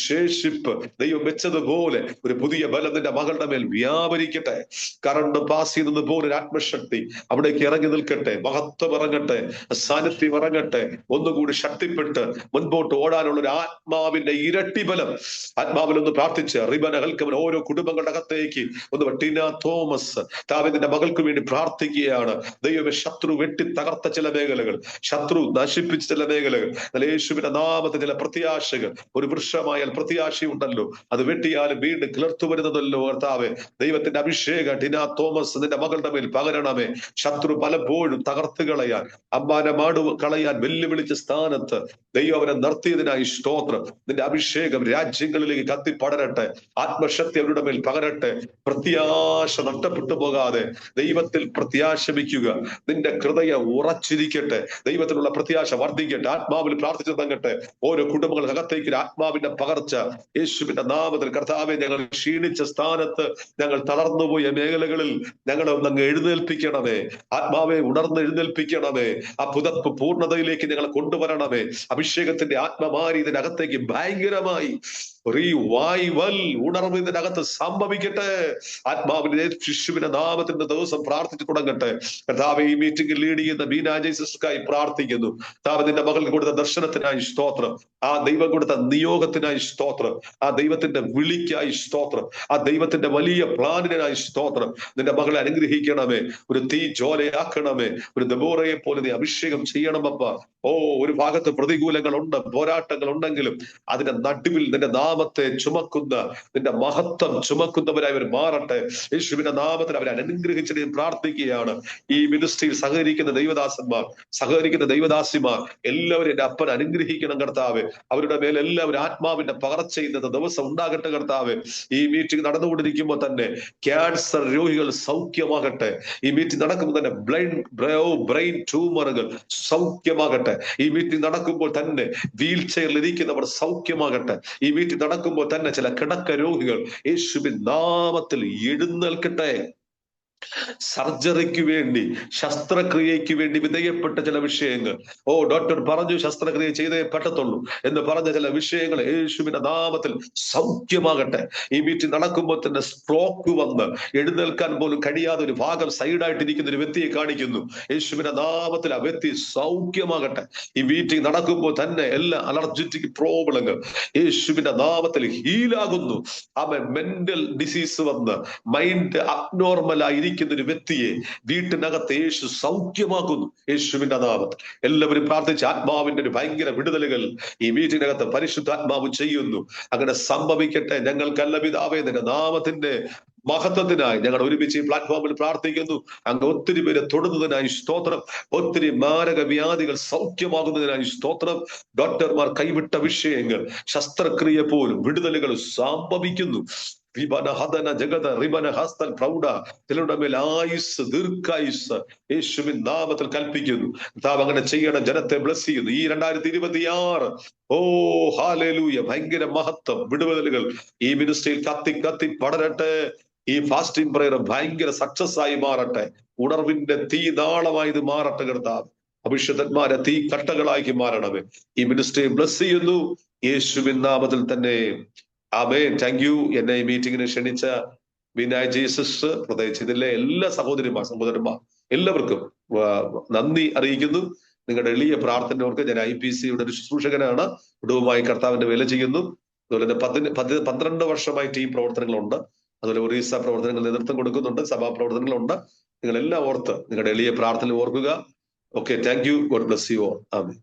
ശേഷിപ്പ് ദൈവം വെച്ചതുപോലെ ഒരു പുതിയ ബലം നിന്റെ മകളുടെ മേൽ വ്യാപരിക്കട്ടെ. കറണ്ട് പാസ് ചെയ്യുന്നത് പോലെ ഒരു ആത്മശക്തി അവിടേക്ക് ഇറങ്ങി നിൽക്കട്ടെ. മഹത്വം ഇറങ്ങട്ടെ, സാന്നിധ്യം ഇറങ്ങട്ടെ. ഒന്നുകൂടി ശക്തിപ്പെട്ട് മുൻപോട്ട് ഓടാനുള്ള ഒരു ആത്മാവിന്റെ ഇരട്ടി ബലം ആത്മാവിലൊന്ന് പ്രാർത്ഥിച്ച് റിബന ഹൽക്കവൻ ഓരോ കുടുംബങ്ങളുടെ അകത്തേക്ക് ഒന്ന്. ടിന തോമസ് താവിന്റെ മകൾക്ക് വേണ്ടി പ്രാർത്ഥിക്കുകയാണ്. ദൈവമേ, ശത്രു വെട്ടി തകർത്ത ചില മേഖലകൾ, ശത്രു നശിപ്പിച്ച ചില മേഖലകൾ, യേശുവിന്റെ നാമത്തെ ചില പ്രത്യാശകൾ. ഒരു വൃക്ഷമായാൽ പ്രത്യാശയുണ്ടല്ലോ, അത് വെട്ടിയാലും വീണ്ടും കിളർത്തു വരുന്നതല്ലോ. കർത്താവേ, ദൈവത്തിന്റെ അഭിഷേകം ടിന തോമസ് നിന്റെ മകളുടെ മേൽ പകരണമേ. ശത്രു പലപ്പോഴും തകർത്ത് കളയാൻ, അമ്മാനെ മാടു കളയാൻ വെല്ലുവിളിച്ച സ്ഥാനത്ത് ദൈവം അവനെ നിർത്തിയതിനായി സ്തോത്രം. നിന്റെ അഭിഷേകം രാജ്യങ്ങളിലേക്ക് കത്തിപ്പടരട്ടെ. ആത്മശക്തി അവരുടെ മേൽ പകരട്ടെ. പ്രത്യാശ നഷ്ടപ്പെട്ടു പോകാതെ ദൈവത്തിൽ പ്രത്യാശ വയ്ക്കുക. നിന്റെ ഹൃദയം ഉറച്ചിരിക്കട്ടെ. ദൈവത്തിലുള്ള പ്രത്യാശ വർദ്ധിക്കട്ടെ. ആത്മാവിൽ പ്രാർത്ഥിച്ചു തങ്ങട്ടെ. ഓരോ കുടുംബങ്ങൾക്കകത്തേക്ക് ആത്മാവിന്റെ പകർച്ച യേശുവിന്റെ നാമത്തിൽ. കർത്താവെ, ഞങ്ങൾ ക്ഷീണിച്ച സ്ഥാനത്ത്, ഞങ്ങൾ തളർന്നുപോയ മേഖലകളിൽ ഞങ്ങളെ ഒന്നങ്ങ് എഴുന്നേൽപ്പിക്കണമേ. ആത്മാവെ, ഉണർന്ന് എഴുന്നേൽപ്പിക്കണമേ. ആ പുതപ്പ് പൂർണ്ണതയിലേക്ക് ഞങ്ങളെ കൊണ്ടുവരണമേ. അഭിഷേകത്തിന്റെ ആത്മമാരി ഇതിനകത്തേക്ക് ഭയങ്കരമായി റിവൈവൽ, ഉണർവ് ഇതിനകത്ത് സംഭവിക്കട്ടെ. ആത്മാവിന്റെ ശിശുവിന്റെ നാമത്തിന്റെ ദിവസം പ്രാർത്ഥിച്ചു തുടങ്ങട്ടെ. കർത്താവെ, ഈ മീറ്റിംഗ് ലീഡ് ചെയ്യുന്ന ബീന ജേസസ്ക്കായി പ്രാർത്ഥിക്കുന്നു. കർത്താവ്, നിന്റെ മകൾക്ക് കൊടുത്ത ദർശനത്തിനായി സ്തോത്രം. ആ ദൈവം കൊടുത്ത നിയോഗത്തിനായി സ്തോത്രം. ആ ദൈവത്തിന്റെ വിളിക്കായി സ്തോത്രം. ആ ദൈവത്തിന്റെ വലിയ പ്ലാനിനായി സ്തോത്രം. നിന്റെ മകളെ അനുഗ്രഹിക്കണമേ, ഒരു തീ ജ്വാലയാക്കണമേ, ഒരു ദബോറയെ പോലെ നീ അഭിഷേകം ചെയ്യണമപ്പ. ഓ, ഒരു ഭാഗത്ത് പ്രതികൂലങ്ങളുണ്ട്, പോരാട്ടങ്ങൾ ഉണ്ടെങ്കിലും അതിന്റെ നടുവിൽ നിന്റെ നാമത്തെ ചുമക്കുന്ന, നിന്റെ മഹത്വം ചുമക്കുന്നവരായി അവർ മാറട്ടെ. യേശുവിന്റെ നാമത്തിൽ അവരെ അനുഗ്രഹിച്ചിട്ട് പ്രാർത്ഥിക്കുകയാണ്. ഈ മിനിസ്ട്രിയിൽ സഹകരിക്കുന്ന ദൈവദാസന്മാർ, സഹകരിക്കുന്ന ദൈവദാസിമാർ എല്ലാവരും എന്റെ അപ്പൻ അനുഗ്രഹിക്കണം കർത്താവ്. അവരുടെ മേൽ എല്ലാവരും ആത്മാവിന്റെ പകർച്ച ഇന്നത്തെ ദിവസം ഉണ്ടാകട്ടെ കർത്താവ്. ഈ മീറ്റിംഗ് നടന്നുകൊണ്ടിരിക്കുമ്പോൾ തന്നെ ക്യാൻസർ രോഗികൾ സൗഖ്യമാകട്ടെ. ഈ മീറ്റിംഗ് നടക്കുമ്പോൾ തന്നെ ബ്രെയിൻ ട്യൂമറുകൾ സൗഖ്യമാകട്ടെ. ഈ മീറ്റിംഗ് നടക്കുമ്പോൾ തന്നെ വീൽ ചെയറിൽ ഇരിക്കുന്നവർ സൗഖ്യമാകട്ടെ. ഈ മീറ്റിംഗ് നടക്കുമ്പോൾ തന്നെ ചില കിടക്ക രോഗികൾ യേശുവിൻ നാമത്തിൽ എഴുന്നേൽക്കട്ടെ. സർജറിക്ക് വേണ്ടി, ശസ്ത്രക്രിയയ്ക്ക് വേണ്ടി വിധേയപ്പെട്ട ചില വിഷയങ്ങൾ, ഓ ഡോക്ടർ പറഞ്ഞു ശസ്ത്രക്രിയ ചെയ്തേ പറ്റത്തുള്ളൂ എന്ന് പറഞ്ഞ ചില വിഷയങ്ങൾ യേശുവിന്റെ നാമത്തിൽ സൗഖ്യമാകട്ടെ. ഈ മീറ്റിംഗ് നടക്കുമ്പോൾ തന്നെ സ്ട്രോക്ക് വന്ന് എഴുന്നേൽക്കാൻ പോലും കഴിയാതെ ഒരു ഭാഗം സൈഡായിട്ടിരിക്കുന്ന ഒരു വ്യക്തിയെ കാണിക്കുന്നു. യേശുവിന്റെ നാമത്തിൽ ആ വ്യക്തി സൗഖ്യമാകട്ടെ. ഈ മീറ്റിംഗ് നടക്കുമ്പോൾ തന്നെ എല്ലാ അലർജറ്റിക് പ്രോബ്ലങ്ങൾ യേശുവിന്റെ നാമത്തിൽ ഹീലാകുന്നു. അവൻ മെന്റൽ ഡിസീസ് വന്ന് മൈൻഡ് അബ്നോർമൽ ആയിരിക്കുന്ന ഒരു വ്യക്തിയെ വീട്ടിനകത്ത് യേശു സൗഖ്യമാക്കുന്നു യേശുവിന്റെ നാമത്തിൽ. എല്ലാവരും പ്രാർത്ഥിച്ച് ആത്മാവിന്റെ ഒരു ഭയങ്കര വിടുതലുകൾ ഈ വീട്ടിനകത്ത് പരിശുദ്ധാത്മാവ് ചെയ്യുന്നു. അങ്ങനെ സംഭവിക്കട്ടെ. ഞങ്ങൾക്കല്ല പിതാവേ, നിന്റെ നാമത്തിന്റെ മഹത്വത്തിനായി ഞങ്ങൾ ഒരുമിച്ച് ഈ പ്ലാറ്റ്ഫോമിൽ പ്രാർത്ഥിക്കുന്നു. അങ്ങ് ഒത്തിരി പേരെ തൊടുന്നതിനായി സ്തോത്രം. ഒത്തിരി മാരക വ്യാധികൾ സൗഖ്യമാകുന്നതിനായി സ്തോത്രം. ഡോക്ടർമാർ കൈവിട്ട വിഷയങ്ങൾ, ശസ്ത്രക്രിയ പോലും വിടുതലുകൾ സംഭവിക്കുന്നു. ചിലരുടെ മേൽ ആയുസ്, ദീർഘായുസ് യേശുവിൻ നാമത്തിൽ കൽപ്പിക്കുന്നു. കർത്താവ് അങ്ങനെ ചെയ്യണം. ജനത്തെ ബ്ലസ് ചെയ്യുന്നു. ഈ 2026 ഓ ഹല്ലേലൂയ, ഭയങ്കര മഹത്വം, വിടുതലുകൾ ഈ മിനിസ്ട്രിയിൽ കത്തി കത്തി പടരട്ടെ. ഈ ഫാസ്റ്റിംഗ് പ്രയർ ഭയങ്കര സക്സസ് ആയി മാറട്ടെ. ഉണർവിന്റെ തീ നാളമായി ഇത് മാറട്ടെ കർത്താവ്. അഭിഷേകന്മാരെ തീ കട്ടകളാക്കി മാറണമേ. ഈ മിനിസ്ട്രിയെ ബ്ലസ് ചെയ്യുന്നു യേശുവിൻ നാമത്തിൽ തന്നെ. ആമേൻ. Thank you. എന്നെ ഈ മീറ്റിംഗിന് ക്ഷണിച്ച ബീന ജീസസ്, പ്രത്യേകിച്ച് ഇതിലെ എല്ലാ സഹോദരന്മാർ എല്ലാവർക്കും നന്ദി അറിയിക്കുന്നു. നിങ്ങളുടെ എളിയ പ്രാർത്ഥനയോർക്ക് ഞാൻ IPCയുടെ ഒരു ശുശ്രൂഷകനാണ്. കുടുംബമായി കർത്താവിന്റെ വേല ചെയ്യുന്നു. അതുപോലെ തന്നെ 12 വർഷമായി ടീം പ്രവർത്തനങ്ങളുണ്ട്. അതുപോലെ ഒറീസ പ്രവർത്തനങ്ങൾ നേതൃത്വം കൊടുക്കുന്നുണ്ട്. സഭാ പ്രവർത്തനങ്ങളുണ്ട്. നിങ്ങളെല്ലാം ഓർത്ത് നിങ്ങളുടെ എളിയ പ്രാർത്ഥന ഓർക്കുക. Okay, thank you. God bless you all. Amen.